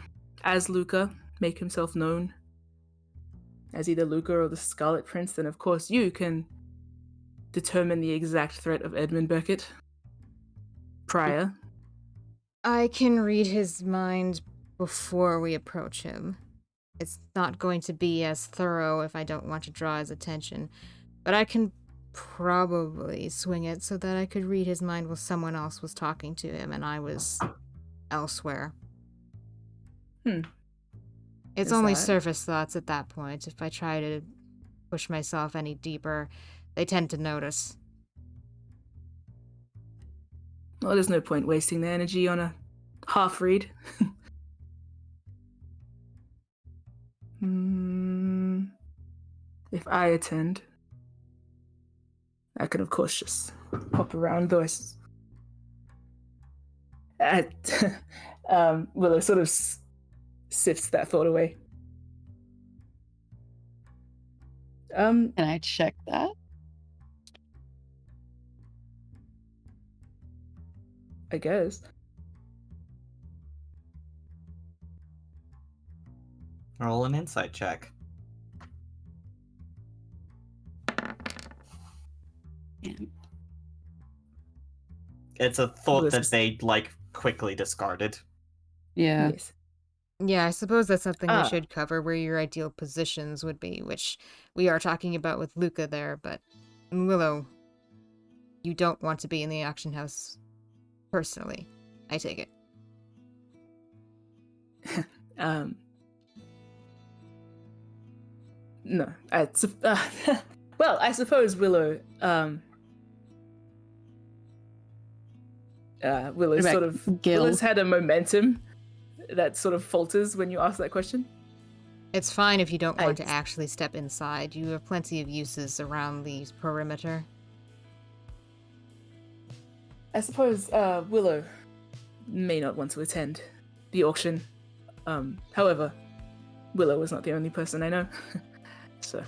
as Luca, make himself known as either Luca or the Scarlet Prince, then of course you can determine the exact threat of Edmund Beckett prior. I can read his mind before we approach him. It's not going to be as thorough if I don't want to draw his attention, but I can probably swing it so that I could read his mind while someone else was talking to him and I was elsewhere. It's Is only that- surface thoughts at that point. If I try to push myself any deeper, they tend to notice. Well, there's no point wasting the energy on a half read. If I attend, I can of course just hop around, though Willow sort of sifts that thought away. Can I check that? I guess. Roll an insight check. Yeah. It's a thought This that is- they quickly discarded. Yeah. Yes. Yeah, I suppose that's something Ah. we should cover, where your ideal positions would be, which we are talking about with Luca there, but Willow, you don't want to be in the auction house personally. I take it. No. Well, I suppose Willow, Willow's What sort about of... Gil? Willow's had a momentum that sort of falters when you ask that question. It's fine if you don't want to I- actually step inside. You have plenty of uses around the perimeter. I suppose Willow may not want to attend the auction. However, Willow is not the only person I know. So,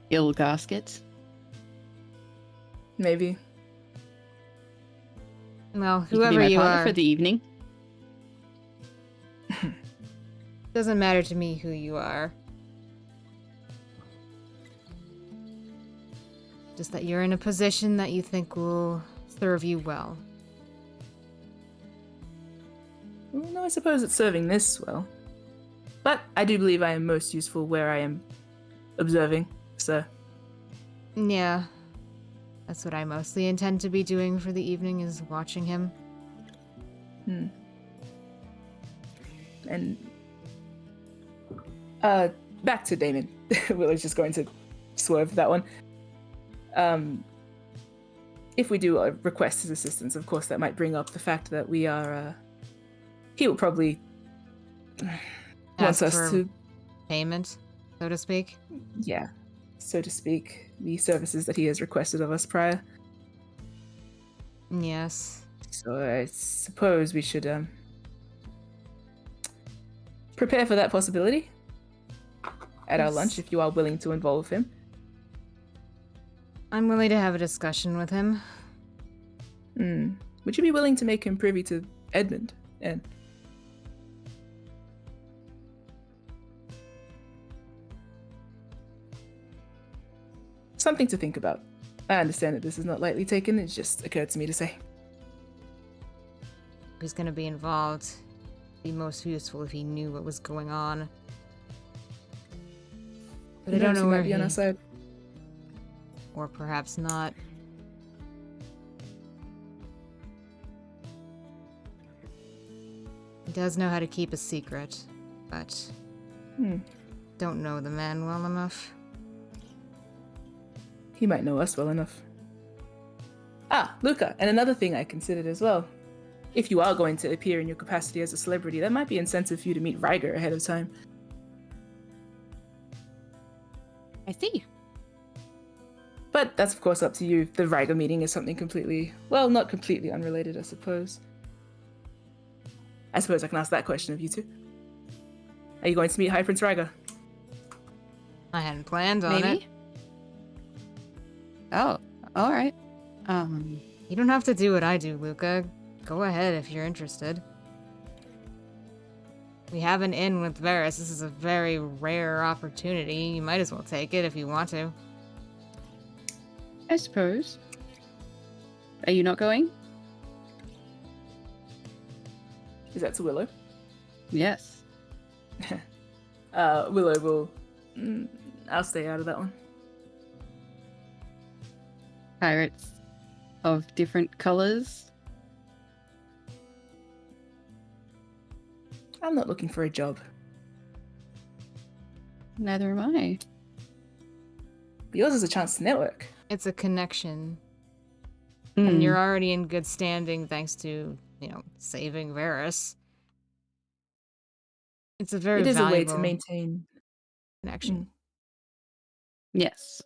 Ill gaskets. maybe. Well, You can be whoever my you partner are, for the evening. doesn't matter to me who you are. Just that you're in a position that you think will serve you well. Well, no, I suppose it's serving this well. But I do believe I am most useful where I am observing, sir. Yeah. That's what I mostly intend to be doing for the evening, is watching him. And back to Damon. Willow's just going to swerve that one. If we do request his assistance, of course, that might bring up the fact that we are. He will probably wants Ask us for to, payment, so to speak. yeah, so to speak, the services that he has requested of us prior. Yes. So I suppose we should prepare for that possibility at our Yes. lunch if you are willing to involve him. I'm willing to have a discussion with him. Would you be willing to make him privy to Edmund? And something to think about. I understand that this is not lightly taken. It just occurred to me to say. If he's gonna be involved, it'd be most useful if he knew what was going on. But I don't know He where might be on our side. Or perhaps not. He does know how to keep a secret, but don't know the man well enough. He might know us well enough. Ah, Luca, and another thing I considered as well. If you are going to appear in your capacity as a celebrity, that might be incentive for you to meet Ryger ahead of time. I see. But that's of course up to you. The Ryger meeting is something completely, well, not completely unrelated, I suppose. I suppose I can ask that question of you two. Are you going to meet High Prince Ryger? I hadn't planned on Maybe. it. Oh, all right. You don't have to do what I do, Luca. Go ahead if you're interested. We have an in with Varys. This is a very rare opportunity. You might as well take it if you want to. I suppose. Are you not going? Is that to Willow? Yes. Willow will... I'll stay out of that one. Pirates of different colors. I'm not looking for a job. Neither am I. But yours is a chance to network. It's a connection. And you're already in good standing thanks to, saving Varys. It's a very It is a way to valuable maintain connection. Yes.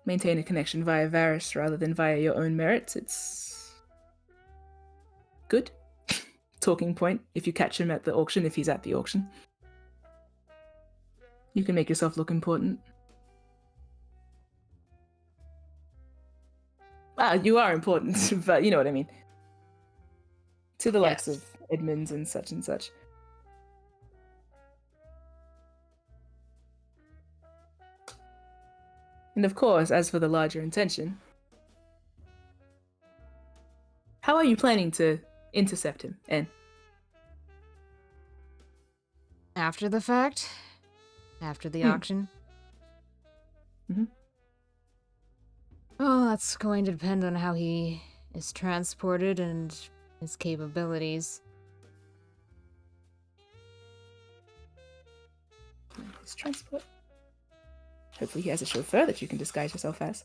maintain a connection via Varys rather than via your own merits. It's good. Talking point if you catch him at the auction, if he's at the auction. You can make yourself look important. You are important, but you know what I mean. To the likes Yes. of Edmonds and such and such. And of course, as for the larger intention, how are you planning to intercept him, Anne? After the fact? After the auction? Mhm. Oh, that's going to depend on how he is transported and his capabilities. His transport. Hopefully he has a chauffeur that you can disguise yourself as.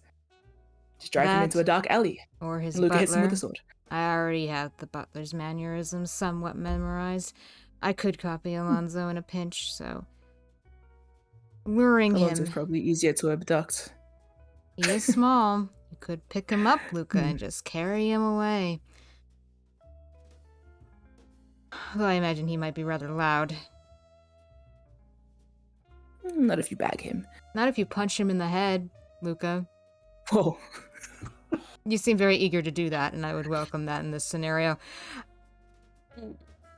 Just drive him That- into a dark alley. Or his And Luca hits him with butler. a sword. I already have the butler's mannerisms somewhat memorized. I could copy Alonso in a pinch, so... luring Alonso's him. probably easier to abduct. He is small. You could pick him up, Luca, and just carry him away. Though I imagine he might be rather loud. Not if you bag him. Not if you punch him in the head, Luca. Whoa. You seem very eager to do that, and I would welcome that in this scenario.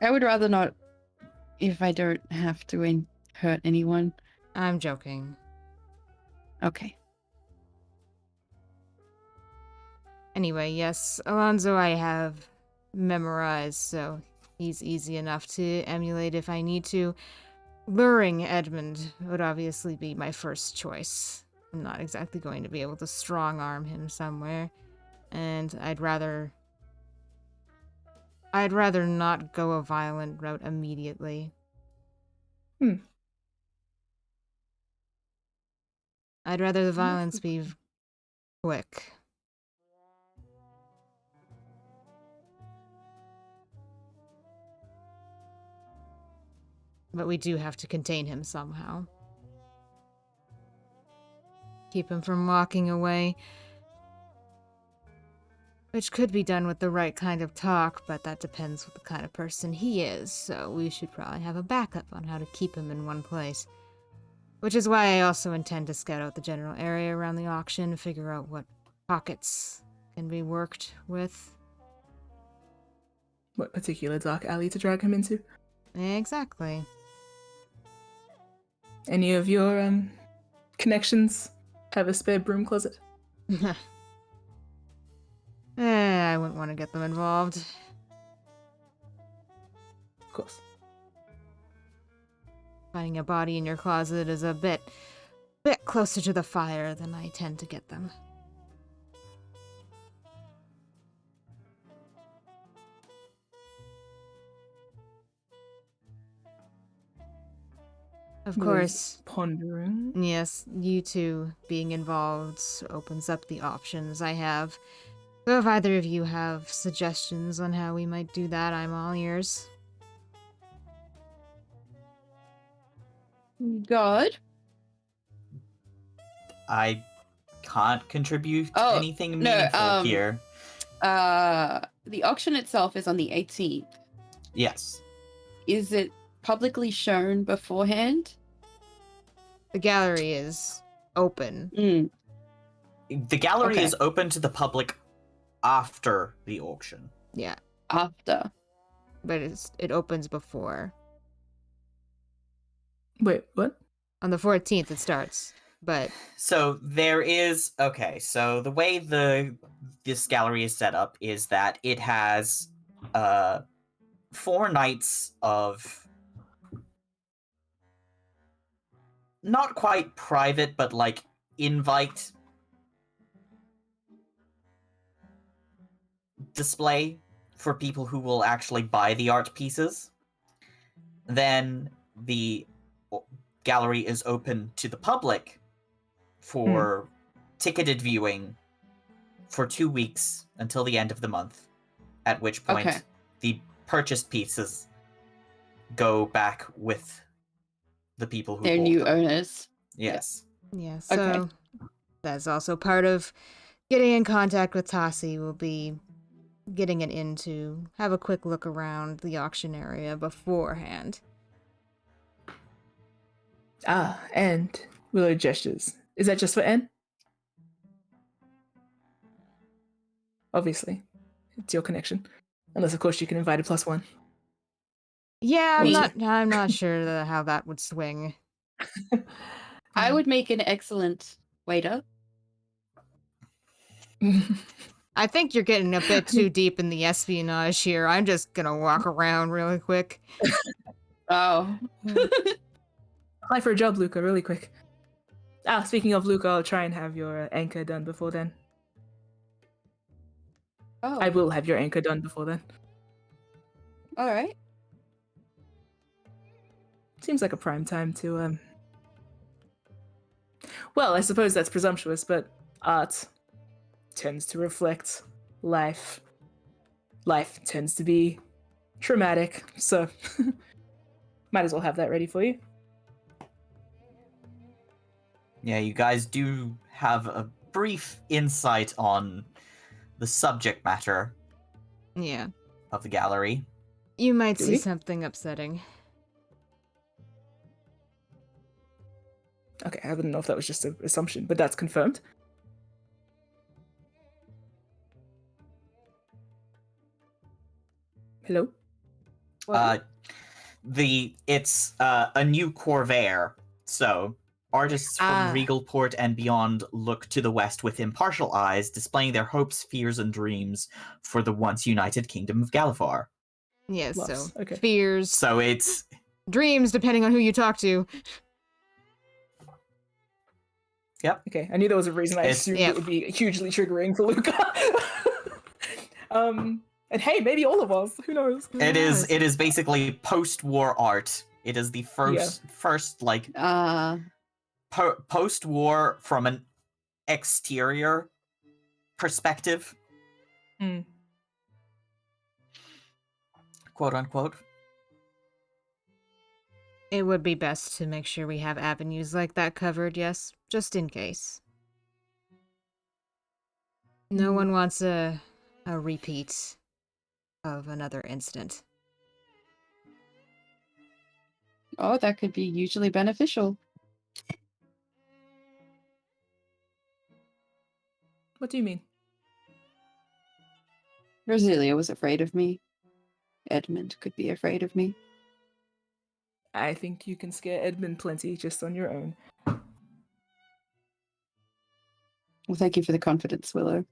I would rather not, if I don't have to hurt anyone. I'm joking. Okay. Anyway, yes, Alonso I have memorized, so he's easy enough to emulate if I need to. luring Edmund would obviously be my first choice. I'm not exactly going to be able to strong-arm him somewhere, and I'd rather not go a violent route immediately. I'd rather the violence be quick. But we do have to contain him somehow. Keep him from walking away. Which could be done with the right kind of talk, but that depends what the kind of person he is, so we should probably have a backup on how to keep him in one place. Which is why I also intend to scout out the general area around the auction, figure out what pockets can be worked with. What particular dark alley to drag him into? Exactly. Any of your connections have a spare broom closet? I wouldn't want to get them involved. Of course. Finding a body in your closet is a bit closer to the fire than I tend to get them. Of course. Pondering. Yes, you two being involved opens up the options I have. So if either of you have suggestions on how we might do that, I'm all ears. God. I can't contribute Oh, anything no, meaningful here. The auction itself is on the 18th. Yes. Is it publicly shown beforehand? The gallery is open. The gallery Okay. is open to the public after the auction. Yeah, After. but it opens before. Wait, what? On the 14th it starts, but So there is so the way this gallery is set up is that it has 4 nights of not quite private but like invite display for people who will actually buy the art pieces. Then the gallery is open to the public for ticketed viewing for 2 weeks until the end of the month, at which point the purchased pieces go back with the people who Their bought new them. owners. Yes. yeah, so that's also part of getting in contact with Tassi will be getting it in to have a quick look around the auction area beforehand. And Willow gestures. Is that just for N? Obviously. It's your connection. Unless, of course, you can invite a +1. Yeah, Me. I'm not sure how that would swing. I would make an excellent waiter. I think you're getting a bit too deep in the espionage here. I'm just gonna walk around really quick. Oh. Apply for a job, Luca, really quick. Speaking of Luca, I'll try and have your anchor done before then. Oh. I will have your anchor done before then. All right. Seems like a prime time to, Well, I suppose that's presumptuous, but art tends to reflect life. Life tends to be traumatic, so might as well have that ready for you. Yeah, you guys do have a brief insight on the subject matter Yeah. of the gallery. You might Do see we? something upsetting. Okay, I wouldn't know if that was just an assumption, but that's confirmed. Hello? It's a new corvair, so artists from Regalport and beyond look to the west with impartial eyes, displaying their hopes, fears, and dreams for the once united kingdom of Galifar. Yeah, Loves. so Okay. fears. So it's dreams, depending on who you talk to. Yep. Okay, I knew there was a reason I assumed yeah. it would be hugely triggering for Luca. And hey, maybe all of us. Who knows? It is basically post-war art. It is the first like post-war from an exterior perspective. Quote unquote. It would be best to make sure we have avenues like that covered, yes, just in case. No one wants a repeat of another incident. Oh, that could be hugely beneficial. What do you mean? Roselia was afraid of me. Edmund could be afraid of me. I think you can scare Edmund plenty just on your own. Well, thank you for the confidence, Willow.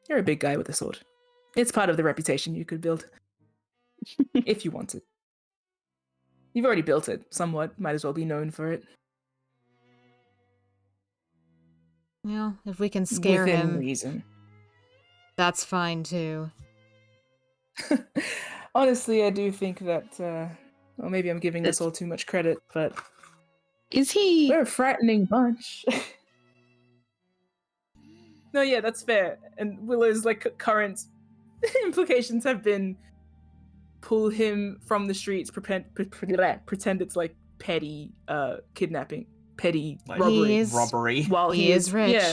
You're a big guy with a sword. It's part of the reputation you could build. If you wanted. You've already built it, somewhat. Might as well be known for it. Yeah, if we can scare Within him, reason. that's fine too. Honestly, I do think that, well, maybe I'm giving us all too much credit, but is he? we're a frightening bunch. No, yeah, that's fair. And Willow's current implications have been pull him from the streets, pretend it's like petty kidnapping, petty Like robbery. While he is rich. Yeah.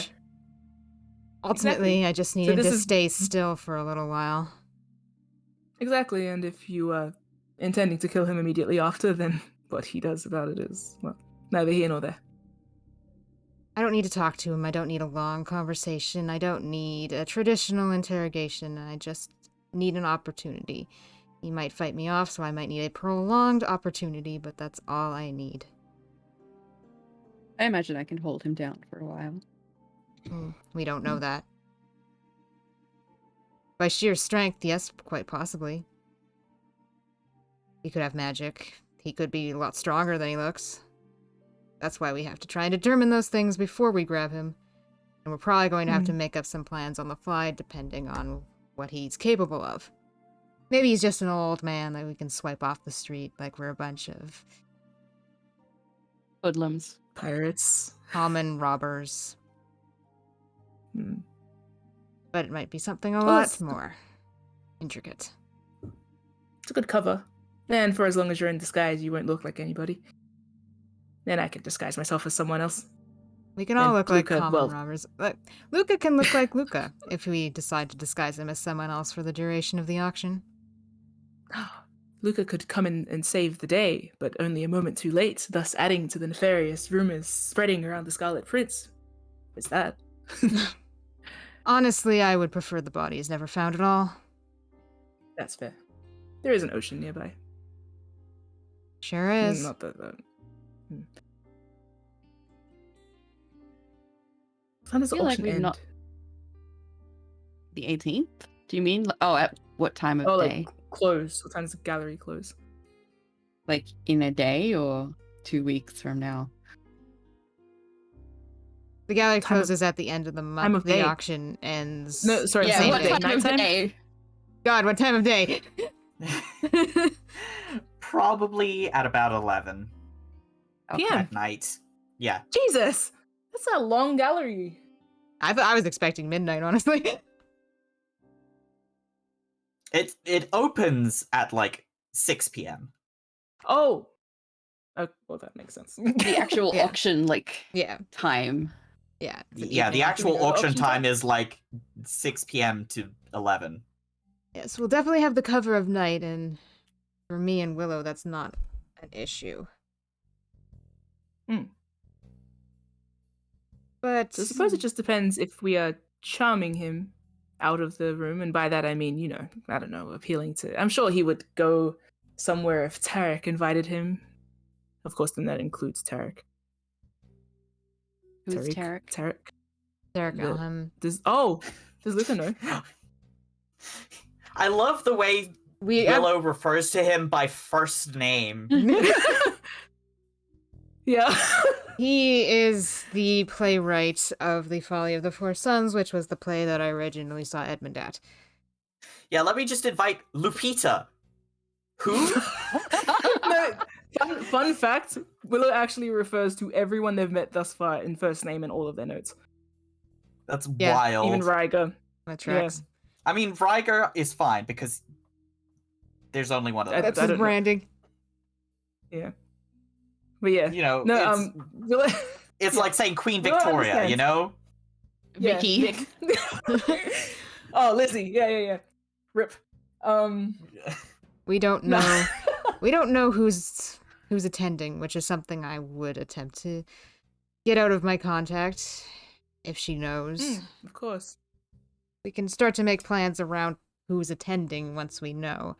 Ultimately, Exactly. I just need him to this is- stay still for a little while. Exactly, and if you intending to kill him immediately after, then what he does about it is, well, neither here nor there. I don't need to talk to him. I don't need a long conversation. I don't need a traditional interrogation. I just need an opportunity. He might fight me off, so I might need a prolonged opportunity, but that's all I need. I imagine I can hold him down for a while. We don't know that. By sheer strength, yes, quite possibly. He could have magic. He could be a lot stronger than he looks. That's why we have to try and determine those things before we grab him. And we're probably going to have to make up some plans on the fly, depending on what he's capable of. Maybe he's just an old man that we can swipe off the street like we're a bunch of Hoodlums. Pirates. common robbers. But it might be something a Well, lot it's- more intricate. It's a good cover. And for as long as you're in disguise, you won't look like anybody. Then I can disguise myself as someone else. We can all And look like Luca, common well- robbers. But Luca can look like Luca if we decide to disguise him as someone else for the duration of the auction. Luca could come in and save the day, but only a moment too late, thus adding to the nefarious rumors spreading around the Scarlet Prince. What's that? Honestly, I would prefer the body is never found at all. That's fair. There is an ocean nearby. Sure is. Not that. When does the feel like auction we've end? not- The 18th? Do you mean? Oh, at what time of day? Close. What time does the gallery close? Like in a day or 2 weeks from now? The gallery Time of- closes at the end of the time month. of The day. auction ends. No, sorry. Yeah, same what day. time of Nighttime? day? God, what time of day? Probably at about 11 Okay. PM. at night. Yeah. Jesus, that's a long gallery. I was expecting midnight, honestly. It opens at like 6 p.m. Oh. Well, that makes sense. The actual Yeah. auction, Yeah, time. yeah. it's an Yeah, the evening actual know the auction auction time time? is like 6 p.m. to 11. Yes, we'll definitely have the cover of night, and for me and Willow, that's not an issue. But So I suppose it just depends if we are charming him out of the room, and by that I mean, I don't know, appealing to. I'm sure he would go somewhere if Tarek invited him. Of course, then that includes Tarek. Who's Tarek? Tarek. Derek the- Alham. Does Luca know? I love the way Willow refers to him by first name. Yeah. He is the playwright of The Folly of the Four Sons, which was the play that I originally saw Edmund at. Yeah, let me just invite Lupita. Who? No, fun fact, Willow actually refers to everyone they've met thus far in first name in all of their notes. That's Yeah, wild. Even Ryger. That tracks. I mean, Ryger is fine because there's only one of them. That's I his don't know. branding. Yeah. But yeah. You know, No, Willow... it's like saying Queen No, I Victoria, understand. you know? Yeah, Vicky. Vic. Oh, Lizzie. Yeah. Rip. We don't No. know. We don't know who's attending, which is something I would attempt to get out of my contact if she knows. Of course. We can start to make plans around who's attending once we know.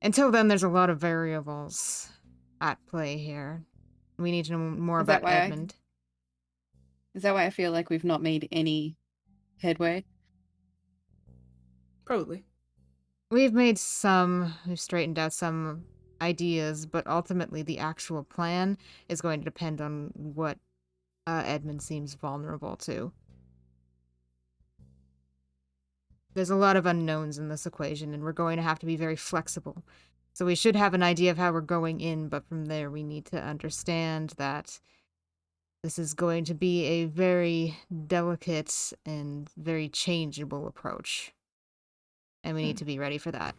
Until then, there's a lot of variables at play here. We need to know more Is that about why Edmund. Is that why I feel like we've not made any headway? Probably. We've straightened out some ideas, but ultimately the actual plan is going to depend on what Edmund seems vulnerable to. There's a lot of unknowns in this equation, and we're going to have to be very flexible. So we should have an idea of how we're going in, but from there we need to understand that this is going to be a very delicate and very changeable approach. And we need to be ready for that.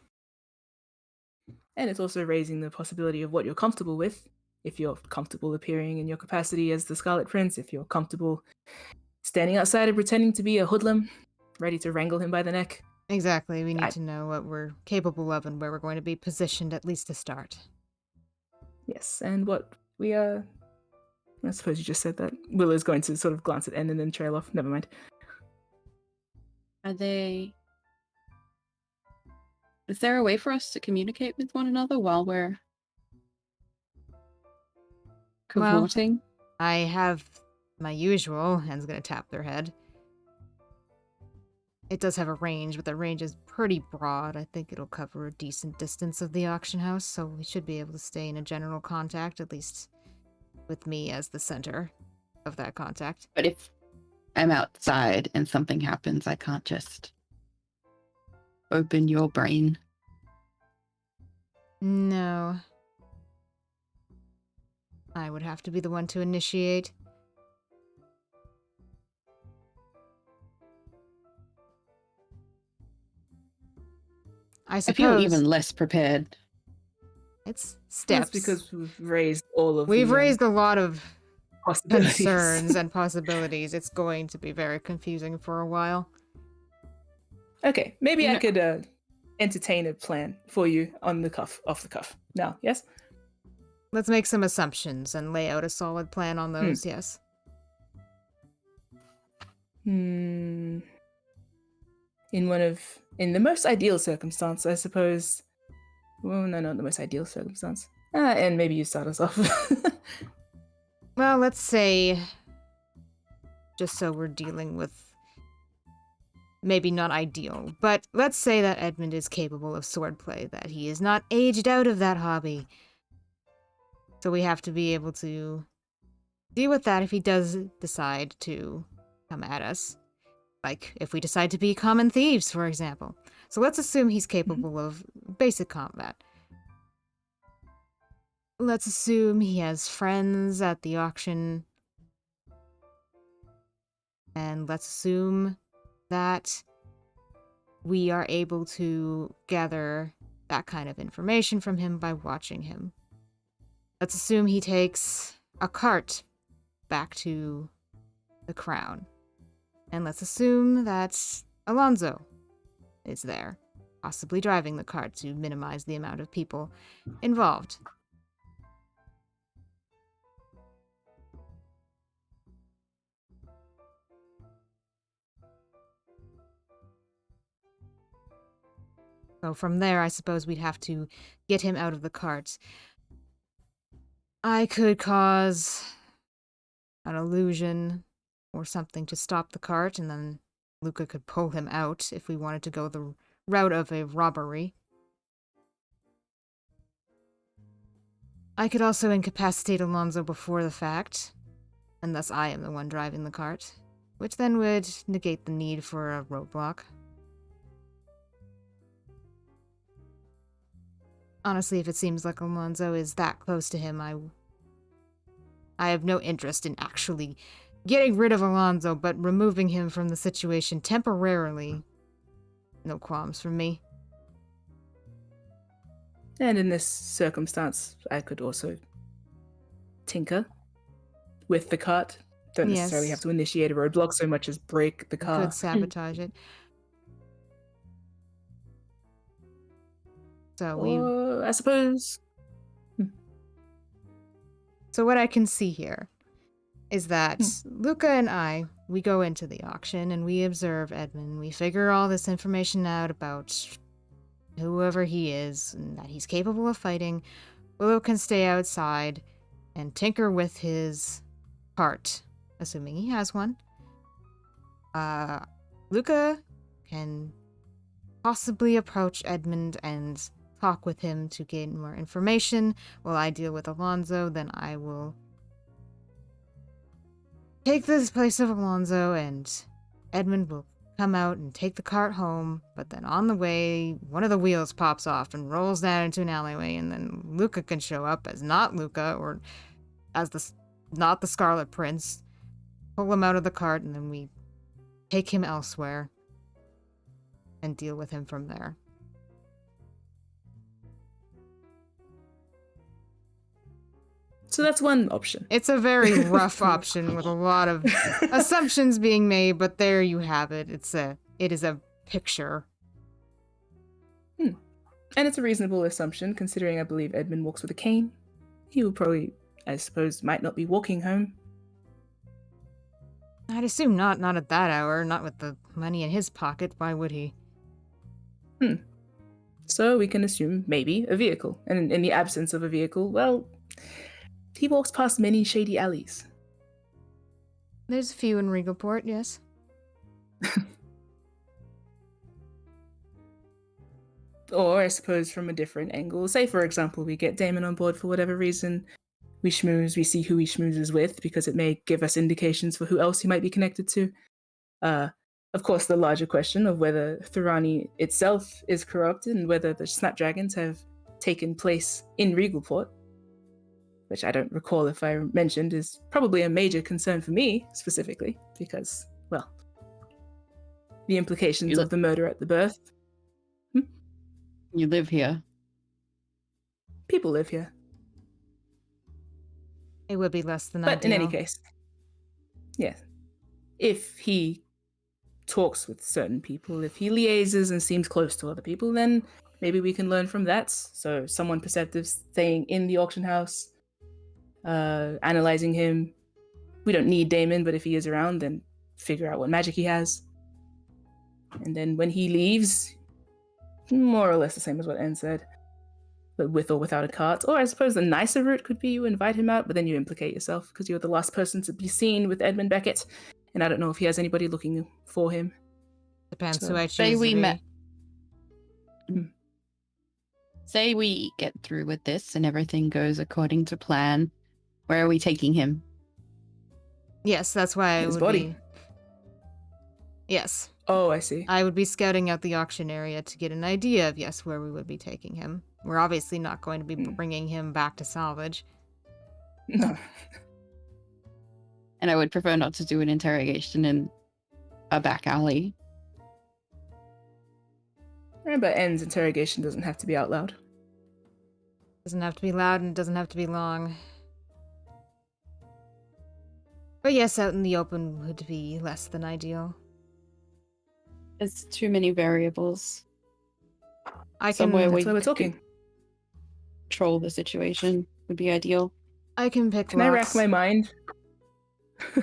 And it's also raising the possibility of what you're comfortable with. If you're comfortable appearing in your capacity as the Scarlet Prince, if you're comfortable standing outside and pretending to be a hoodlum, ready to wrangle him by the neck. Exactly. We need to know what we're capable of and where we're going to be positioned, at least to start. Yes, and what we are... I suppose you just said that. Willow's going to sort of glance at N and then trail off. Never mind. Is there a way for us to communicate with one another while we're cavorting? I have my usual, Hen's gonna tap their head. It does have a range, but the range is pretty broad. I think it'll cover a decent distance of the auction house, so we should be able to stay in a general contact, at least with me as the center of that contact. But if I'm outside and something happens, I can't just open your brain. No. I would have to be the one to initiate. I I feel suppose even less prepared. it's steps. That's because we've raised all of We've the, raised a lot of possibilities. concerns and possibilities. It's going to be very confusing for a while. Okay, maybe You I know- could entertain a plan for you on the cuff, off the cuff. Now, yes? Let's make some assumptions and lay out a solid plan on those, yes. In the most ideal circumstance, I suppose. Well, no, not the most ideal circumstance. And maybe you start us off. Well, let's say, just so we're dealing with maybe not ideal, but let's say that Edmund is capable of swordplay, that he is not aged out of that hobby. So we have to be able to deal with that if he does decide to come at us. Like, if we decide to be common thieves, for example. So let's assume he's capable of basic combat. Let's assume he has friends at the auction. And let's assume that we are able to gather that kind of information from him by watching him. Let's assume he takes a cart back to the crown. And let's assume that Alonzo is there, possibly driving the cart to minimize the amount of people involved. So from there, I suppose we'd have to get him out of the cart. I could cause an illusion or something to stop the cart, and then Luca could pull him out if we wanted to go the route of a robbery. I could also incapacitate Alonso before the fact, and thus I am the one driving the cart, which then would negate the need for a roadblock. Honestly, if it seems like Alonso is that close to him, I have no interest in actually getting rid of Alonso, but removing him from the situation temporarily, no qualms from me. And in this circumstance, I could also tinker with the cart. Don't necessarily have to initiate a roadblock so much as break the car. Could sabotage it. So I suppose. So what I can see here is that Luca and we go into the auction and we observe Edmund. We figure all this information out about whoever he is and that he's capable of fighting. Willow can stay outside and tinker with his cart, assuming he has one. Luca can possibly approach Edmund and talk with him to gain more information while I deal with Alonso. Then I will take this place of Alonso and Edmund will come out and take the cart home, but then on the way, one of the wheels pops off and rolls down into an alleyway, and then Luca can show up as not Luca, or as not the Scarlet Prince, pull him out of the cart, and then we take him elsewhere and deal with him from there. So that's one option. It's a very rough option with a lot of assumptions being made, but there you have it. It is a picture. And it's a reasonable assumption, considering I believe Edmund walks with a cane. He will probably, I suppose, might not be walking home. I'd assume not at that hour, not with the money in his pocket. Why would he? So we can assume maybe a vehicle. And in the absence of a vehicle, well, he walks past many shady alleys. There's a few in Regalport, yes. Or, I suppose, from a different angle. Say, for example, we get Damon on board for whatever reason. We schmooze, we see who he schmoozes with, because it may give us indications for who else he might be connected to. Of course, the larger question of whether Thorani itself is corrupted and whether the Snapdragons have taken place in Regalport, which I don't recall if I mentioned, is probably a major concern for me, specifically, because, well, the implications of the murder at the birth. You live here. People live here. It would be less than But ideal. in any case, yeah, if he talks with certain people, if he liaises and seems close to other people, then maybe we can learn from that. So someone perceptive staying in the auction house, analyzing him. We don't need Damon, but if he is around, then figure out what magic he has. And then when he leaves, more or less the same as what N said, but with or without a cart. Or I suppose the nicer route could be you invite him out, but then you implicate yourself because you're the last person to be seen with Edmund Beckett, and I don't know if he has anybody looking for him. Depends So, who I choose Say to we be. met. Say we get through with this and everything goes according to plan. Where are we taking him? Yes, that's why I His would body. be... Yes. Oh, I see. I would be scouting out the auction area to get an idea of, yes, where we would be taking him. We're obviously not going to be bringing him back to salvage. No. And I would prefer not to do an interrogation in a back alley. But N's interrogation doesn't have to be out loud. Doesn't have to be loud and it doesn't have to be long. But yes, out in the open would be less than ideal. There's too many variables. I can Somewhere That's why we're talking. control the situation would be ideal. I can pick Can I rack lots. my mind? Is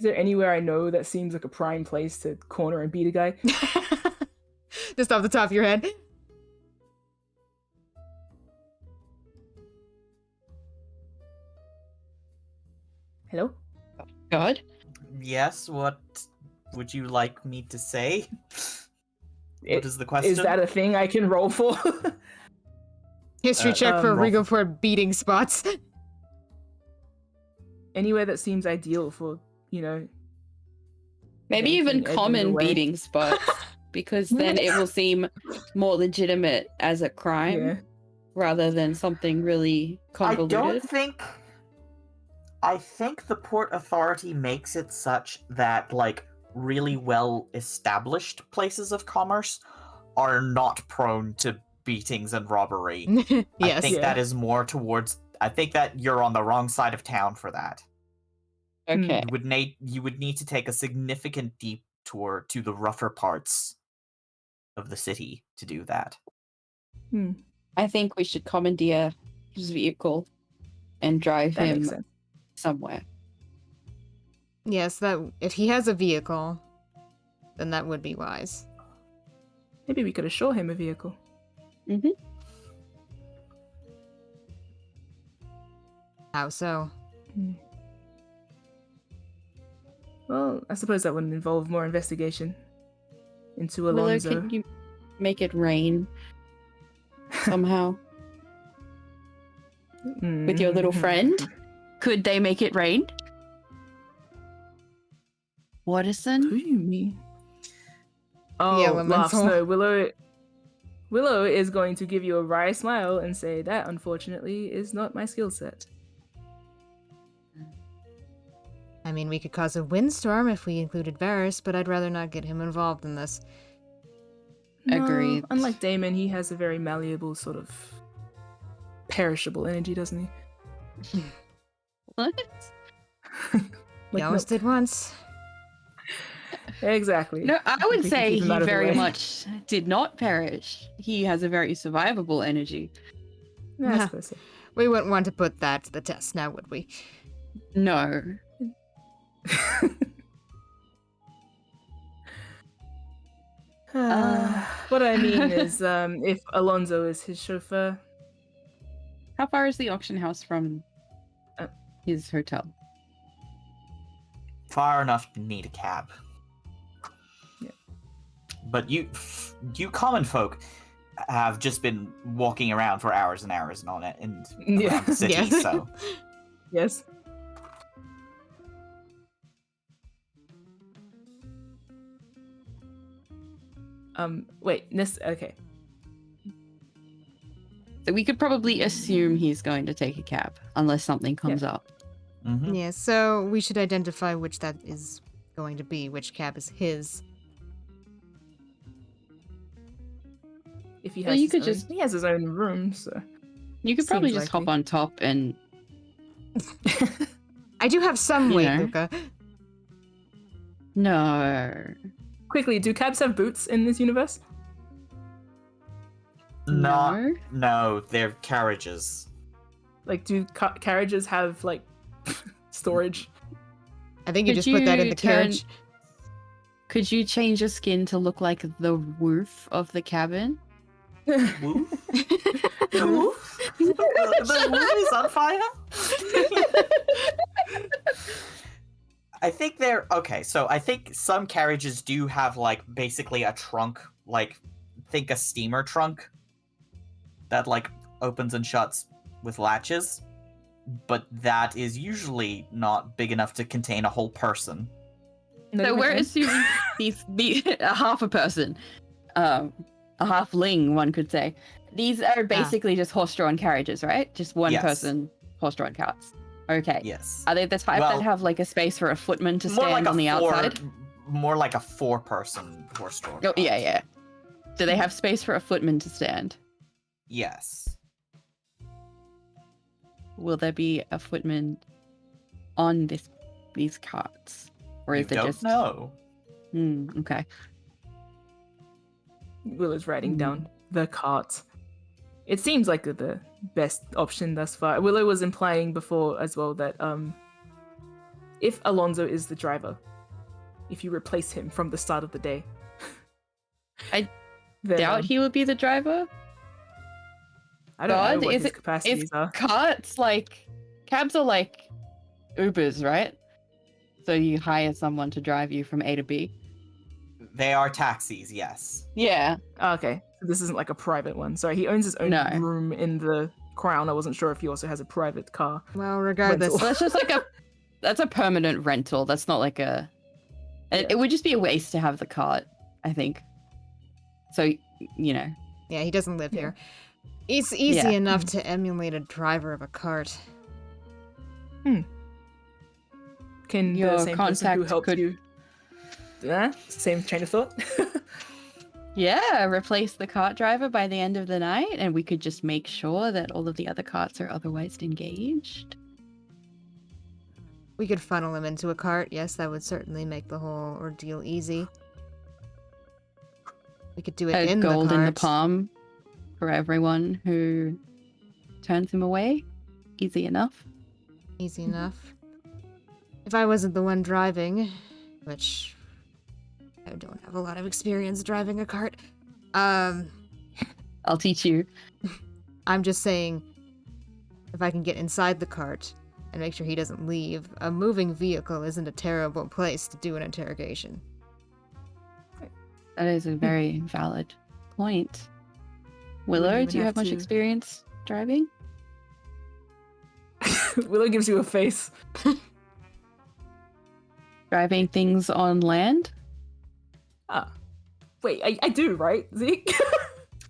there anywhere I know that seems like a prime place to corner and beat a guy? Just off the top of your head. Hello? God? Yes, what would you like me to say? What is the question? Is that a thing I can roll for? History check for roll Rigoport beating spots. Anywhere that seems ideal for, you know, Maybe even banking Edmund common away. beating spots, because then it will seem more legitimate as a crime Yeah. rather than something really convoluted. I think the Port Authority makes it such that, like, really well established places of commerce are not prone to beatings and robbery. Yes. I think Yeah. that is more towards. I think that you're on the wrong side of town for that. Okay. You would need to take a significant detour to the rougher parts of the city to do that. Hmm. I think we should commandeer his vehicle and drive That makes him sense. somewhere. Yes, that if he has a vehicle, then that would be wise. Maybe we could assure him a vehicle. Mm-hmm. How so? Hmm. Well, I suppose that would involve more investigation into Willow, Alonso. can you make it rain somehow with your little friend? Could they make it rain? Who Watterson? do you mean? The Oh, laughs. elemental. No, Willow is going to give you a wry smile and say that, unfortunately, is not my skill set. I mean, we could cause a windstorm if we included Varys, but I'd rather not get him involved in this. No, Agreed. unlike Damon, he has a very malleable, sort of perishable energy, doesn't he? What? He almost did once. Exactly. No, I would We can say keep him he out of the very way. much did not perish. He has a very survivable energy. Yeah, I suppose so. We wouldn't want to put that to the test now, would we? No. What I mean is, if Alonso is his chauffeur, How far is the auction house from his hotel? Far enough to need a cab. Yeah. But you common folk have just been walking around for hours and hours and on it and Yeah. around the city, Yes. so yes. Wait, okay. So we could probably assume he's going to take a cab unless something comes up. mhm. Yeah, so we should identify which that is going to be, which cab is his. If he Well, has you his could own, just- he has his own room, so You could probably Seems just hop likely. on top and I do have some You weight, know. Luca. no. quickly, do cabs have boots in this universe? No. No, they're carriages. Like, do carriages have like storage? I think you Could just put that in you the turn- carriage. Could you change your skin to look like the roof of the cabin? Woof? The woof? The woof is on fire? I think they're okay. So I think some carriages do have like basically a trunk, like think a steamer trunk that like opens and shuts with latches, but that is usually not big enough to contain a whole person. Not So even we're him? assuming he's a half a person, a halfling, one could say. These are basically just horse-drawn carriages, right? Just one Yes. person horse-drawn carts. Okay. Yes. Are they the type Well, that have like a space for a footman to More stand like on the outside? More like a four-person horse-drawn. Oh, yeah, cart. yeah. Do they have space for a footman to stand? Yes. Will there be a footman on these carts? Or You is it don't just know. Okay. Willow's writing down the cart. It seems like the best option thus far. Willow was implying before as well that if Alonso is the driver, if you replace him from the start of the day, I then, Doubt he would be the driver. I don't God, know what is his it- capacities are. Carts, like cabs are like Ubers, right? So you hire someone to drive you from A to B. They are taxis, yes. Yeah. Oh, okay, This isn't like a private one. Sorry, he owns his own No. room in the Crown. I wasn't sure if he also has a private car. Well, regardless, Rental. So that's just like that's a permanent rental. That's not like a. Yeah. It would just be a waste to have the cart, I think. So, you know. yeah, he doesn't live Yeah. here. It's easy Yeah. enough to emulate a driver of a cart. Can Your the same person who contact helped could- you? Same train of thought. Yeah, replace the cart driver by the end of the night, and we could just make sure that all of the other carts are otherwise engaged. We could funnel him into a cart. Yes, that would certainly make the whole ordeal easy. We could do it A in gold the cart. in the palm for everyone who turns him away. Easy enough. Easy enough. If I wasn't the one driving, which I don't have a lot of experience driving a cart, I'll teach you. I'm just saying, if I can get inside the cart and make sure he doesn't leave, a moving vehicle isn't a terrible place to do an interrogation. That is a very valid point. Willow, even do you have have much to- experience driving? Willow gives you a face. Driving things on land? Wait, I do, right, Zeke?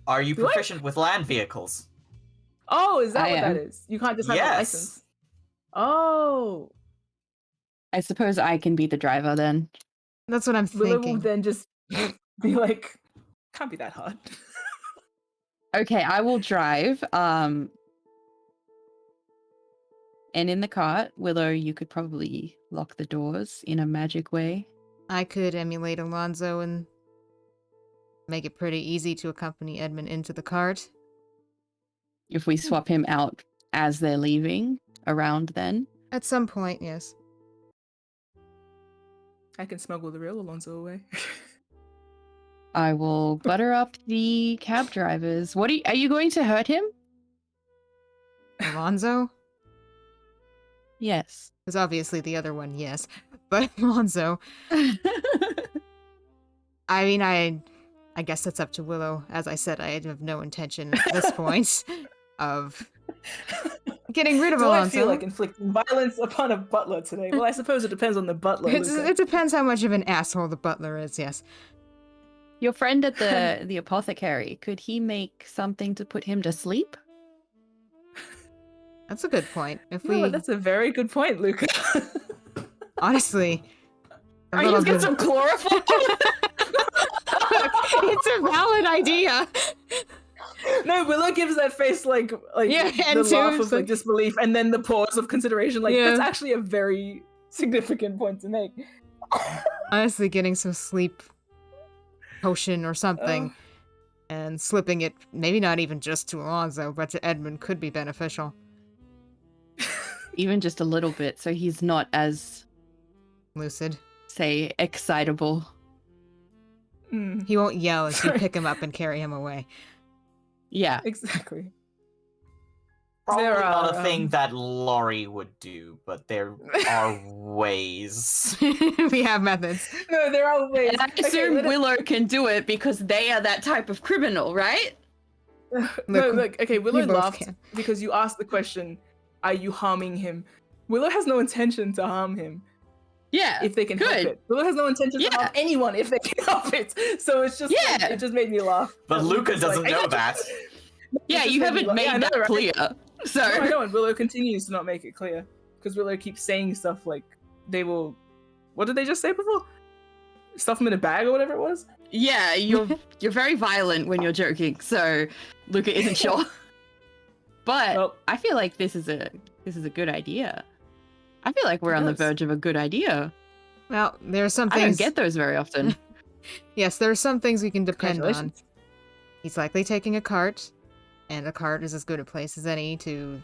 Are you Do I? proficient with land vehicles? Oh, is that I what that am. is? You can't just have a Yes. license. Oh, I suppose I can be the driver then. That's what I'm Willow will thinking. then just be like, can't be that hard. Okay, I will drive. And in the cart, Willow, you could probably lock the doors in a magic way. I could emulate Alonzo and make it pretty easy to accompany Edmund into the cart. If we swap him out as they're leaving around then. At some point, yes. I can smuggle the real Alonzo away. I will butter up the cab drivers. What are you going to hurt him? Alonzo? Yes. Because obviously the other one, yes. But Alonzo, I mean, I guess that's up to Willow. As I said, I have no intention at this point of getting rid of Do Alonzo. I feel like inflicting violence upon a butler today? Well, I suppose it depends on the butler. Luca. It depends how much of an asshole the butler is, yes. Your friend at the apothecary, could he make something to put him to sleep? That's a good point. If You know we, what, that's a very good point, Luca. honestly, a Are you little get bit- some chloroform? it's a valid idea. No, Willow gives that face like Yeah, the and two, laugh it's of like like- disbelief, and then the pause of consideration. Like Yeah. that's actually a very significant point to make. Honestly, getting some sleep potion or something and slipping it, maybe not even just to Alonzo, but to Edmund could be beneficial. Even just a little bit, so he's not as, Lucid. say, excitable. Mm, He won't yell as you Sorry. pick him up and carry him away. Yeah. exactly. Probably There not are, a thing that Laurie would do, but there are ways. We have methods. No, there are ways. And I assume let it- Willow can do it because they are that type of criminal, right? No, Look, look. Okay, Willow we both laughed can. because you asked the question, "Are you harming him?" Willow has no intention to harm him Yeah. if they can help good. it. Willow has no intention to Yeah. harm anyone if they can help it. So it's just like, Yeah. it just made me laugh. But And Luca Luca's like, doesn't "I know got that. Yeah, just you made me haven't laugh. made Yeah, I know, that right? clear. So No, I know, and Willow continues to not make it clear because Willow keeps saying stuff like they will. What did they just say before? Stuff them in a bag or whatever it was. yeah, you're very violent when you're joking. So Luca isn't sure. But Well, I feel like this is a good idea. I feel like we're It on the does. verge of a good idea. Well, there are some I don't things. get those very often. Yes, there are some things we can depend on. congratulations. He's likely taking a cart, and a cart is as good a place as any to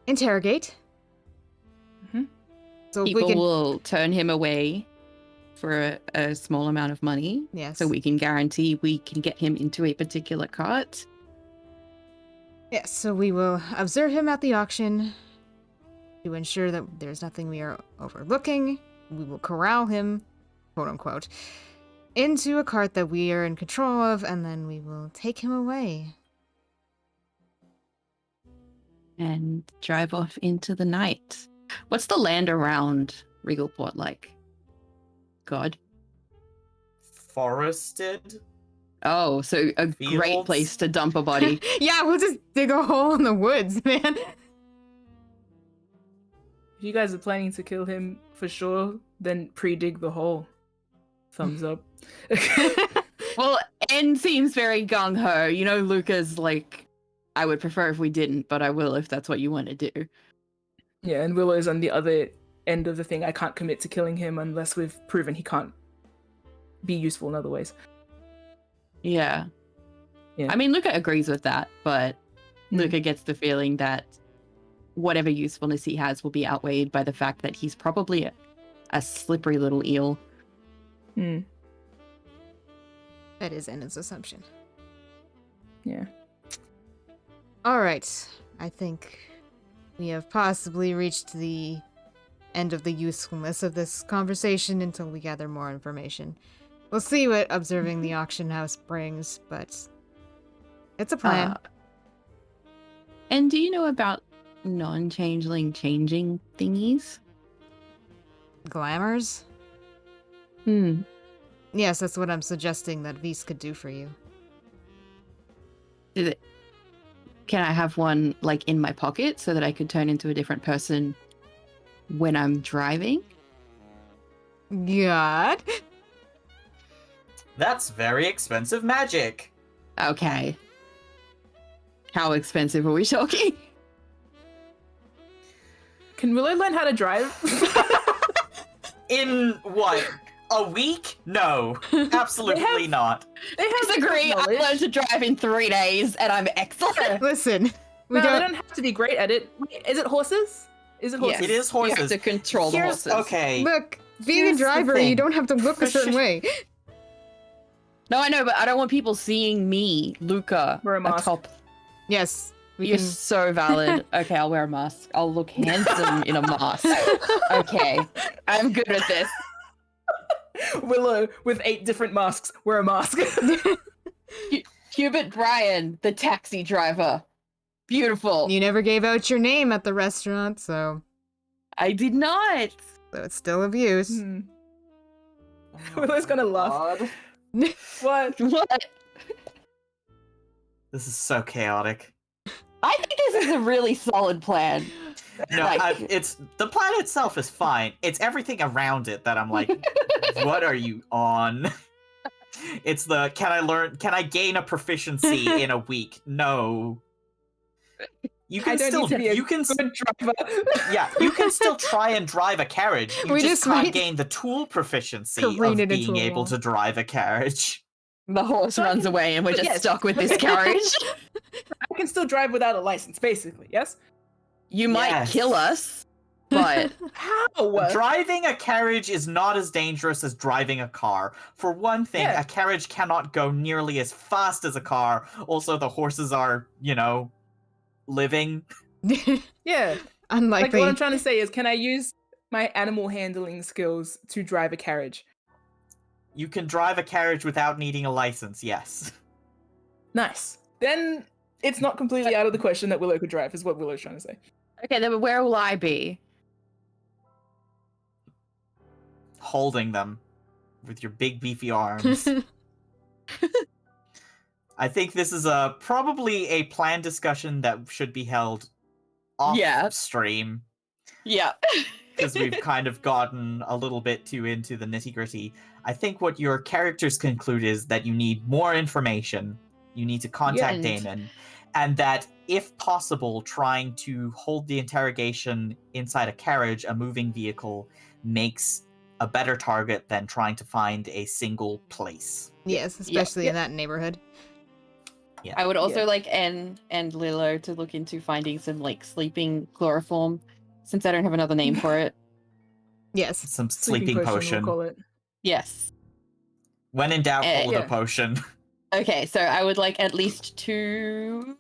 interrogate. Mhm. So if we People can, will turn him away for a small amount of money. yes, So we can guarantee we can get him into a particular cart. yes, so we will observe him at the auction to ensure that there's nothing we are overlooking. We will corral him, quote unquote, into a cart that we are in control of, and then we will take him away. And drive off into the night. What's the land around Regalport like? God. Forested? Oh, so a great Fields? place to dump a body. Yeah, we'll just dig a hole in the woods, man. If you guys are planning to kill him for sure, then pre-dig the hole. Thumbs up. Well, N seems very gung-ho. You know, Luca's like, I would prefer if we didn't, but I will if that's what you want to do. Yeah, and Willow's on the other end of the thing. I can't commit to killing him unless we've proven he can't be useful in other ways. Yeah. Yeah. I mean, Luca agrees with that, but Luca gets the feeling that whatever usefulness he has will be outweighed by the fact that he's probably a slippery little eel. Hmm. That is Enna's assumption. Yeah. All right. I think we have possibly reached the end of the usefulness of this conversation until we gather more information. We'll see what observing the auction house brings, but it's a plan. And do you know about non-changeling changing thingies? Glamours? Yes, that's what I'm suggesting that Vise could do for you. Is it? Can I have one like in my pocket so that I could turn into a different person when I'm driving? God. That's very expensive magic. Okay. How expensive are we talking? Can Willow learn how to drive? In what? A week? No, absolutely not. They have Disagree. I knowledge. learned to drive in 3 days and I'm excellent. Listen, we No, they don't. don't have to be great at it. Wait, is it horses? Is it horses? It is You have horses. to control the Here's- horses. Okay. Look, being Here's a the driver, you thing. don't have to look a certain way. No, I know, but I don't want people seeing me, Luca, Wear a mask. atop. Yes, we You're can. so valid. Okay, I'll wear a mask. I'll look handsome in a mask. Okay, I'm good at this. Willow with 8 different masks. Wear a mask. Hubert Bryan, the taxi driver. Beautiful. You never gave out your name at the restaurant, so I did not. it's still of use. Hmm. Willow's gonna laugh. God. What? What? This is so chaotic. I think this is a really solid plan. No, Like- it's the plan itself is fine. It's everything around it that I'm like, what are you on? It's the can I gain a proficiency in a week? No. You I can don't still need to be a you can good driver. yeah, you can still try and drive a carriage. You We just just can't might gain the tool proficiency careen of it into being a able wall. to drive a carriage. The horse So I runs can- away and we're just yes. stuck with this carriage. I can still drive without a license, basically. Yes. You might Yes. kill us, but How? Driving a carriage is not as dangerous as driving a car. For one thing, Yeah. a carriage cannot go nearly as fast as a car. Also, the horses are, living. Yeah. Like Unlikely. what I'm trying to say is, can I use my animal handling skills to drive a carriage? You can drive a carriage without needing a license, yes. Nice. Then it's not completely out of the question that Willow could drive, is what Willow's trying to say. okay, then where will I be? Holding them with your big beefy arms. I think this is probably a planned discussion that should be held off Yeah. stream. Yeah. Because we've kind of gotten a little bit too into the nitty-gritty. I think what your characters conclude is that you need more information. You need to contact Yeah, and- Damon. And that, if possible, trying to hold the interrogation inside a carriage, a moving vehicle, makes a better target than trying to find a single place. Yes, especially yeah. in that neighborhood. I would also Yeah. like N and Lilo to look into finding some like sleeping chloroform, since I don't have another name for it. Yes. Some sleeping potion. We'll call it. Yes. When in doubt, hold yeah. a potion. Okay, so I would like at least 2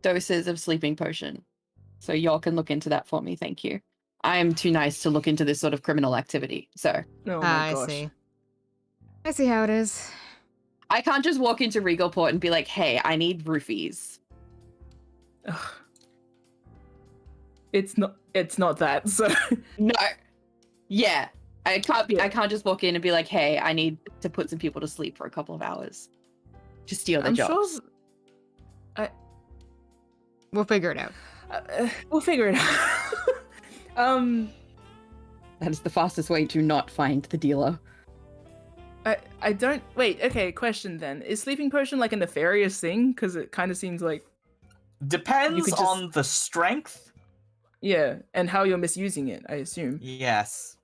doses of sleeping potion. So y'all can look into that for me, thank you. I am too nice to look into this sort of criminal activity, so Oh my I gosh. see. I see how it is. I can't just walk into Regalport and be like, hey, I need roofies. Ugh. It's not that, so No. Yeah. I can't Yeah. I can't just walk in and be like, hey, I need to put some people to sleep for a couple of hours. To steal their I'm jobs. sure We'll figure it out. we'll figure it out. That is the fastest way to not find the dealer. I don't wait. Okay, question then: is sleeping potion like a nefarious thing? Because it kind of seems like Depends just- on the strength. yeah, and how you're misusing it. I assume. Yes.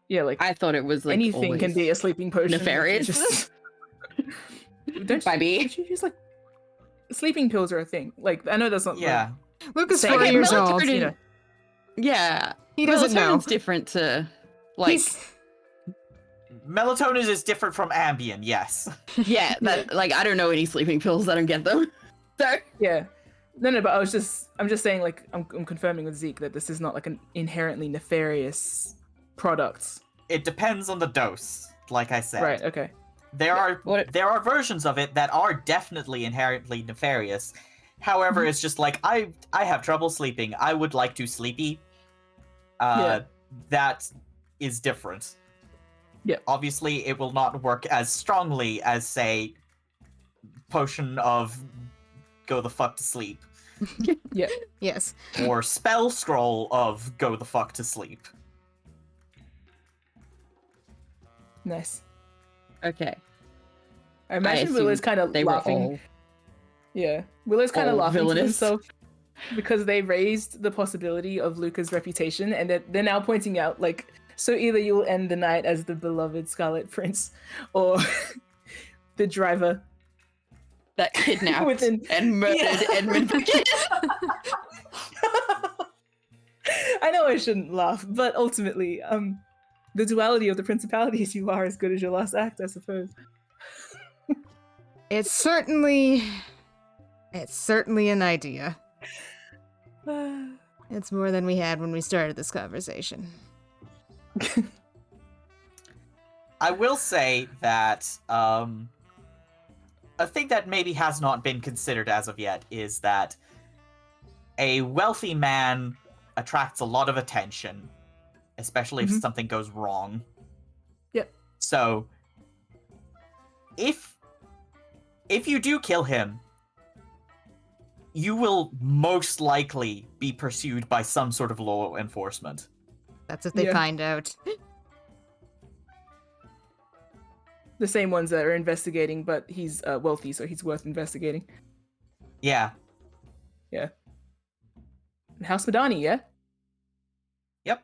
Yeah, like I thought it was like anything can be a sleeping potion. nefarious. Just don't By me. don't you use like sleeping pills are a thing? Like I know that's not. Yeah. Luke is Say- 4 Okay, years melatonin- old. You know, Yeah. He doesn't know. Melatonin's different to like Melatonin is different from Ambien, yes. yeah, that like I don't know any sleeping pills. I don't get them. So yeah. No, but I'm just saying like I'm confirming with Zeke that this is not like an inherently nefarious product. It depends on the dose, like I said. Right. Okay. There What- are versions of it that are definitely inherently nefarious. However, it's just like I have trouble sleeping. I would like to sleepy. Yeah. That is different. Yeah. Obviously, it will not work as strongly as, say, potion of go the fuck to sleep, Yes. or spell scroll of go the fuck to sleep. Nice. okay. I imagine assumed Willow's kind of They were laughing. all Yeah, Willow's kind of all laughing to villainous. himself because they raised the possibility of Luca's reputation, and they're now pointing out like, so either you'll end the night as the beloved Scarlet Prince, or the driver. that kidnapped Within- and murdered Yeah. Edmund Bucket. I know I shouldn't laugh, but ultimately, the duality of the principalities, you are as good as your last act, I suppose. It's certainly an idea. It's more than we had when we started this conversation. I will say that a thing that maybe has not been considered as of yet is that a wealthy man attracts a lot of attention, especially if Mhm. something goes wrong. Yep. So, if you do kill him, you will most likely be pursued by some sort of law enforcement. That's what they Yeah. find out. The same ones that are investigating, but he's wealthy, so he's worth investigating. Yeah. House Madani, yeah? Yep.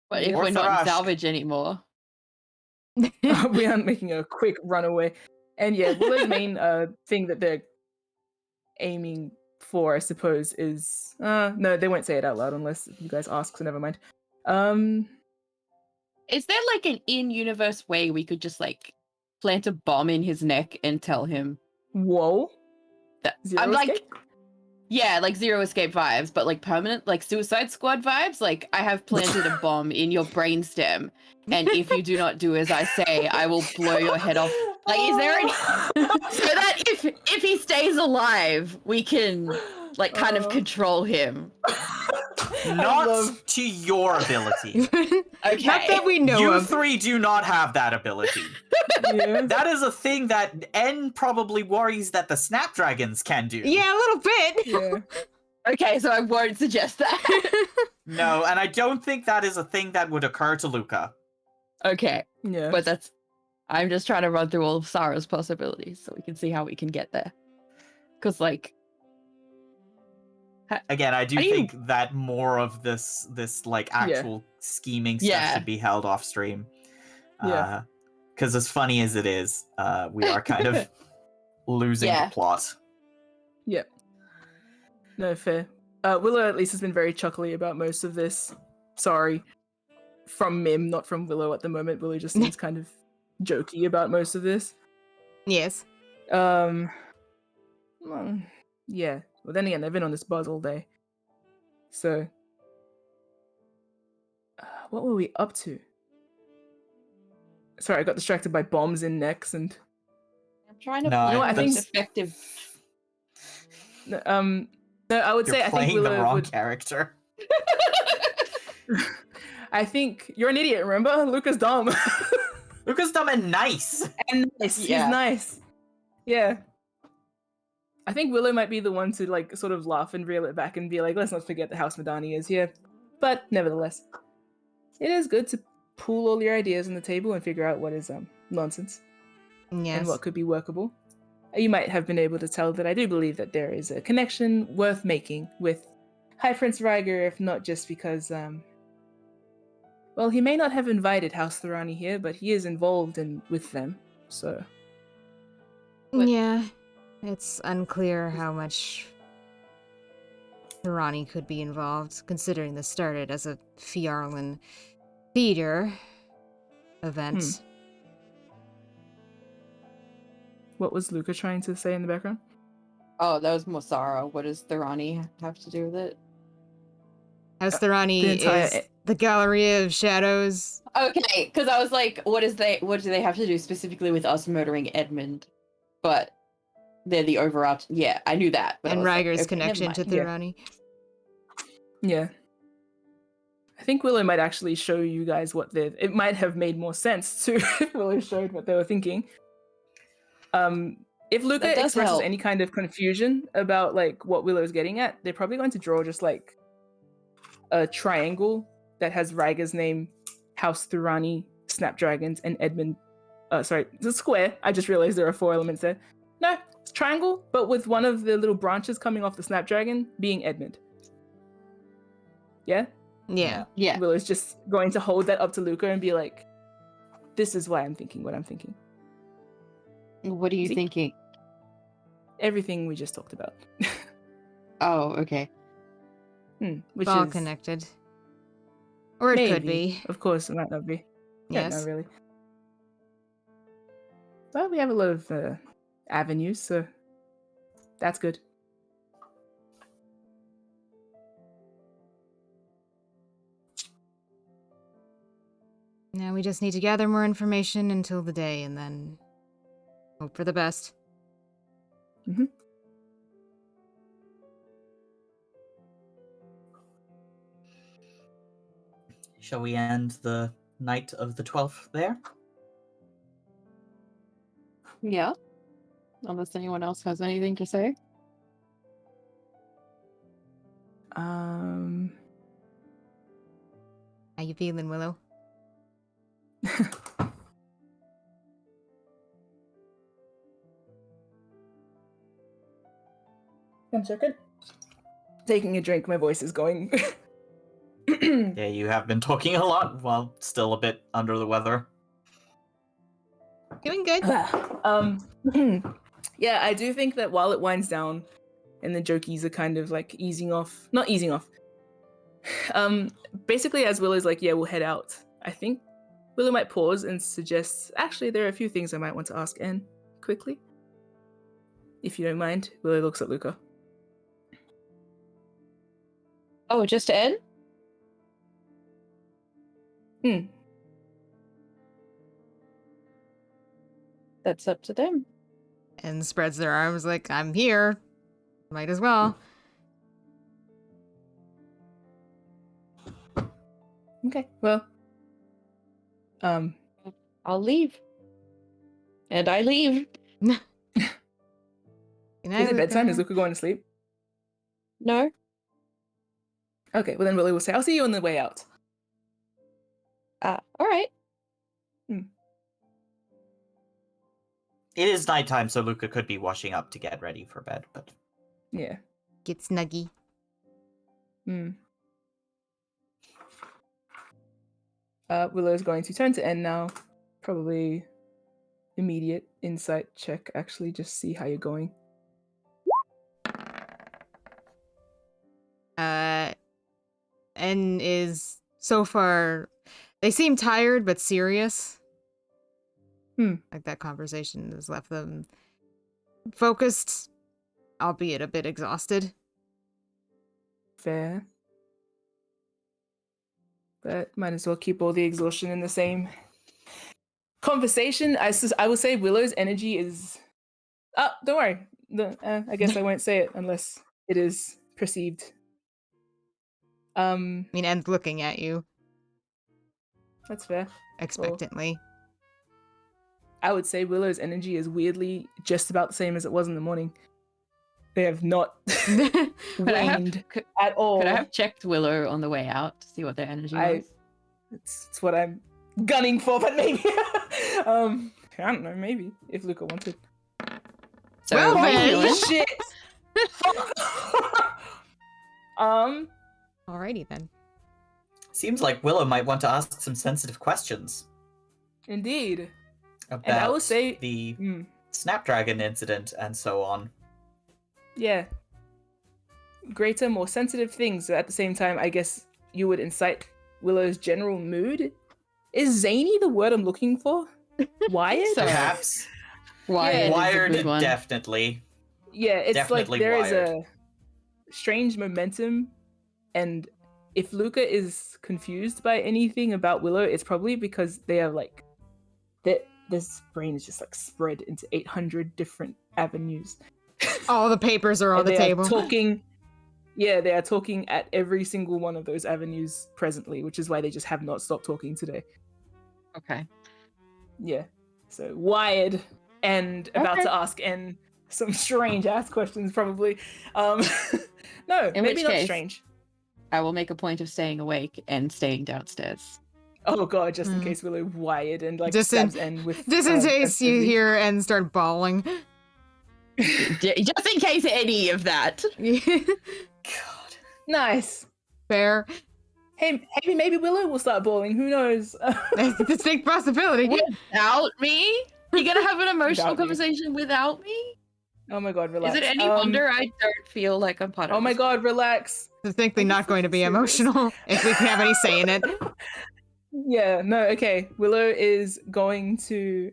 But if Or we're not in Thrash. salvage anymore, We aren't making a quick runaway. And yeah, Willow's main thing that they're aiming for, I suppose, is no, they won't say it out loud unless you guys ask, so never mind. is there like an in-universe way we could just like plant a bomb in his neck and tell him Whoa. that Zero I'm like, escape? yeah, like Zero Escape vibes, but like permanent, like Suicide Squad vibes. Like I have planted a bomb in your brainstem, and if you do not do as I say, I will blow your head off. Like, is there any so that if he stays alive, we can like kind of control him? Not to your ability. Okay. Not that we know You of. three do not have that ability. Yeah. That is a thing that N probably worries that the Snapdragons can do. Yeah, a little bit. Yeah. Okay, so I won't suggest that. No, and I don't think that is a thing that would occur to Luca. Okay, Yeah. but I'm just trying to run through all of Sarah's possibilities so we can see how we can get there. Because like, Again, I do How do you- think that more of this like actual scheming stuff Yeah. should be held off stream. Yeah. Because as funny as it is, we are kind of losing Yeah. the plot. Yep. No, fair. Willow at least has been very chuckly about most of this. Sorry. From Mim, not from Willow at the moment. Willow just seems kind of jokey about most of this. Yes. Well, yeah. Well, then again, they've been on this buzz all day. So, what were we up to? Sorry, I got distracted by bombs in necks and I'm trying to No, find You know what, I the think- most effective. no, I would You're say I think playing the Willow wrong would. character. I think you're an idiot. Remember, Luca's dumb. Luca's dumb and nice. And nice. Yeah. He's nice. Yeah. I think Willow might be the one to like sort of laugh and reel it back and be like, let's not forget that House Madani is here. But nevertheless, it is good to pool all your ideas on the table and figure out what is nonsense Yes. and what could be workable. You might have been able to tell that I do believe that there is a connection worth making with High Prince Ryger, if not just because well, he may not have invited House Thorani here, but he is involved with them. So What- Yeah. It's unclear how much Irani could be involved, considering this started as a Fjarlan theater event. what was Luca trying to say in the background? Oh, that was Mosara. What does Thorani have to do with it? House Thorani the entire- is the Gallery of Shadows. Okay, because I was like, what do they have to do specifically with us murdering Edmund? But they're the overarching. Yeah, I knew that. But I And was like, Ryger's okay, never connection to mind. Yeah. Thorani. Yeah. I think Willow might actually show you guys what they. It might have made more sense to if Willow showed what they were thinking. If Luca That does expresses help. any kind of confusion about like what Willow's getting at, they're probably going to draw just like a triangle that has Ryger's name, House Thorani, Snapdragons, and Edmund. Sorry, it's a square. I just realized there are 4 elements there. No, it's triangle, but with one of the little branches coming off the Snapdragon being Edmund. Yeah? Yeah. Yeah. Willow's just going to hold that up to Luca and be like, this is why I'm thinking what I'm thinking. What are you See? thinking? Everything we just talked about. Oh, okay. Which It's all is connected. Or it could maybe. be. Of course, it might not be. Yes. Not really. Well, we have a lot of avenues, so that's good. Now we just need to gather more information until the day and then hope for the best. Shall we end the night of the 12th there? Yeah. Unless anyone else has anything to say. How you feeling, Willow? One second. Taking a drink, my voice is going. Yeah, you have been talking a lot while still a bit under the weather. Doing good. Yeah, I do think that while it winds down and the jokies are kind of like not easing off. Basically as Willow's like, yeah, we'll head out. I think Willow might pause and suggest, actually, there are a few things I might want to ask Anne quickly. If you don't mind. Willow looks at Luca. Oh, just to end? That's up to them. And spreads their arms like, I'm here. Might as well. Okay, well. I'll leave. And I leave. Good night, Is it bedtime? Luca. Is Luca going to sleep? No? Okay, well then Willow will say, I'll see you on the way out. All right. It is nighttime, so Luca could be washing up to get ready for bed, but Yeah. Get snuggy. Willow is going to turn to N now. Probably immediate insight check, actually, just see how you're going. N is so far. They seem tired but serious. Like that conversation has left them focused, albeit a bit exhausted. Fair. But might as well keep all the exhaustion in the same conversation, I will say Willow's energy is... Oh, don't worry. I guess I won't say it unless it is perceived. I mean, and looking at you That's fair. expectantly. I would say Willow's energy is weirdly just about the same as it was in the morning. They have not waned at all. Could I have checked Willow on the way out to see what their energy was? It's what I'm gunning for, but maybe. I don't know, maybe if Luca wanted. So Well, my then. feeling- Shit. Alrighty then. Seems like Willow might want to ask some sensitive questions Indeed. about And I will say, the Snapdragon incident and so on. yeah, greater, more sensitive things. At the same time, I guess you would incite Willow's general mood. Is zany the word I'm looking for? Wired? So- Perhaps. Wired, Yeah. is a Wired, good one. definitely. Yeah, it's Definitely like there is wired. a strange momentum, and if Luca is confused by anything about Willow, it's probably because they are like this brain is just like spread into 800 different avenues. All the papers are on And the they table. Are talking. Yeah, they are talking at every single one of those avenues presently, which is why they just have not stopped talking today. Okay. Yeah, so wired and about Okay. to ask N some strange ass questions, probably. No, In maybe which not case- strange. I will make a point of staying awake and staying downstairs. Oh god, just in Hmm. case Willow wired and like Just in- stabs N with. Just in case you sensitivity. hear and start bawling. Just in case any of that. God. Nice. Fair. Hey, maybe Willow will start bawling. Who knows? That's a distinct possibility. Without me? You're gonna have an emotional Without you. conversation without me? Oh my god, relax. Is it any wonder I don't feel like I'm part of Oh my this? god, relax. Distinctly Are you not going to be fucking serious? emotional if we can have any say in it. Yeah, no, okay. Willow is going to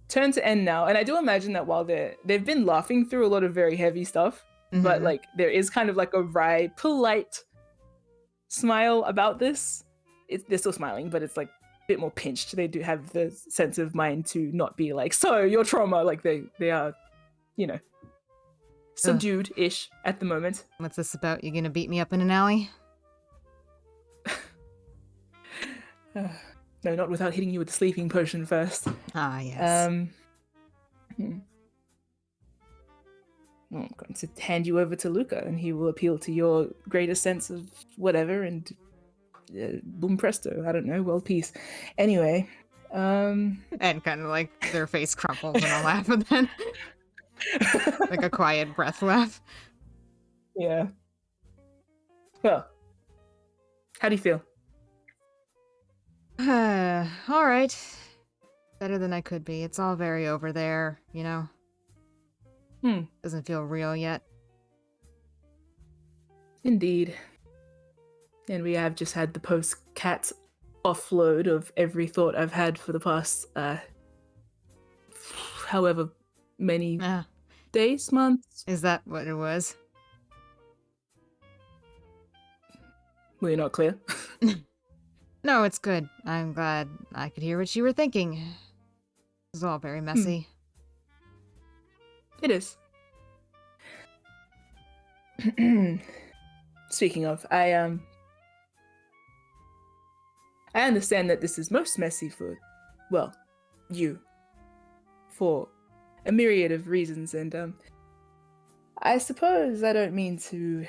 turn to N now, and I do imagine that while they've been laughing through a lot of very heavy stuff, but Mhm. like there is kind of like a wry, polite smile about this. They're still smiling, but it's like a bit more pinched. They do have the sense of mind to not be like, so your trauma, like they are, you know, subdued-ish at the moment. What's this about? You gonna beat me up in an alley? No, not without hitting you with the sleeping potion first. Ah, yes. Well, I'm going to hand you over to Luca, and he will appeal to your greater sense of whatever, and boom presto, I don't know, world peace. Anyway, And kind of like their face crumples and a laugh, and then like a quiet breath laugh. yeah. Well, how do you feel? All right. Better than I could be. It's all very over there, you know? Doesn't feel real yet. Indeed. And we have just had the post-cat offload of every thought I've had for the past, however many Ah, days, months. is that what it was? Were you not clear? No, it's good. I'm glad I could hear what you were thinking. It was all very messy. It is. Speaking of, I understand that this is most messy for, well, you, for a myriad of reasons, and I suppose I don't mean to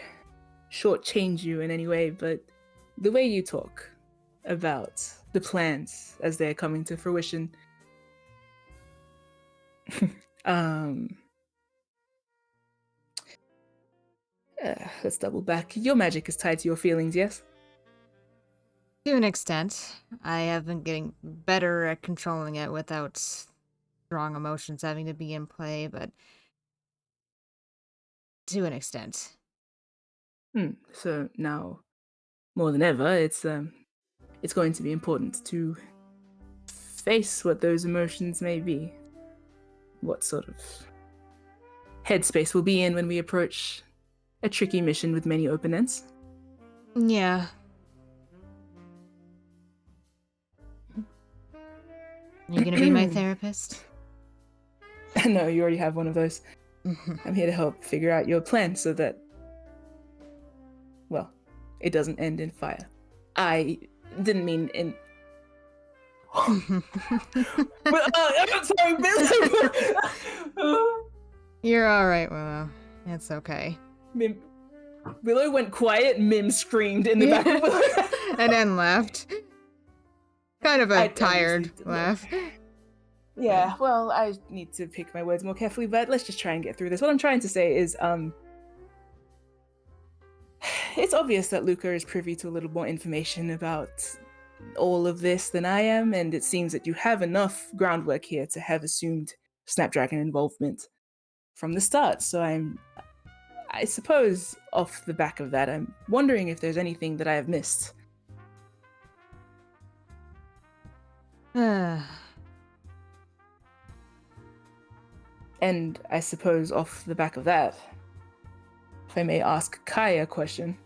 shortchange you in any way, but the way you talk about the plans as they're coming to fruition, let's double back. Your magic is tied to your feelings, yes? To an extent. I have been getting better at controlling it without strong emotions having to be in play, but to an extent. So now, more than ever, it's going to be important to face what those emotions may be. What sort of headspace we'll be in when we approach a tricky mission with many open ends. Yeah. Are you gonna be my therapist? No, you already have one of those. I'm here to help figure out your plan so that, well, it doesn't end in fire. I didn't mean in... I'm sorry, Willow! You're alright, Willow. It's okay. Willow went quiet, Mim screamed in the back of Willow. And then left. Kind of a tired obviously laugh. Yeah, well, I need to pick my words more carefully, but let's just try and get through this. What I'm trying to say is, it's obvious that Luca is privy to a little more information about all of this than I am, and it seems that you have enough groundwork here to have assumed Snapdragon involvement from the start. So I suppose off the back of that, I'm wondering if there's anything that I have missed. And I suppose off the back of that, if I may ask Kai a question.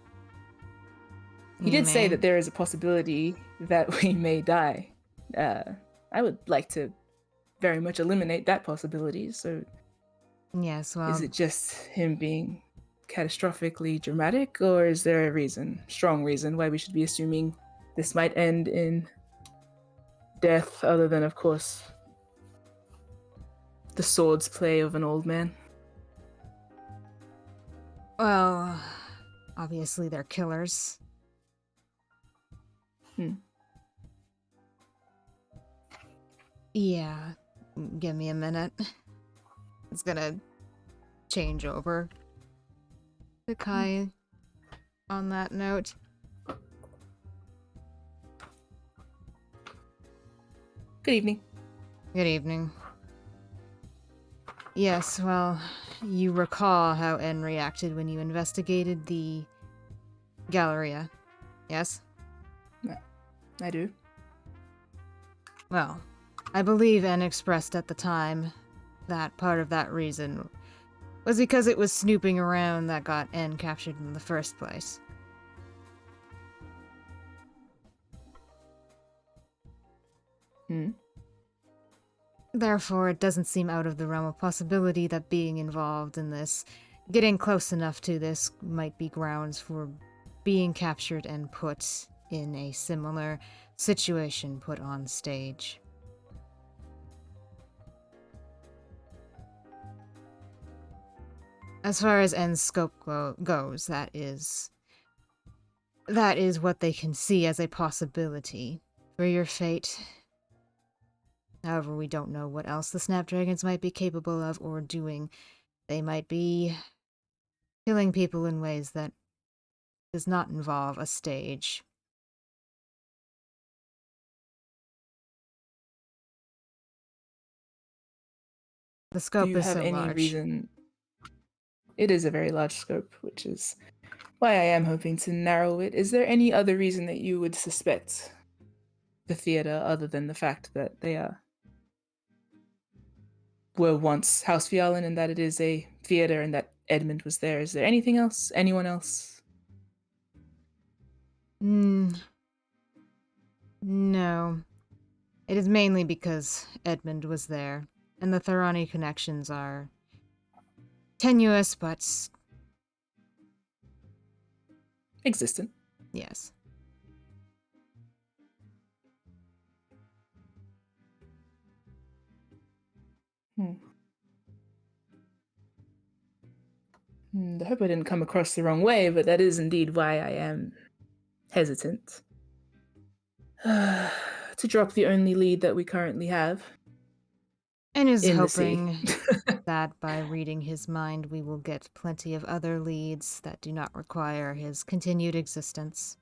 He did say that there is a possibility that we may die. I would like to very much eliminate that possibility, so... Yes, well... Is it just him being catastrophically dramatic, or is there a reason, strong reason, why we should be assuming this might end in death, other than, of course, the swords play of an old man? Well, obviously they're killers. Yeah, give me a minute. It's gonna change over to Kai on that note. Good evening. Good evening. Yes, well, you recall how N reacted when you investigated the Galleria, yes? I do. Well, I believe N expressed at the time that part of that reason was because it was snooping around that got N captured in the first place. Therefore, it doesn't seem out of the realm of possibility that being involved in this, getting close enough to this, might be grounds for being captured and put in a similar situation put on stage. As far as N's scope goes, that is what they can see as a possibility for your fate. However, we don't know what else the Snapdragons might be capable of or doing. They might be killing people in ways that does not involve a stage. The scope is so large. Do you have any reason? It is a very large scope, which is why I am hoping to narrow it. Is there any other reason that you would suspect the theater other than the fact that they were once House Fiallan and that it is a theater and that Edmund was there? Is there anything else? Anyone else? No. It is mainly because Edmund was there, and the Thorani connections are tenuous, but... existent. Yes. I hope I didn't come across the wrong way, but that is indeed why I am hesitant to drop the only lead that we currently have. And is hoping that by reading his mind, we will get plenty of other leads that do not require his continued existence.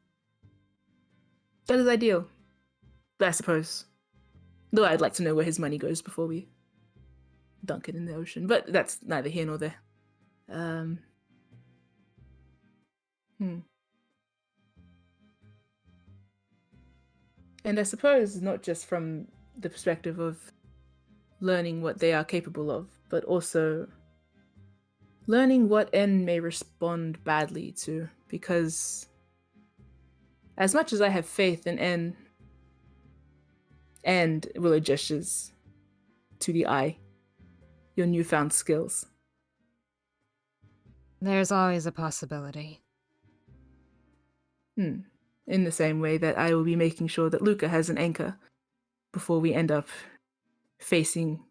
That is ideal, I suppose. Though I'd like to know where his money goes before we dunk it in the ocean, but that's neither here nor there. And I suppose not just from the perspective of learning what they are capable of, but also learning what N may respond badly to, because as much as I have faith in N And Willow gestures to the eye. Your newfound skills. There's always a possibility. In the same way that I will be making sure that Luca has an anchor before we end up facing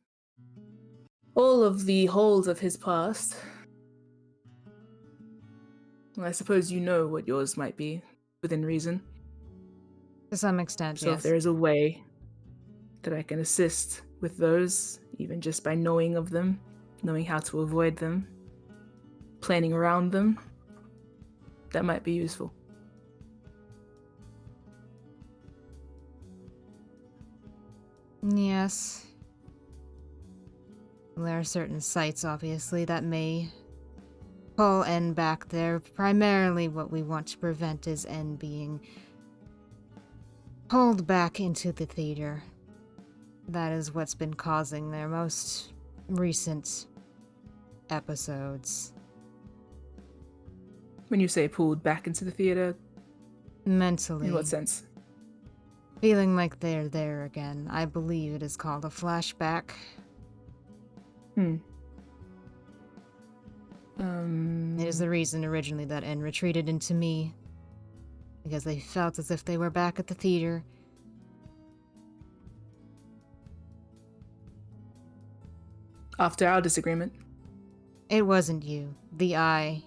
all of the holes of his past. Well, I suppose you know what yours might be, within reason. To some extent, So yes. if there is a way that I can assist with those, even just by knowing of them, knowing how to avoid them, planning around them, that might be useful. Yes. There are certain sites, obviously, that may pull N back there. Primarily what we want to prevent is N being pulled back into the theater. That is what's been causing their most recent episodes. When you say pulled back into the theater, Mentally. in what sense? Feeling like they're there again. I believe it is called a flashback. It is the reason originally that N retreated into me. Because they felt as if they were back at the theater. After our disagreement. It wasn't you. The eye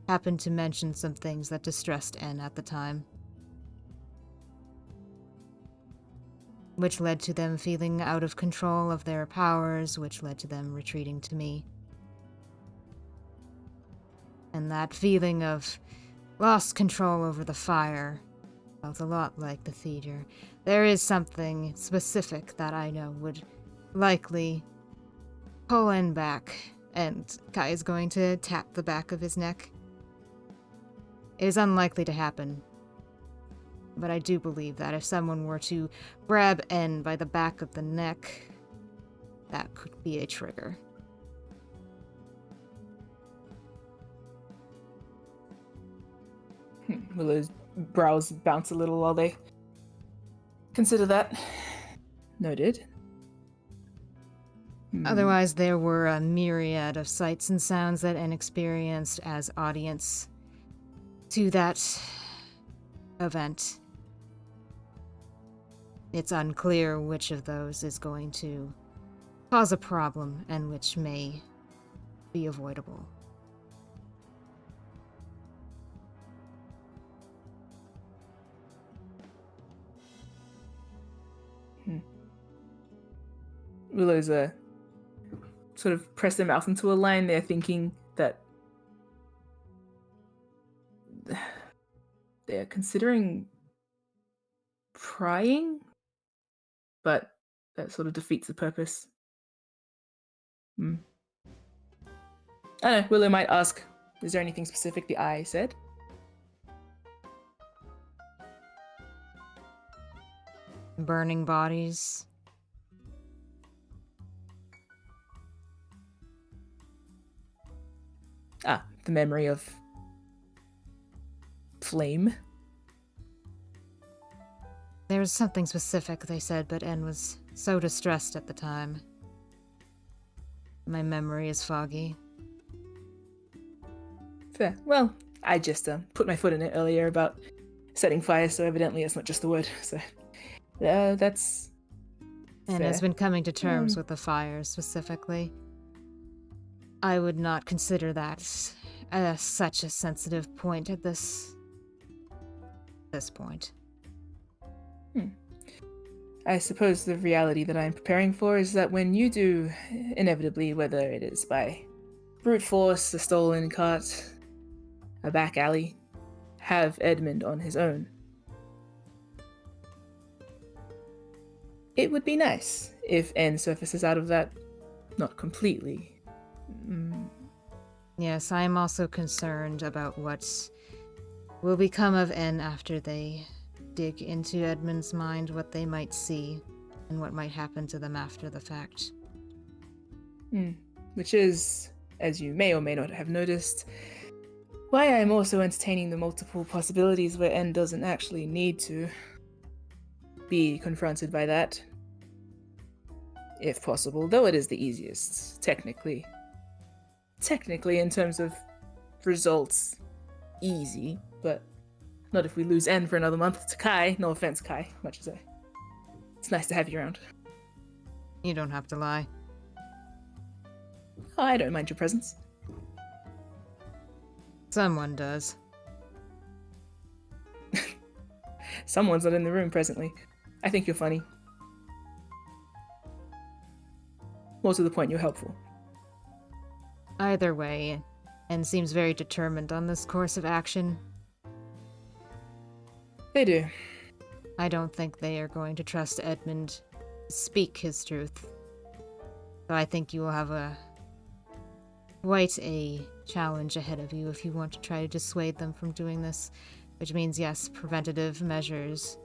happened to mention some things that distressed N at the time. Which led to them feeling out of control of their powers, which led to them retreating to me. And that feeling of lost control over the fire felt a lot like the theater. There is something specific that I know would likely pull N back, and Kai is going to tap the back of his neck. It is unlikely to happen, but I do believe that if someone were to grab N by the back of the neck, that could be a trigger. Willow's brows bounce a little while they consider that. Noted. Otherwise, there were a myriad of sights and sounds that N experienced as audience to that event. It's unclear which of those is going to cause a problem and which may be avoidable. Willow's sort of press their mouth into a line there, thinking that they're considering prying, but that sort of defeats the purpose. I don't know, Willow might ask, is there anything specific the eye said? Burning bodies. The memory of flame. There was something specific they said, but N was so distressed at the time. My memory is foggy. Fair. Well, I just put my foot in it earlier about setting fire, so evidently it's not just the wood. So that's And fair. has been coming to terms with the fire specifically. I would not consider that such a sensitive point at this point. I suppose the reality that I'm preparing for is that when you do, inevitably, whether it is by brute force, a stolen cart, a back alley, have Edmund on his own, it would be nice if N surfaces out of that, not completely. Yes, I am also concerned about what will become of N after they dig into Edmund's mind, what they might see, and what might happen to them after the fact. Which is, as you may or may not have noticed, why I'm also entertaining the multiple possibilities where N doesn't actually need to be confronted by that, if possible, though it is the easiest, technically. Technically, in terms of results, easy, but not if we lose N for another month to Kai. No offense, Kai, much as it's nice to have you around. You don't have to lie. Oh, I don't mind your presence. Someone does. Someone's not in the room presently. I think you're funny. More to the point, you're helpful. Either way, and seems very determined on this course of action. They do. I don't think they are going to trust Edmund to speak his truth. So I think you will have quite a challenge ahead of you if you want to try to dissuade them from doing this. Which means, yes, preventative measures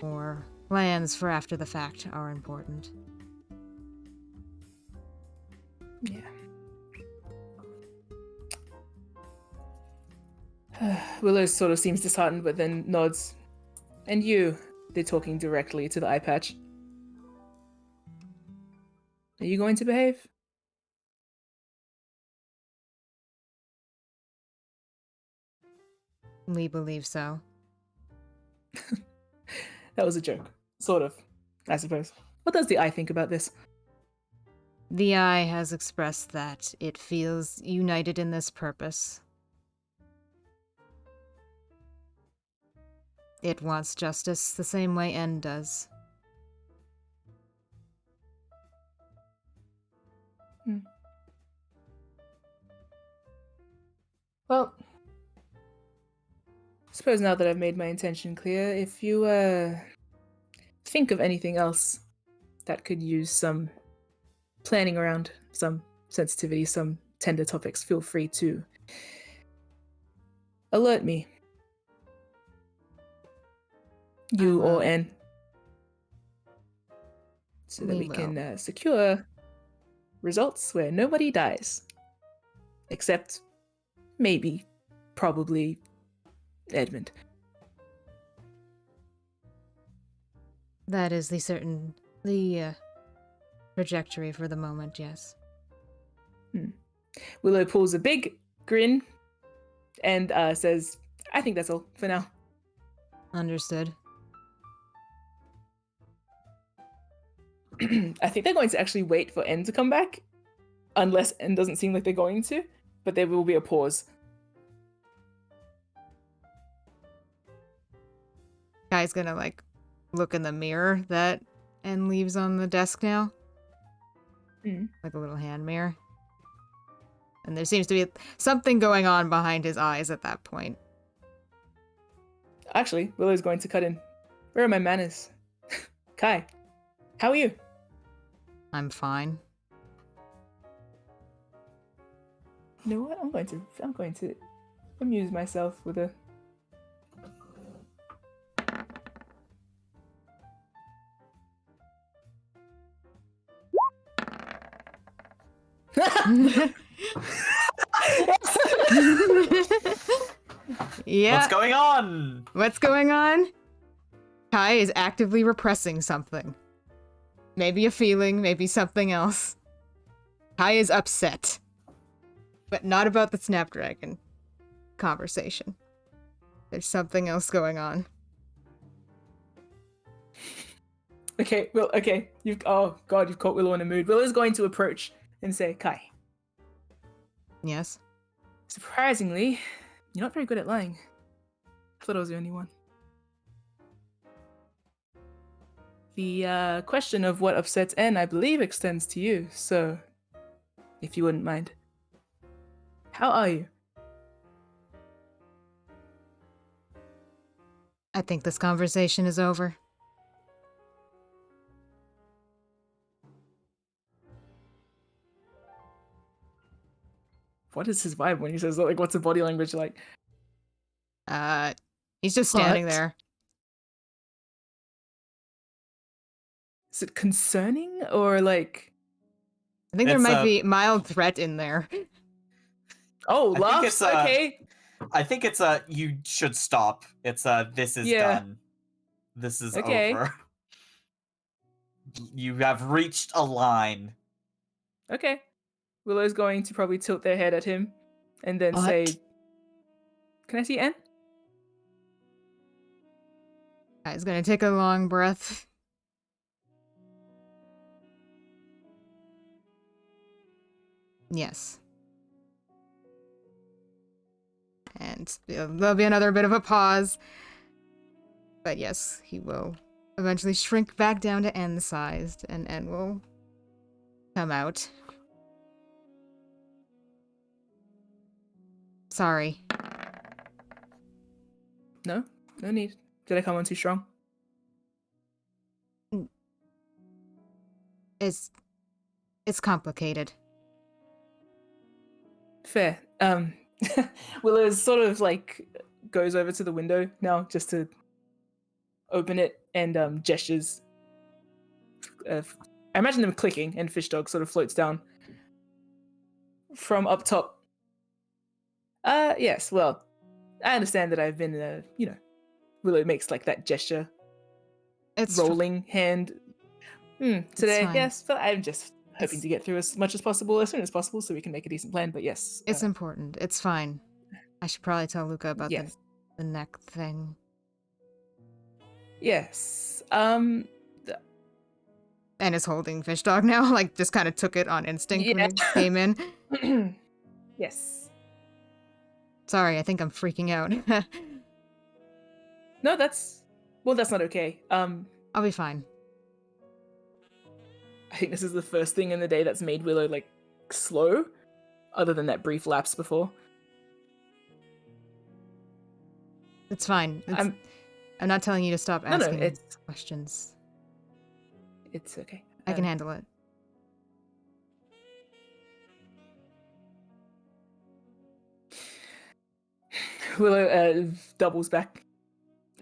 or plans for after the fact are important. Yeah. Willow sort of seems disheartened, but then nods. And you, they're talking directly to the eye patch. Are you going to behave? We believe so. That was a joke. Sort of, I suppose. What does the eye think about this? The Eye has expressed that it feels united in this purpose. It wants justice the same way N does. Well, I suppose now that I've made my intention clear, if you think of anything else that could use some planning around, some sensitivity, some tender topics, feel free to alert me. You or N. So that we can secure results where nobody dies. Except maybe, probably, Edmund. That is the trajectory for the moment, yes. Willow pulls a big grin and says, I think that's all for now. Understood. I think they're going to actually wait for N to come back, unless N doesn't seem like they're going to, but there will be a pause. Guy's gonna, look in the mirror that N leaves on the desk now. Like a little hand mirror. And there seems to be something going on behind his eyes at that point. Actually, Willow's going to cut in. Where are my manners? Kai, how are you? I'm fine. You know what? I'm going to amuse myself with a Yeah. What's going on? What's going on? Kai is actively repressing something. Maybe a feeling, maybe something else. Kai is upset. But not about the Snapdragon conversation. There's something else going on. Okay, well, okay. You've caught Willow in a mood. Willow's going to approach and say, Kai, Yes? surprisingly, you're not very good at lying. I thought I was the only one. The question of what upsets N, I believe, extends to you, so if you wouldn't mind. How are you? I think this conversation is over. What is his vibe when he says, what's the body language like? He's just standing What? there. Is it concerning or like... I think there It's, might be mild threat in there. Oh, I think laughs? it's, Okay. I think it's you should stop. It's this is Yeah. done. This is Okay. over. You have reached a line. Okay. Willow's going to probably tilt their head at him and then What? say, "Can I see Anne?" He's gonna take a long breath. Yes. And there'll be another bit of a pause. But yes, he will eventually shrink back down to N-sized, and N will come out. Sorry. No need. Did I come on too strong? It's complicated. Fair. Willow's sort of like goes over to the window now just to open it and gestures. I imagine them clicking, and Fish Dog sort of floats down from up top. Yes. Well, I understand that I've been, Willow makes like that gesture, It's rolling hand. Today, fine. yes, but I'm just hoping to get through as much as possible, as soon as possible, so we can make a decent plan. But yes, It's important. It's fine. I should probably tell Luca about yes, the neck thing. yes. And is holding Fish Dog now, like just kind of took it on instinct when it came in. Yes. Sorry, I think I'm freaking out. No, that's not okay. I'll be fine. I think this is the first thing in the day that's made Willow like slow, other than that brief lapse before. It's fine. I'm not telling you to stop asking it's questions. It's okay. I can handle it. Willow doubles back.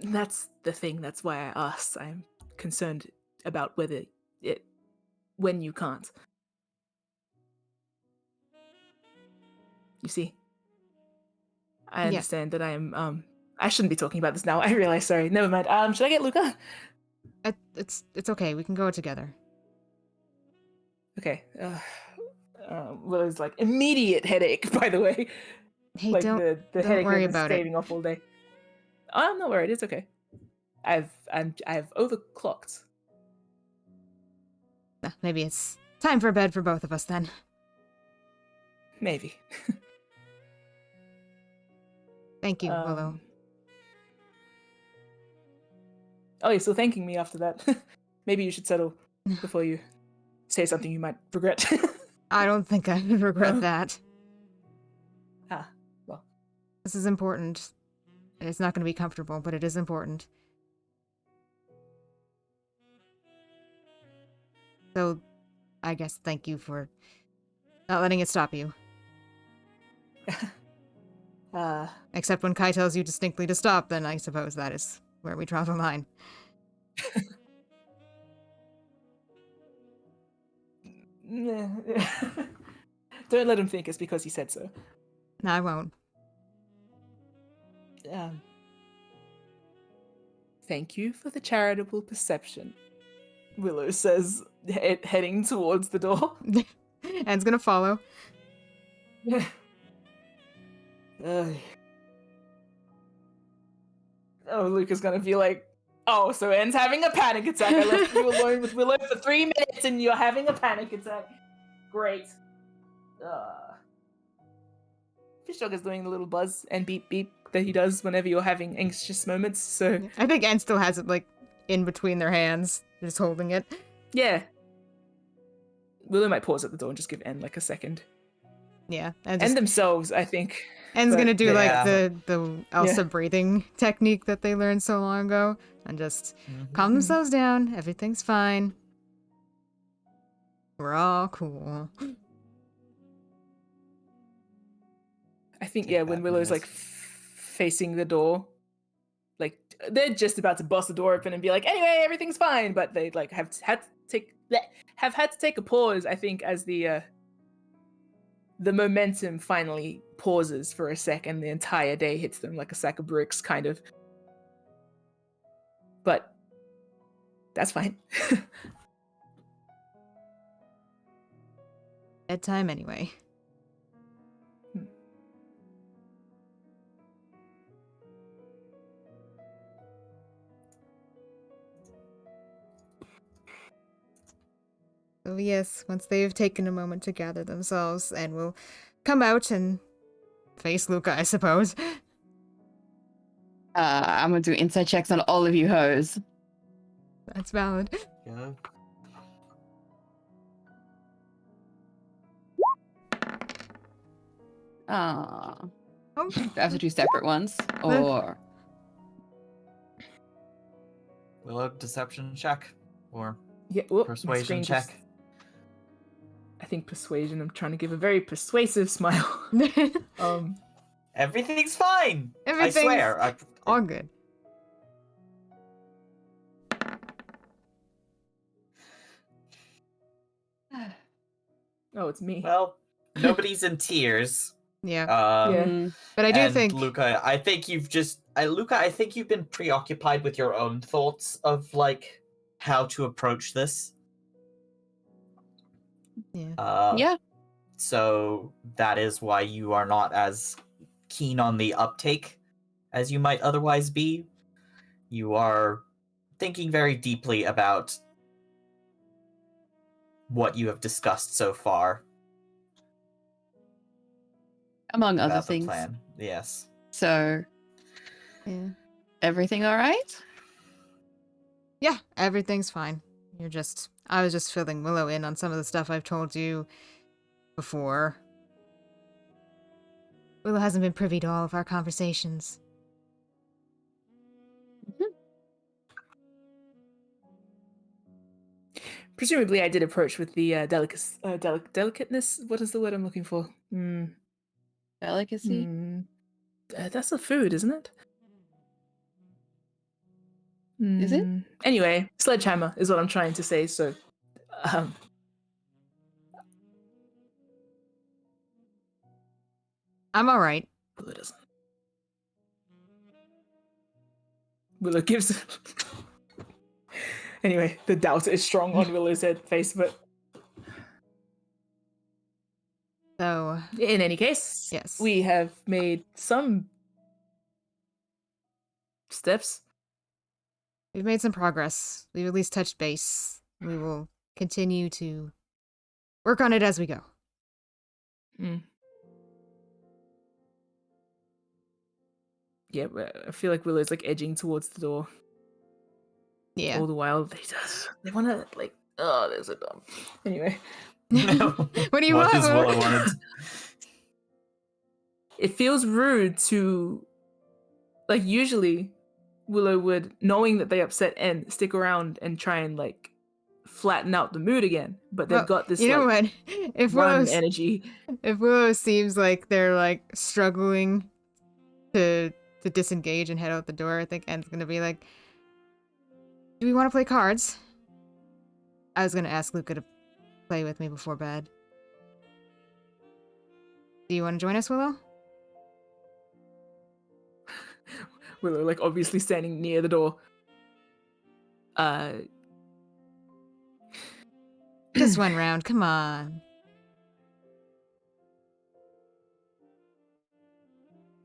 That's the thing. That's why I asked. I'm concerned about when you can't. You see, I understand that I am. I shouldn't be talking about this now. I realize. Sorry. Never mind. Should I get Luca? It's okay. We can go together. Okay. Willow's like immediate headache. By the way. Hey, like don't headache worry that's about it. staving off all day. I'm not worried. It's okay. I've overclocked. Maybe it's time for bed for both of us then. Maybe. Thank you, Willow. Oh, you're still thanking me after that. Maybe you should settle before you say something you might regret. I don't think I would regret that. Well. This is important. It's not going to be comfortable, but it is important. So, I guess thank you for not letting it stop you. Except when Kai tells you distinctly to stop, then I suppose that is where we draw the line. Don't let him think it's because he said so. No, I won't. Thank you for the charitable perception, Willow says, heading towards the door. Anne's gonna follow. Luca's gonna be like, oh, so Anne's having a panic attack. I left you alone with Willow for 3 minutes and you're having a panic attack. Great. Fish Dog is doing the little buzz and beep beep that he does whenever you're having anxious moments, so... I think Anne still has it, like, in between their hands, just holding it. Yeah. Willow might pause at the door and just give Anne, like, a second. Yeah. And themselves, I think. Anne's gonna do, like, the Elsa Yeah. breathing technique that they learned so long ago, and just calm themselves down. Everything's fine. We're all cool. I think, yeah, when Willow's, like, facing the door, like, they're just about to bust the door open and be like, anyway, everything's fine, but they, like, have had to take a pause, I think, as the momentum finally pauses for a sec and the entire day hits them like a sack of bricks, kind of. But that's fine. Bedtime anyway. So yes, once they've taken a moment to gather themselves, and we'll come out and face Luca, I suppose. I'm gonna do insight checks on all of you hoes. That's valid. Yeah. Oh. Oh, Do I have to do separate ones? Or Willow, deception check or Yeah, whoop, my persuasion screen just- check. I think persuasion. I'm trying to give a very persuasive smile. Everything's fine. Everything's I swear. all good. Oh, it's me. Well, nobody's in tears. Yeah. Yeah. But I do and think Luca, I think you've just Luca, I think you've been preoccupied with your own thoughts of like how to approach this. Yeah. yeah. So that is why you are not as keen on the uptake as you might otherwise be. You are thinking very deeply about what you have discussed so far. Among other about the things. plan. Yes. So Yeah. everything all right? Yeah, everything's fine. I was just filling Willow in on some of the stuff I've told you before. Willow hasn't been privy to all of our conversations. Presumably, I did approach with the delicateness. What is the word I'm looking for? Delicacy? That's a food, isn't it? Is it? Anyway, sledgehammer is what I'm trying to say. So, I'm all right. Willow doesn't. Willow gives. Anyway, the doubt is strong on Willow's face, but So, in any case, yes. we have made some steps. We've made some progress. We've at least touched base. We will continue to work on it as we go. Yeah, I feel like Willow's like edging towards the door. Yeah. All the while they want to like. Oh, there's a dog. Anyway, What do you What want? does Willow? Willow want? it feels rude to, like, usually Willow would, knowing that they upset N, stick around and try and like flatten out the mood again. But they've Well, got this you know like what? If run energy. If Willow seems like they're like struggling to disengage and head out the door, I think N's gonna be like, "Do we want to play cards?" I was gonna ask Luca to play with me before bed. Do you want to join us, Willow? Willow like obviously standing near the door. Just one round, come on.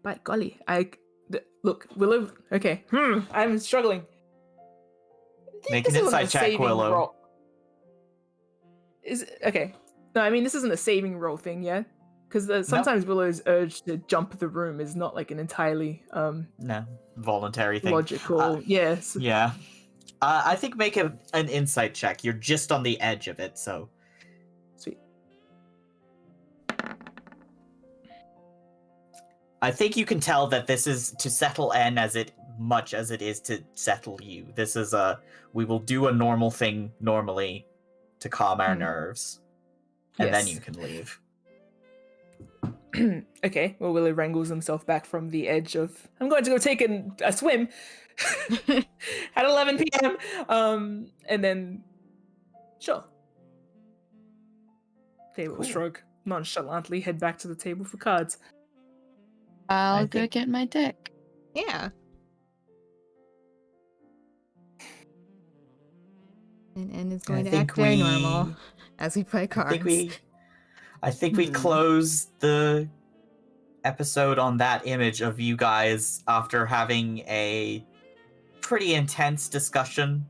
By golly, look, Willow. Okay, I'm struggling. Make This an isn't a insight check, saving Willow. roll. Okay? No, I mean this isn't a saving roll thing, yeah. Because sometimes Willow's urge to jump the room is not like an entirely No, voluntary thing. logical. Yes. Yeah. I think make an insight check. You're just on the edge of it, so. Sweet. I think you can tell that this is to settle N as much as it is to settle you. This is we will do a normal thing normally to calm our nerves, and then Yes. you can leave. Okay, well, Willow wrangles himself back from the edge of, I'm going to go take a swim at 11 p.m. And then, sure. They will shrug nonchalantly, head back to the table for cards. I'll I go think- get my deck. Yeah. And N is going to think act very normal as we play cards. I think we close the episode on that image of you guys after having a pretty intense discussion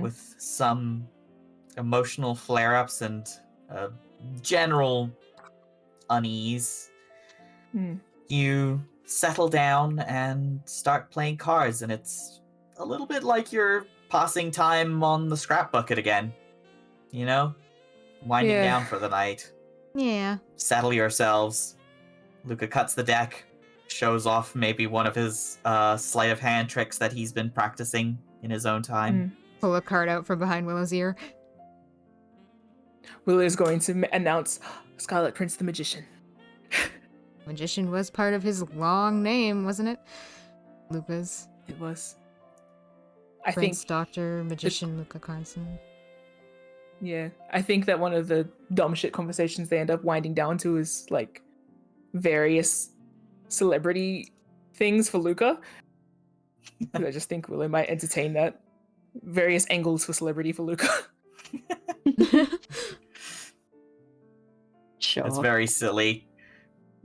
with some emotional flare-ups and general unease. You settle down and start playing cards, and it's a little bit like you're passing time on the scrap bucket again. You know? Winding down for the night. Yeah. Settle yourselves. Luca cuts the deck, shows off maybe one of his sleight of hand tricks that he's been practicing in his own time. Pull a card out from behind Willow's ear. Willow is going to announce Scarlet Prince the Magician. Magician was part of his long name, wasn't it? Luca's. It was. Prince, Doctor, Magician, Luca Carlson. Yeah, I think that one of the dumb shit conversations they end up winding down to is like various celebrity things for Luca. I just think Willow might entertain that. Various angles for celebrity for Luca. Sure. It's very silly.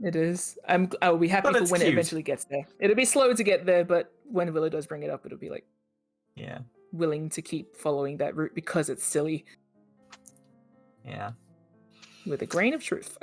It is. I'll be happy for when it eventually gets there. It'll be slow to get there, but when Willow does bring it up, it'll be like, yeah, willing to keep following that route because it's silly. Yeah. With a grain of truth.